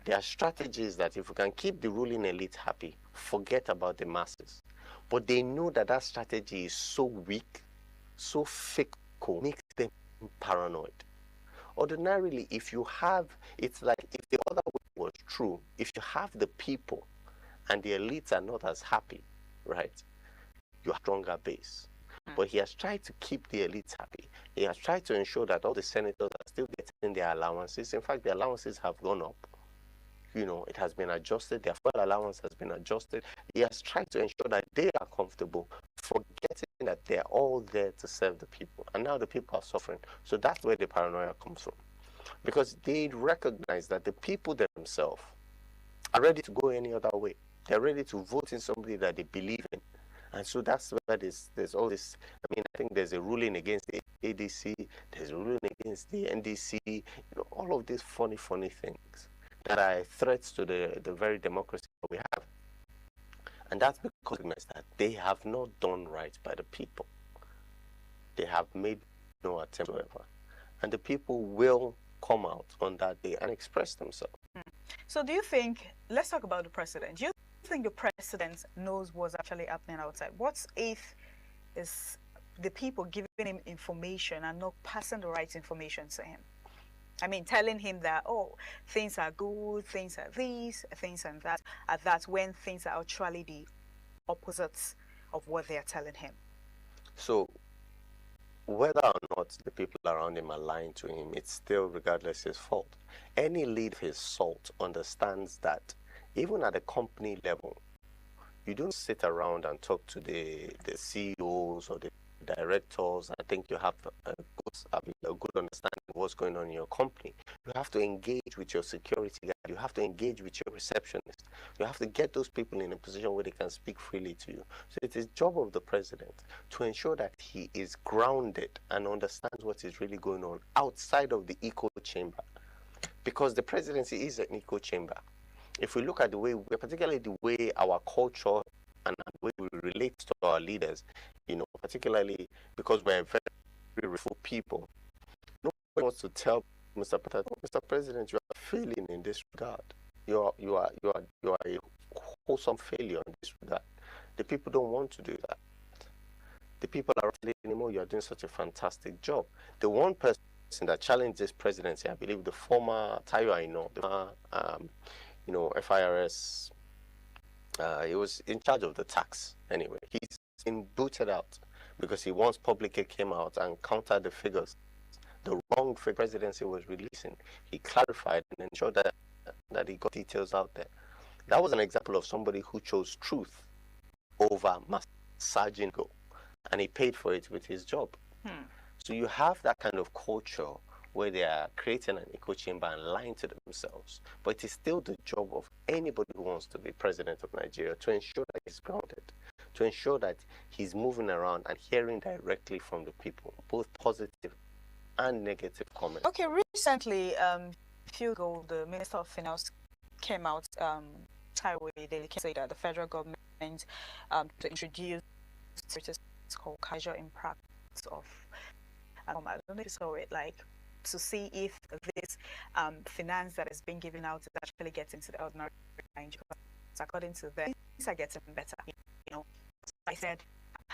Their strategy is that if we can keep the ruling elite happy, forget about the masses. But they know that that strategy is so weak, so fickle, makes them paranoid. Ordinarily, if you have, it's like if the other way was true, if you have the people and the elites are not as happy, right, you have a stronger base. But he has tried to keep the elites happy. He has tried to ensure that all the senators are still getting their allowances. In fact, the allowances have gone up. You know, it has been adjusted. Their fuel allowance has been adjusted. He has tried to ensure that they are comfortable, forgetting that they're all there to serve the people. And now the people are suffering. So that's where the paranoia comes from. Because they recognize that the people themselves are ready to go any other way. They're ready to vote in somebody that they believe in. And so that's where there's all this. I mean, I think there's a ruling against the ADC, there's a ruling against the NDC, you know, all of these funny things that are threats to the very democracy that we have. And that's because that they have not done right by the people. They have made no attempt whatsoever. And the people will come out on that day and express themselves. So do you think, let's talk about the president. Do you think the president knows what's actually happening outside? What if is the people giving him information and not passing the right information to him? I mean, telling him that, oh, things are good, things are this, things and that, and that's when things are actually the opposites of what they are telling him. So whether or not the people around him are lying to him, it's still regardless his fault. Any lead of his salt understands that even at the company level, you don't sit around and talk to the CEOs or the directors. I think you have a good understanding of what's going on in your company. You have to engage with your security guard. You have to engage with your receptionist. You have to get those people in a position where they can speak freely to you. So it is the job of the president to ensure that he is grounded and understands what is really going on outside of the echo chamber. Because the presidency is an echo chamber. If we look at the way, particularly the way our culture and the way we relate to our leaders, you know, particularly because we're very respectful people, nobody wants to tell Mr. President, you are failing in this regard. You are a wholesome failure in this regard. The people don't want to do that. The people are telling anymore, you are doing such a fantastic job. The one person that challenged this presidency, I believe, the former Tayo Aina, the former, FIRS, he was in charge of the tax anyway. He's been booted out because he once publicly came out and countered the figures. The wrong figure presidency was releasing. He clarified and ensured that he got details out there. That was an example of somebody who chose truth over massaging go, and he paid for it with his job. So you have that kind of culture where they are creating an echo chamber and lying to themselves. But it is still the job of anybody who wants to be president of Nigeria to ensure that he's grounded, to ensure that he's moving around and hearing directly from the people, both positive and negative comments. Okay, recently, a few ago, the Minister of Finance came out, Taiwo, they say that the federal government to introduce it's called casual impact of, I don't know if you saw it, like, to see if this finance that is being given out is actually getting to the ordinary range. Because according to them, things are getting better. You know, I said,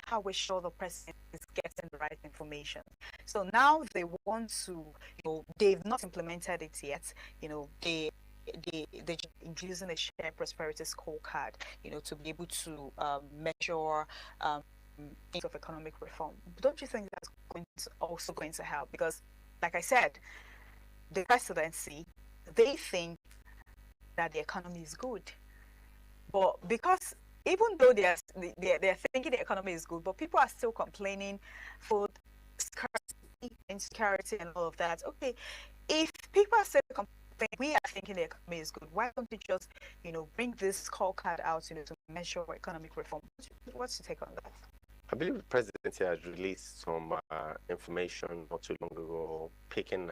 how we sure the president is getting the right information. So now they want to, you know, they've not implemented it yet. You know, they're introducing a shared prosperity scorecard, you know, to be able to measure things of economic reform. But don't you think that's also going to help? Because, like I said, the presidency, they think that the economy is good, but because even though they're thinking the economy is good, but people are still complaining for scarcity, insecurity, and all of that. Okay, if people are still complaining, we are thinking the economy is good, why don't you just, you know, bring this scorecard out, you know, to measure economic reform? What's your take on that? I believe the presidency has released some information not too long ago,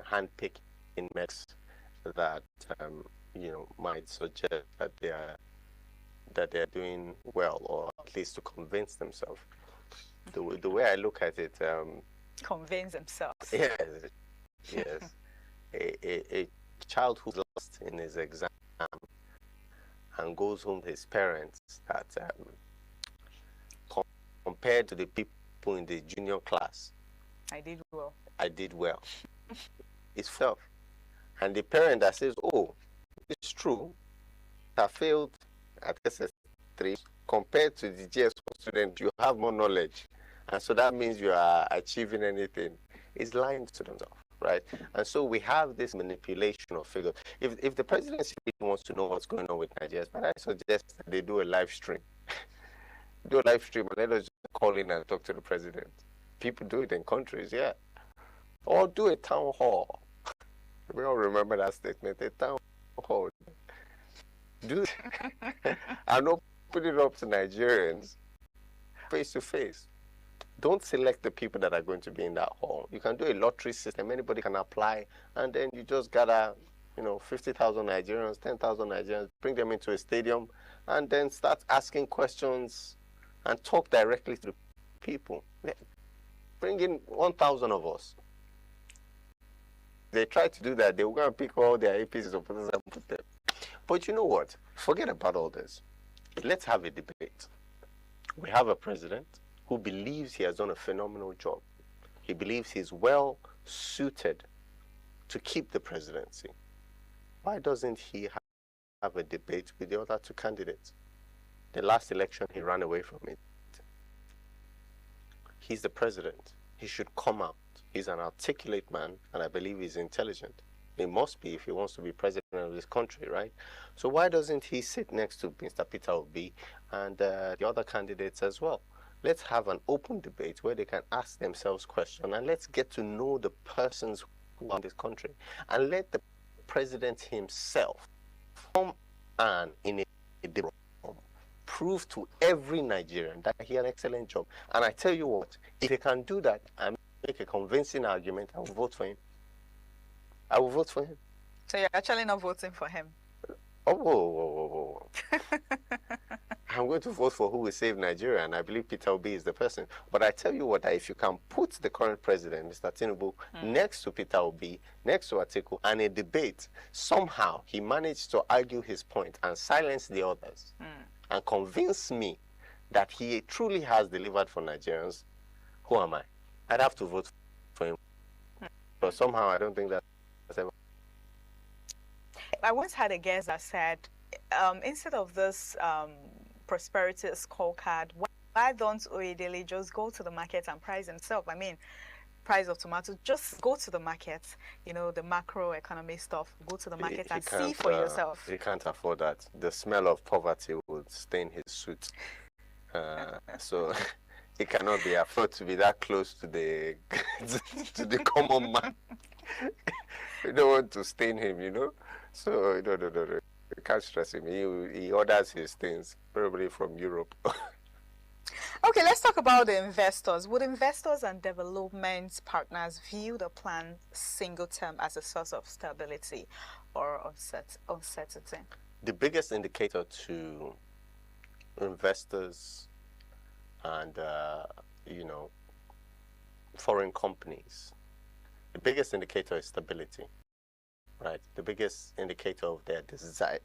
hand-picking metrics that might suggest that they are doing well, or at least to convince themselves. The way I look at it, convince themselves. Yes, yes. A child who's lost in his exam and goes home to his parents that compared to the people in the junior class, I did well. I did well. It's self. And the parent that says, oh, it's true, I failed at SS3 compared to the GS1 student, you have more knowledge. And so that means you are achieving anything. It's lying to themselves, right? And so we have this manipulation of figures. If the presidency wants to know what's going on with Nigeria, but I suggest that they do a live stream. Do a live stream and let us just call in and talk to the president. People do it in countries, yeah. Or do a town hall. We all remember that statement, a town hall. Do it. And open it up to Nigerians face to face. Don't select the people that are going to be in that hall. You can do a lottery system. Anybody can apply, and then you just gather, 50,000 Nigerians, 10,000 Nigerians, bring them into a stadium, and then start asking questions and talk directly to the people. Bring in 1,000 of us. They try to do that. They were going to pick all their APCs and put them. But you know what? Forget about all this. Let's have a debate. We have a president who believes he has done a phenomenal job. He believes he's well suited to keep the presidency. Why doesn't he have a debate with the other two candidates? The last election, he ran away from it. He's the president. He should come out. He's an articulate man, and I believe he's intelligent. He must be if he wants to be president of this country, right? So why doesn't he sit next to Mr. Peter Obi and the other candidates as well? Let's have an open debate where they can ask themselves questions, and let's get to know the persons who are in this country. And let the president himself come and in a debate prove to every Nigerian that he had an excellent job. And I tell you what, if he can do that and make a convincing argument, I will vote for him. I will vote for him. So you're actually not voting for him? Oh, whoa. I'm going to vote for who will save Nigeria, and I believe Peter Obi is the person. But I tell you what, if you can put the current president, Mr. Tinubu, next to Peter Obi, next to Atiku, and a debate, somehow he managed to argue his point and silence the others and convince me that he truly has delivered for Nigerians, who am I? I'd have to vote for him. But somehow I don't think that's ever. I once had a guest that said, instead of this prosperity scorecard, why don't Oyedele just go to the market and price himself? I mean, price of tomatoes, just go to the market, the macroeconomy stuff, go to the market and see for yourself. He can't afford that. The smell of poverty would stain his suit. So he cannot be afford to be that close to the to the common man. You don't want to stain him, So no. You can't stress him. He orders his things, probably from Europe. Okay, let's talk about the investors. Would investors and development partners view the plan single term as a source of stability or uncertainty? The biggest indicator to investors and foreign companies, the biggest indicator is stability, right? The biggest indicator of their desire,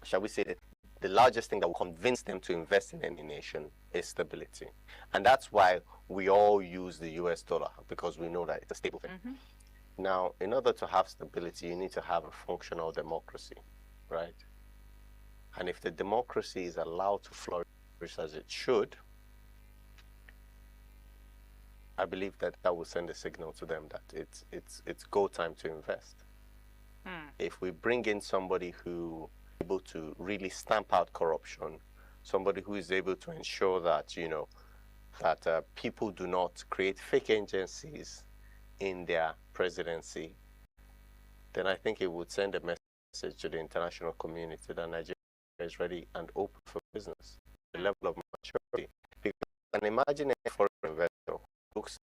shall we say, the largest thing that will convince them to invest in any nation is stability. And that's why we all use the US dollar, because we know that it's a stable thing. Now, in order to have stability, you need to have a functional democracy, right? And if the democracy is allowed to flourish as it should, I believe that will send a signal to them that it's go time to invest. If we bring in somebody who is able to really stamp out corruption, somebody who is able to ensure that that people do not create fake agencies in their presidency, then I think it would send a message to the international community that Nigeria is ready and open for business. The level of maturity, because and imagine a foreign investor looks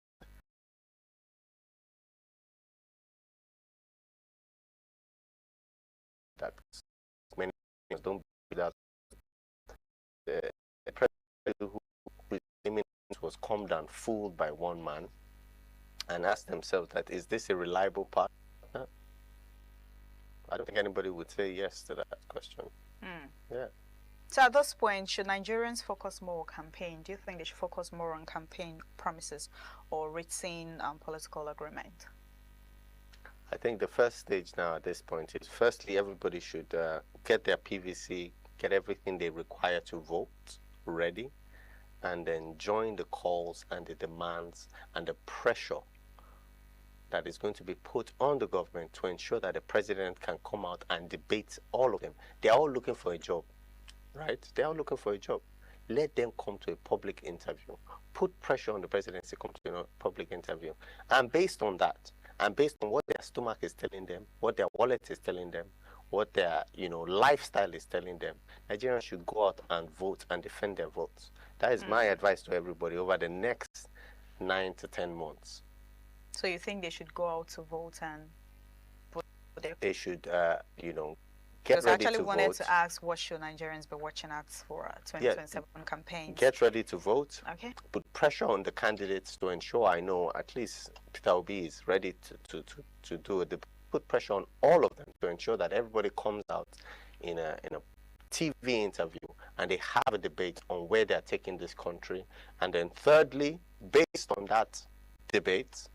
that many don't believe that the president whose image was calmed and fooled by one man and asked themselves that, is this a reliable partner? I don't think anybody would say yes to that question. Yeah. So at this point, should Nigerians focus more on campaign? Do you think they should focus more on campaign promises or written political agreement? I think the first stage now at this point is, firstly, everybody should get their PVC, get everything they require to vote ready, and then join the calls and the demands and the pressure that is going to be put on the government to ensure that the president can come out and debate all of them. They're all looking for a job, right? They're all looking for a job. Let them come to a public interview. Put pressure on the presidency to come to a public interview. And based on that, and based on what their stomach is telling them, what their wallet is telling them, what their lifestyle is telling them, Nigerians should go out and vote and defend their votes. That is my advice to everybody over the next 9 to 10 months. So you think they should go out to vote and vote? They should, get ready to vote. Because I actually wanted to ask, what should Nigerians be watching out for 2027 campaigns? Get ready to vote. Okay. Put pressure on the candidates to ensure, I know at least Peter Obi is ready to do it. Put pressure on all of them to ensure that everybody comes out in a TV interview and they have a debate on where they're taking this country. And then thirdly, based on that debate,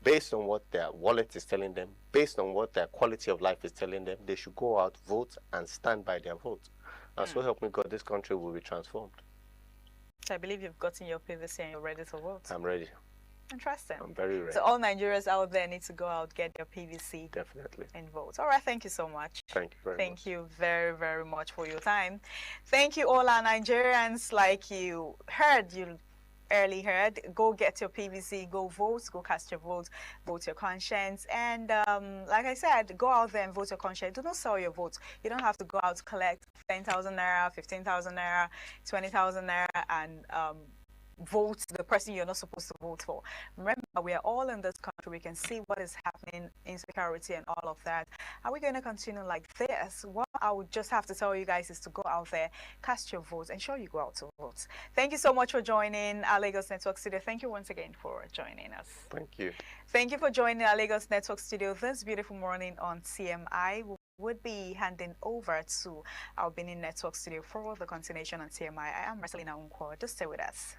based on what their wallet is telling them, based on what their quality of life is telling them, they should go out, vote, and stand by their vote. And so help me God, this country will be transformed. So I believe you've gotten your PVC and you're ready to vote. I'm ready. Interesting. I'm very ready. So all Nigerians out there need to go out, get their PVC. Definitely. And vote. All right, thank you so much. Thank you very much. Thank you very, very much for your time. Thank you all our Nigerians, like you early heard, go get your PVC, go vote, go cast your vote, vote your conscience, and like I said, go out there and vote your conscience. Do not sell your votes. You don't have to go out to collect 10,000 naira, 15,000 naira, 20,000 naira, and vote the person you're not supposed to vote for. Remember, we are all in this country. We can see what is happening, insecurity and all of that. Are we going to continue like this? What I would just have to tell you guys is to go out there, cast your votes, ensure you go out to vote. Thank you so much for joining our Lagos Network Studio. Thank you once again for joining us. Thank you. Thank you for joining our Lagos Network Studio this beautiful morning on TMI. We would be handing over to our Benin Network Studio for the continuation on TMI. I am Marcelina Unkwo. Just stay with us.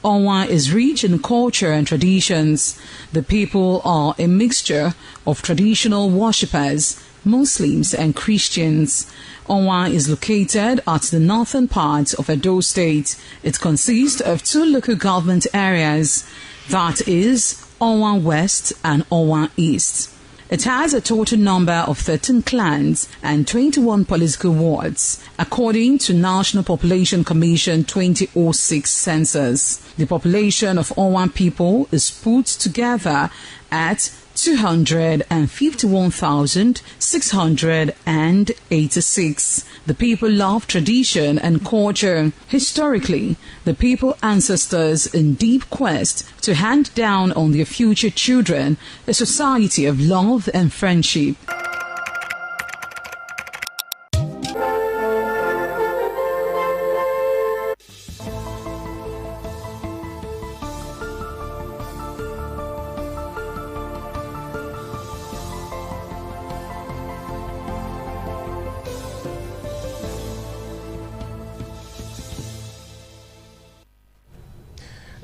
Onwa is rich in culture and traditions. The people are a mixture of traditional worshippers, Muslims and Christians. Onwa is located at the northern part of Edo State. It consists of 2 local government areas, that is Onwa West and Onwa East. It has a total number of 13 clans and 21 political wards, according to National Population Commission 2006 census. The population of Onwa people is put together at 251,686. The people love tradition and culture. Historically, the people ancestors in deep quest to hand down on their future children a society of love and friendship.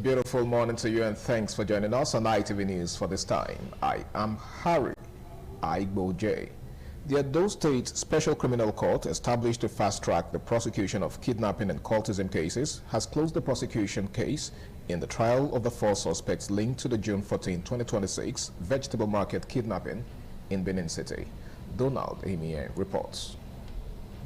Beautiful morning to you, and thanks for joining us on ITV News for this time. I am Harry Igboje. The Edo State Special Criminal Court, established to fast-track the prosecution of kidnapping and cultism cases, has closed the prosecution case in the trial of the 4 suspects linked to the June 14, 2026 vegetable market kidnapping in Benin City. Donald Emie reports.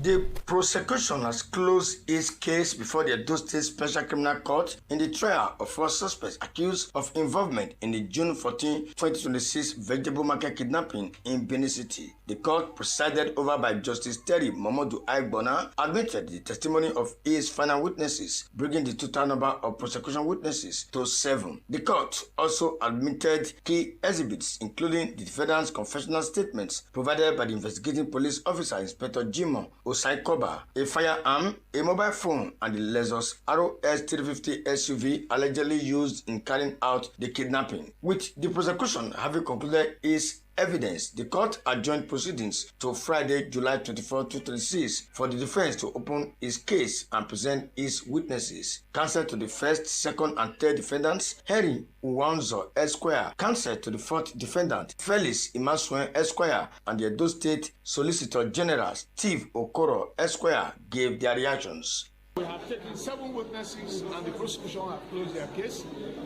The prosecution has closed its case before the Edo State Special Criminal Court in the trial of 4 suspects accused of involvement in the June 14, 2026 vegetable market kidnapping in Benin City. The court, presided over by Justice Terry Momodu Aigbona, admitted the testimony of its final witnesses, bringing the total number of prosecution witnesses to 7. The court also admitted key exhibits, including the defendant's confessional statements provided by the investigating police officer, Inspector Jimo Osai Koba, a firearm, a mobile phone, and the Lexus ROS 350 SUV allegedly used in carrying out the kidnapping. With the prosecution having concluded its evidence, the court adjourned proceedings to Friday, July 24, 2026 for the defense to open its case and present its witnesses. Counsel to the first, second, and third defendants, Henry Uwanzo Esquire. Counsel to the fourth defendant, Felix Imasuen Esquire, and the Edo State Solicitor General, Steve Okoro Esquire, gave their reactions. We have taken 7 witnesses and the prosecution have closed their case.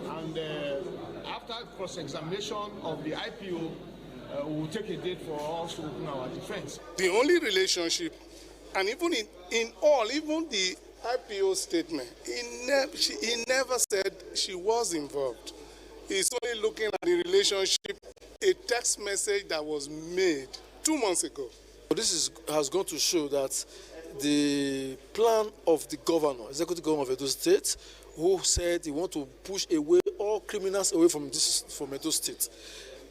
And after cross-examination of the IPO, we will take a date for us to open our defense. The only relationship, and even even the IPO statement, he never said she was involved. He's only looking at the relationship, a text message that was made 2 months ago. This has gone to show that the plan of the governor, executive governor of Edo State, who said he wants to push away all criminals away from Edo State,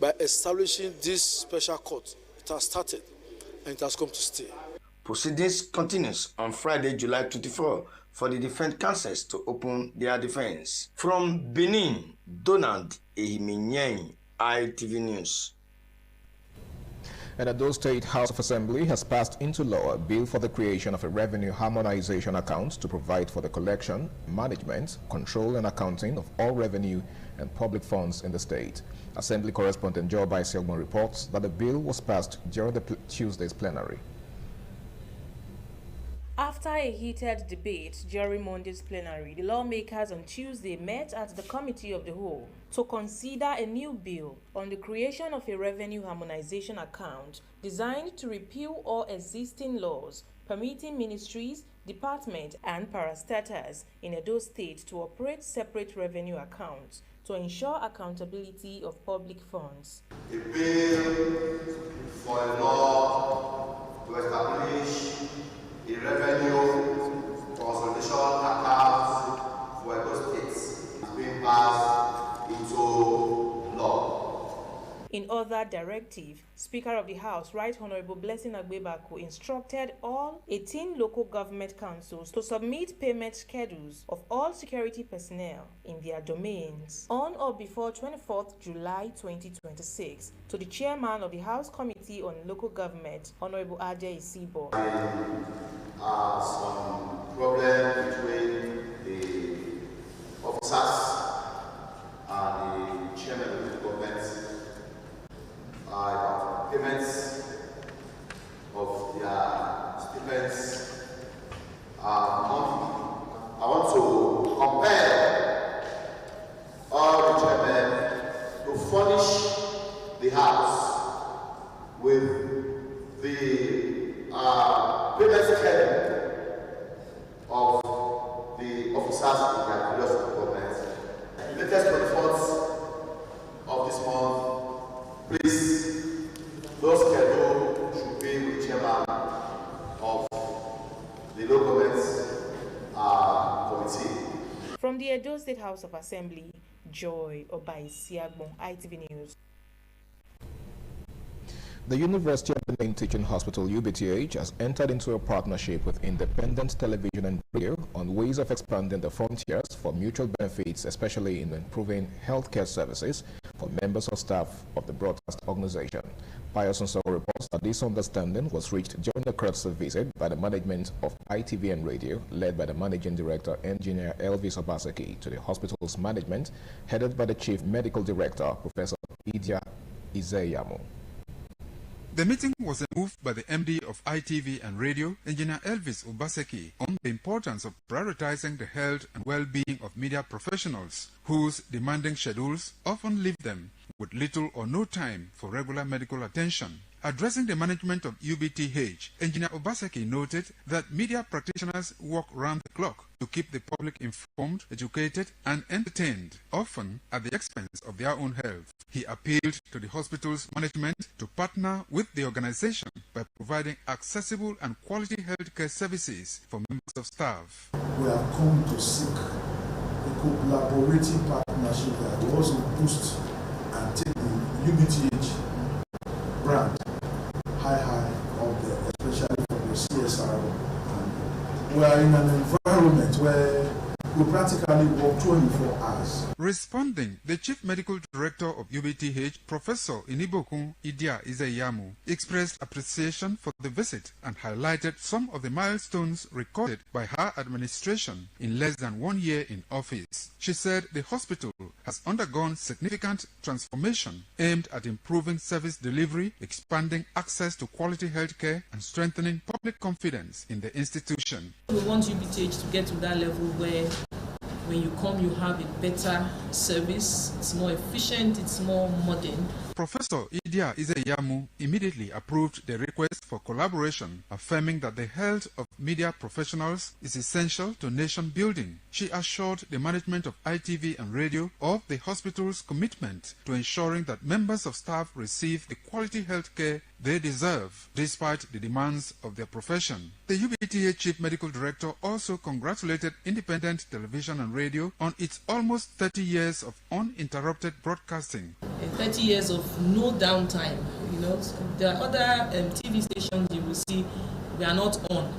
by establishing this special court. It has started and it has come to stay. Proceedings continues on Friday, July 24 for the defense counsels to open their defense. From Benin, Donald Ehiminyen, ITV News. And the Edo State House of Assembly has passed into law a bill for the creation of a revenue harmonization account to provide for the collection, management, control, and accounting of all revenue and public funds in the state. Assembly correspondent Joe Baiselmo reports that the bill was passed during the Tuesday's plenary. After a heated debate during Monday's plenary, the lawmakers on Tuesday met at the Committee of the Whole to consider a new bill on the creation of a revenue harmonization account designed to repeal all existing laws permitting ministries, departments, and parastatals in Edo State to operate separate revenue accounts to ensure accountability of public funds. A bill for a law to establish a revenue consolidation account for Edo State is being passed into law. In other directive, Speaker of the House, Right Honorable Blessing Agbebako, instructed all 18 local government councils to submit payment schedules of all security personnel in their domains on or before 24th July 2026 to the chairman of the House Committee on Local Government, Honorable Ade Isibo. Some problem between the officers monthly. I want to compel all the chairmen to furnish the House with the payment schedule of the officers in their various departments. The latest 24th of this month, please, those schedule should be with the chairman of the local government committee. From the Edo State House of Assembly, Joy Obaisiagbon, ITV News. The University of Benin Teaching Hospital UBTH has entered into a partnership with Independent Television and Radio on ways of expanding the frontiers for mutual benefits, especially in improving healthcare services for members of staff of the broadcast organization. Pius Nsoro reports that this understanding was reached during a courtesy visit by the management of ITV and Radio, led by the Managing Director, Engineer Elvis Obaseki, to the hospital's management, headed by the Chief Medical Director, Professor Idia Izeyamu. The meeting was a move by the MD of ITV and Radio, Engineer Elvis Obaseki, on the importance of prioritizing the health and well-being of media professionals, whose demanding schedules often leave them with little or no time for regular medical attention. Addressing the management of UBTH, Engineer Obaseki noted that media practitioners work round the clock to keep the public informed, educated, and entertained, often at the expense of their own health. He appealed to the hospital's management to partner with the organization by providing accessible and quality healthcare services for members of staff. We have come to seek a collaborative partnership that will also boost and take the UBTH brand high up there, especially for the CSR. And we are in an environment where we practically work 24 hours. Responding, the Chief Medical Director of UBTH, Professor Inibokun Idia Izeyamu, expressed appreciation for the visit and highlighted some of the milestones recorded by her administration in less than 1 year in office. She said the hospital has undergone significant transformation aimed at improving service delivery, expanding access to quality healthcare, and strengthening public confidence in the institution. We want UBTH to get to that level where when you come, you have a better service, it's more efficient, it's more modern. Professor Idia Izeyamu immediately approved the request for collaboration, affirming that the health of media professionals is essential to nation building. She assured the management of ITV and Radio of the hospital's commitment to ensuring that members of staff receive the quality health care they deserve, despite the demands of their profession. The UBTH Chief Medical Director also congratulated Independent Television and Radio on its almost 30 years of uninterrupted broadcasting. 30 years of no downtime. You know, there are other TV stations you will see we are not on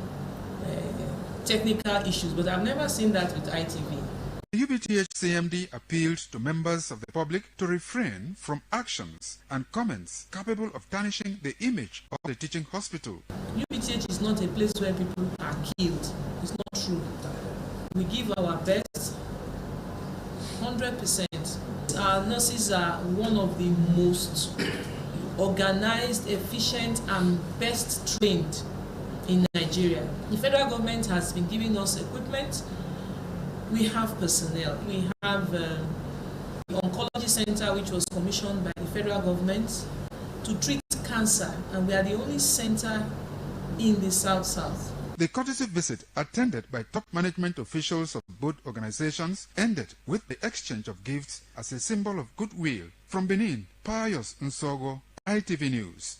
technical issues, but I've never seen that with ITV. The UBTH CMD appealed to members of the public to refrain from actions and comments capable of tarnishing the image of the teaching hospital. UBTH is not a place where people are killed. It's not true. We give our best, 100%. Our nurses are one of the most organized, efficient, and best trained in Nigeria. The federal government has been giving us equipment. We have personnel. We have the oncology center, which was commissioned by the federal government to treat cancer, and we are the only center in the South-South. The courtesy visit, attended by top management officials of both organizations, ended with the exchange of gifts as a symbol of goodwill. From Benin, Pius Nsoro, ITV News.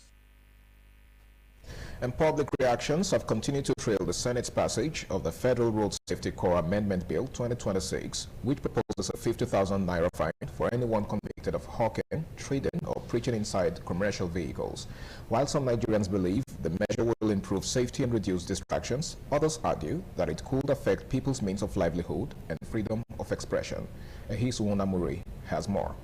And public reactions have continued to trail the Senate's passage of the Federal Road Safety Corps Amendment Bill 2026, which proposes a 50,000 naira fine for anyone convicted of hawking, trading, or preaching inside commercial vehicles. While some Nigerians believe the measure will improve safety and reduce distractions, others argue that it could affect people's means of livelihood and freedom of expression. Ehisu Muri has more.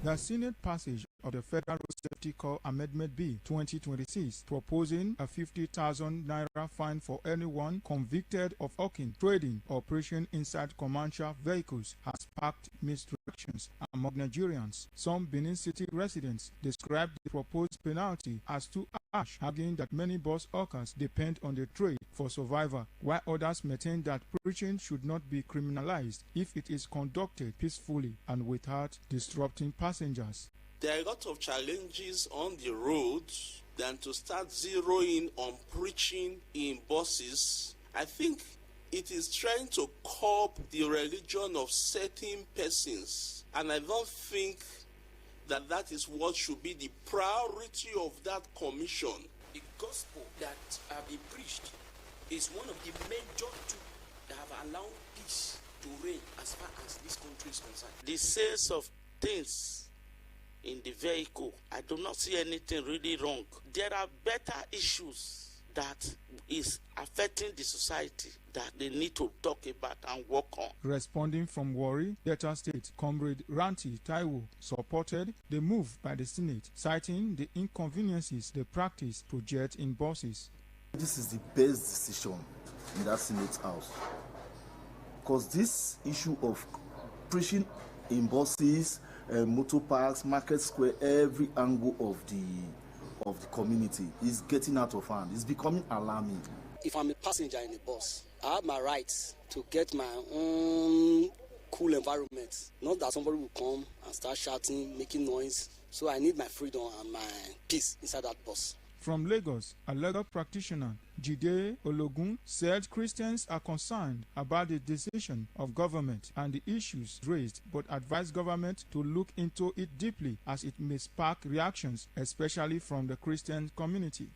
The Senate passage of the Federal Road Safety Corps Amendment Bill 2026, proposing a 50,000 naira fine for anyone convicted of hawking, trading, or preaching inside commercial vehicles, has sparked mixed reactions among Nigerians. Some Benin City residents described the proposed penalty as too harsh, arguing that many bus hawkers depend on the trade for survival, while others maintain that preaching should not be criminalized if it is conducted peacefully and without disrupting passengers. There are a lot of challenges on the road than to start zeroing on preaching in buses. I think it is trying to curb the religion of certain persons, and I don't think that that is what should be the priority of that commission. The gospel that have been preached is one of the major tools that have allowed peace to reign as far as this country is concerned. The sales of things in the vehicle, I do not see anything really wrong. There are better issues that is affecting the society that they need to talk about and work on. Responding from Warri, Delta State, Comrade Ranti Taiwo supported the move by the Senate, citing the inconveniences the practice project in buses. This is the best decision in that Senate House, because this issue of preaching in buses, motor parks, market square, every angle of the community is getting out of hand. It's becoming alarming. If I'm a passenger in a bus, I have my rights to get my own cool environment. Not that somebody will come and start shouting, making noise. So I need my freedom and my peace inside that bus. From Lagos, a legal practitioner, Jide Ologun, said Christians are concerned about the decision of government and the issues raised, but advised government to look into it deeply as it may spark reactions, especially from the Christian community.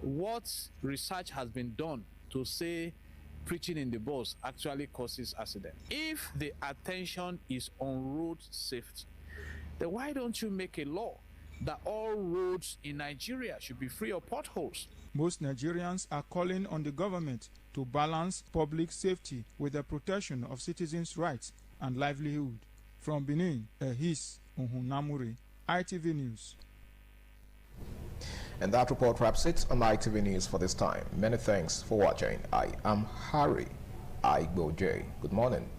What research has been done to say preaching in the bus actually causes accident? If the attention is on road safety, then why don't you make a law that all roads in Nigeria should be free of potholes? Most Nigerians are calling on the government to balance public safety with the protection of citizens' rights and livelihood. From Benin, Ehis Ohunamure, ITV News. And that report wraps it on ITV News for this time. Many thanks for watching. I am Harry Igboje. Good morning.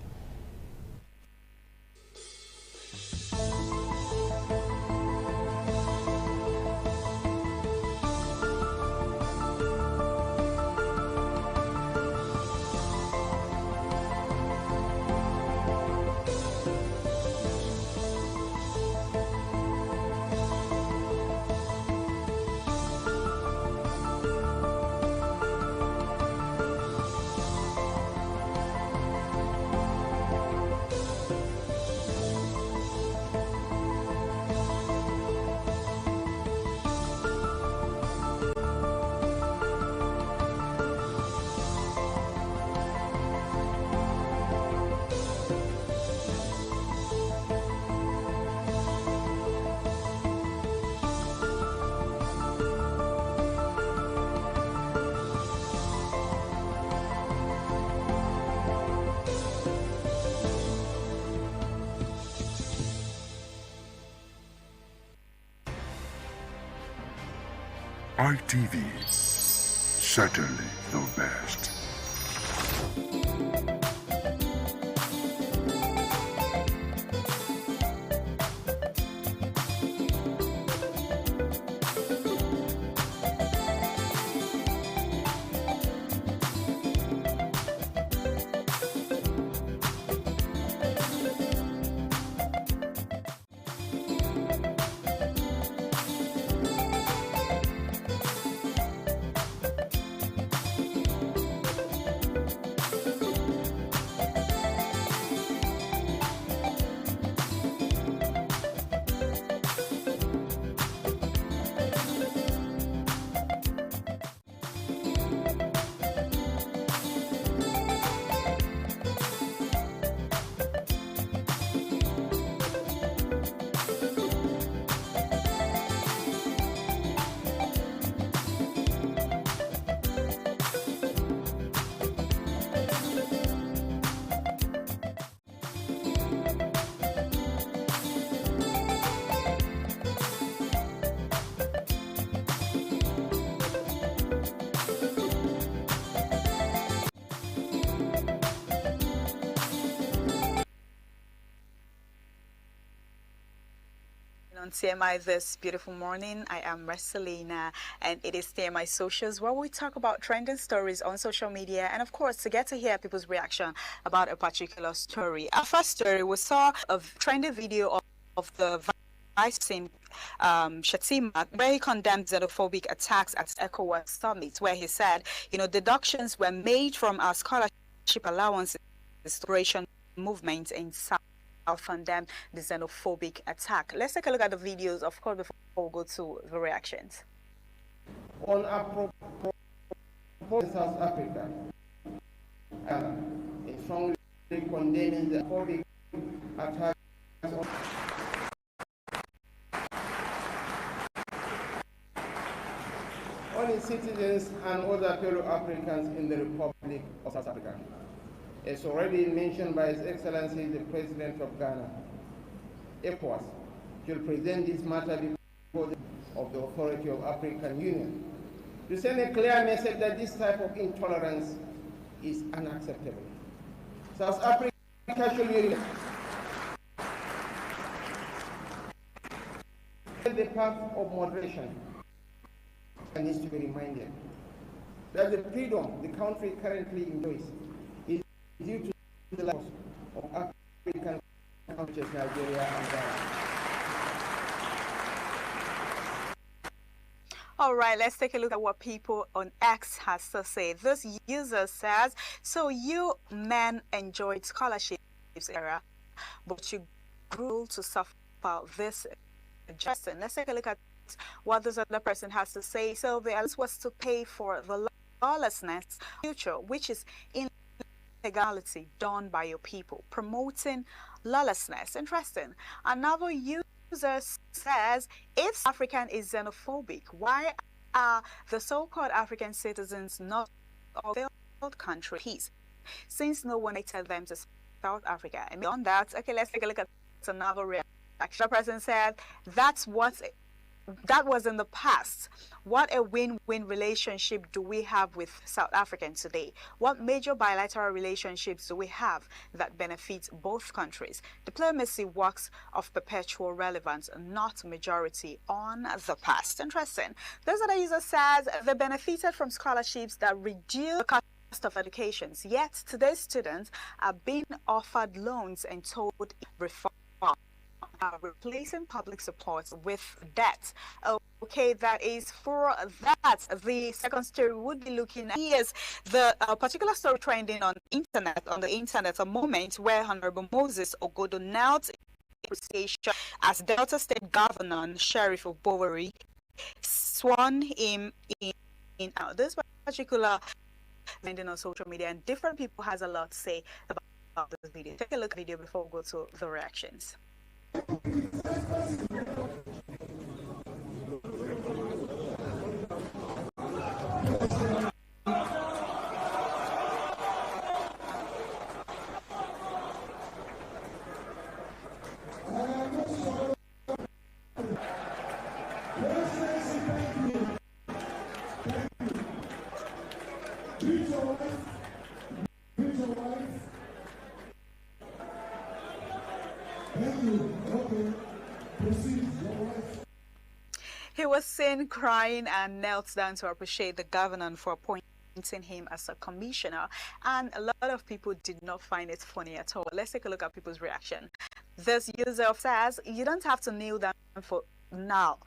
ITV, certainly the best. on TMI this beautiful morning. I am Reselina, and it is TMI Socials, where we talk about trending stories on social media, and of course, to get to hear people's reaction about a particular story. Our first story, we saw a trending video of the Vice President Shettima, where he condemned xenophobic attacks at ECOWAS summit, where he said, deductions were made from our scholarship allowance restoration movement in South condemn the xenophobic attack. Let's take a look at the videos, of course, before we go to the reactions. On our proposal South Africa, in strongly condemning the xenophobic attacks on its citizens and other fellow Africans in the Republic of South Africa. As already mentioned by His Excellency the President of Ghana, ECOWAS should present this matter before the Authority of African Union to send a clear message that this type of intolerance is unacceptable. South Africa should be the path of moderation, and needs to be reminded that the freedom the country currently enjoys is due to the loss of African countries, Nigeria and Ghana. All right, let's take a look at what people on X has to say. This user says, so you men enjoyed scholarships era, but you grew to suffer this Justin. Let's take a look at what this other person has to say. So the answer was to pay for the lawlessness future, which is illegality done by your people, promoting lawlessness. Interesting. Another user says, if African is xenophobic, why are the so-called African citizens not of failed countries, since no one elected them to South Africa? And beyond that, okay, let's take a look at another reaction. The person said, that was in the past. What a win-win relationship do we have with South Africa today? What major bilateral relationships do we have that benefit both countries? Diplomacy works of perpetual relevance, not majority on the past. Interesting. This other user says they benefited from scholarships that reduce the cost of education, yet today's students are being offered loans and told reform. Replacing public support with debt. Okay, that is for that. The second story would be looking at is the particular story trending on the internet, a moment where Honorable Moses Ogodo knelt in appreciation as Delta State Governor Sheriff of Bowery sworn him in out. This particular trending on social media, and different people has a lot to say about this video. Take a look at the video before we go to the reactions. He was seen crying and knelt down to appreciate the governor for appointing him as a commissioner, and a lot of people did not find it funny at all. Let's take a look at people's reaction. This user says, you don't have to kneel down for now.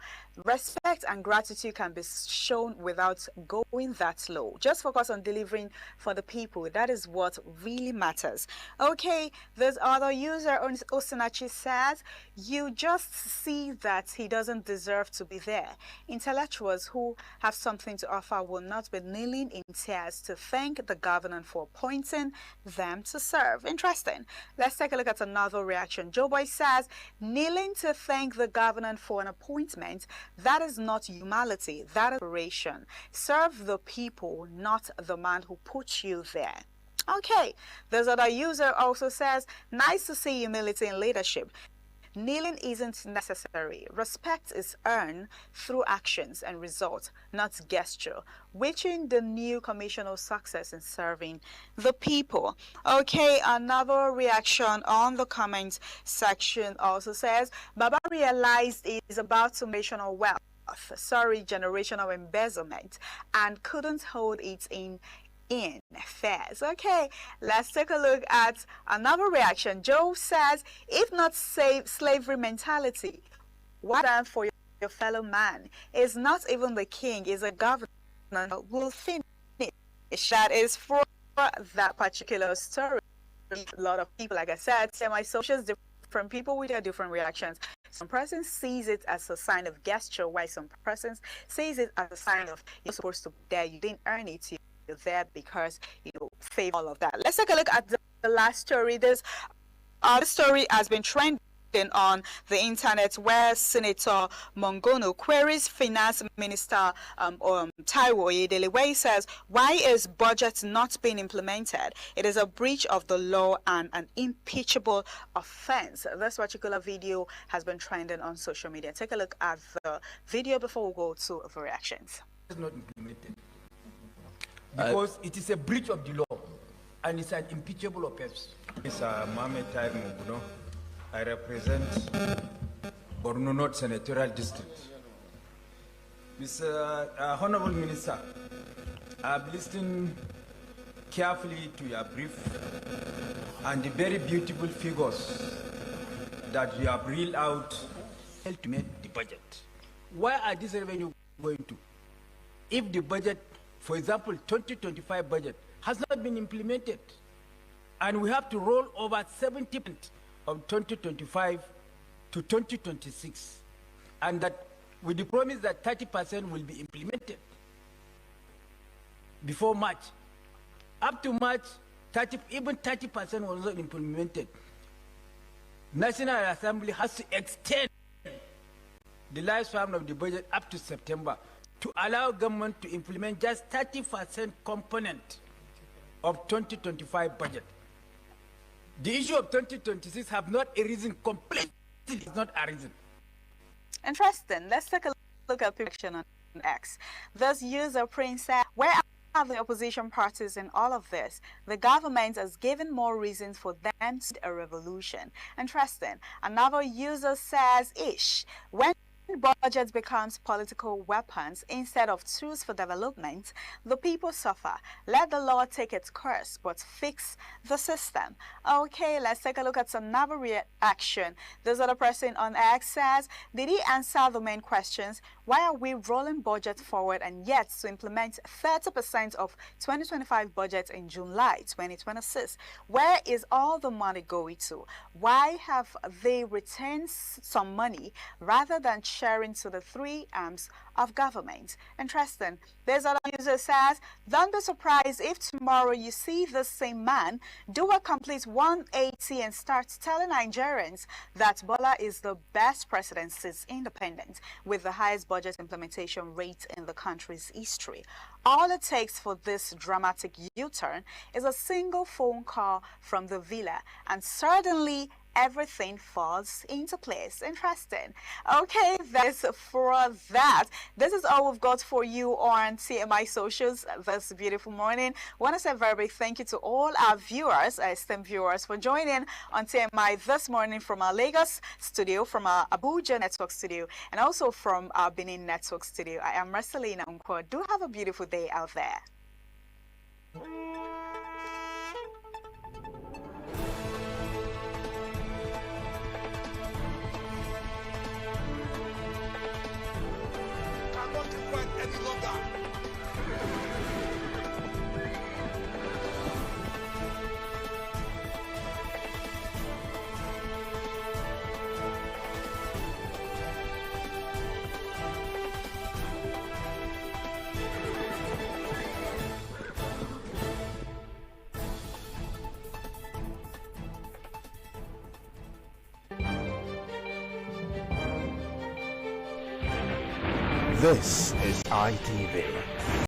Respect and gratitude can be shown without going that low. Just focus on delivering for the people. That is what really matters. Okay, this other user, Osinachi, says, you just see that he doesn't deserve to be there. Intellectuals who have something to offer will not be kneeling in tears to thank the governor for appointing them to serve. Interesting. Let's take a look at another reaction. Joe Boy says, kneeling to thank the governor for an appointment, that is not humility, that is operation. Serve the people, not the man who put you there. Okay, this other user also says, nice to see humility in leadership. Kneeling isn't necessary. Respect is earned through actions and results, not gesture. Wishing the new commissioner success in serving the people. Okay, another reaction on the comments section also says, Baba realized he is about to mention wealth, generational embezzlement, and couldn't hold it in fairs. Okay, let's take a look at another reaction. Joe says, if not slavery mentality, what done for your fellow man is not even the king, is a governor will finish. That is for that particular story. A lot of people, like I said, semi-socials, different people with their different reactions. Some persons sees it as a sign of gesture, while some persons sees it as a sign of you're supposed to be there, you didn't earn it, you're there because you favor all of that. Let's take a look at the last story. This story has been trending on the internet, where Senator Mongono queries Finance Minister Taiwo Oyedele, where he says, why is budget not being implemented? It is a breach of the law and an impeachable offense. This particular video has been trending on social media. Take a look at the video before we go to the reactions. It's not implemented because it is a breach of the law and it's an impeachable offense. It's Mohamed Taib Mongono. I represent Borno North Senatorial District. Mr. Honorable Minister, I've listened carefully to your brief and the very beautiful figures that you have reeled out to make the budget. Where are these revenue going to? If the budget, for example, 2025 budget, has not been implemented, and we have to roll over 70% of 2025 to 2026, and that with the promise that 30% will be implemented before March. Up to March, even 30% was not implemented. National Assembly has to extend the lifespan of the budget up to September to allow government to implement just 30% component of 2025 budget. The issue of 2026 have not arisen completely. It's not arisen. Interesting. Let's take a look at picture on X. This user Prince said, where are the opposition parties in all of this? The government has given more reasons for them to a revolution. Interesting. Another user says, when budget becomes political weapons instead of tools for development, the people suffer. Let the law take its course, but fix the system. Okay, let's take a look at another reaction. This other person on X says, did he answer the main questions? Why are we rolling budget forward and yet to implement 30% of 2025 budget in July 2026? Where is all the money going to? Why have they retained some money rather than sharing to the three arms of government? Interesting. There's another user says, don't be surprised if tomorrow you see the same man do a complete 180 and start telling Nigerians that Bola is the best president since independence with the highest budget implementation rate in the country's history. All it takes for this dramatic U-turn is a single phone call from the villa, and suddenly everything falls into place. Interesting. Okay, that's for that. This is all we've got for you on TMI Socials this beautiful morning. I want to say a very big thank you to all our viewers, our esteemed viewers, for joining on TMI this morning from our Lagos studio, from our Abuja Network studio, and also from our Benin Network studio. I am Marcelina Unkwo. Do have a beautiful day out there. This is ITV.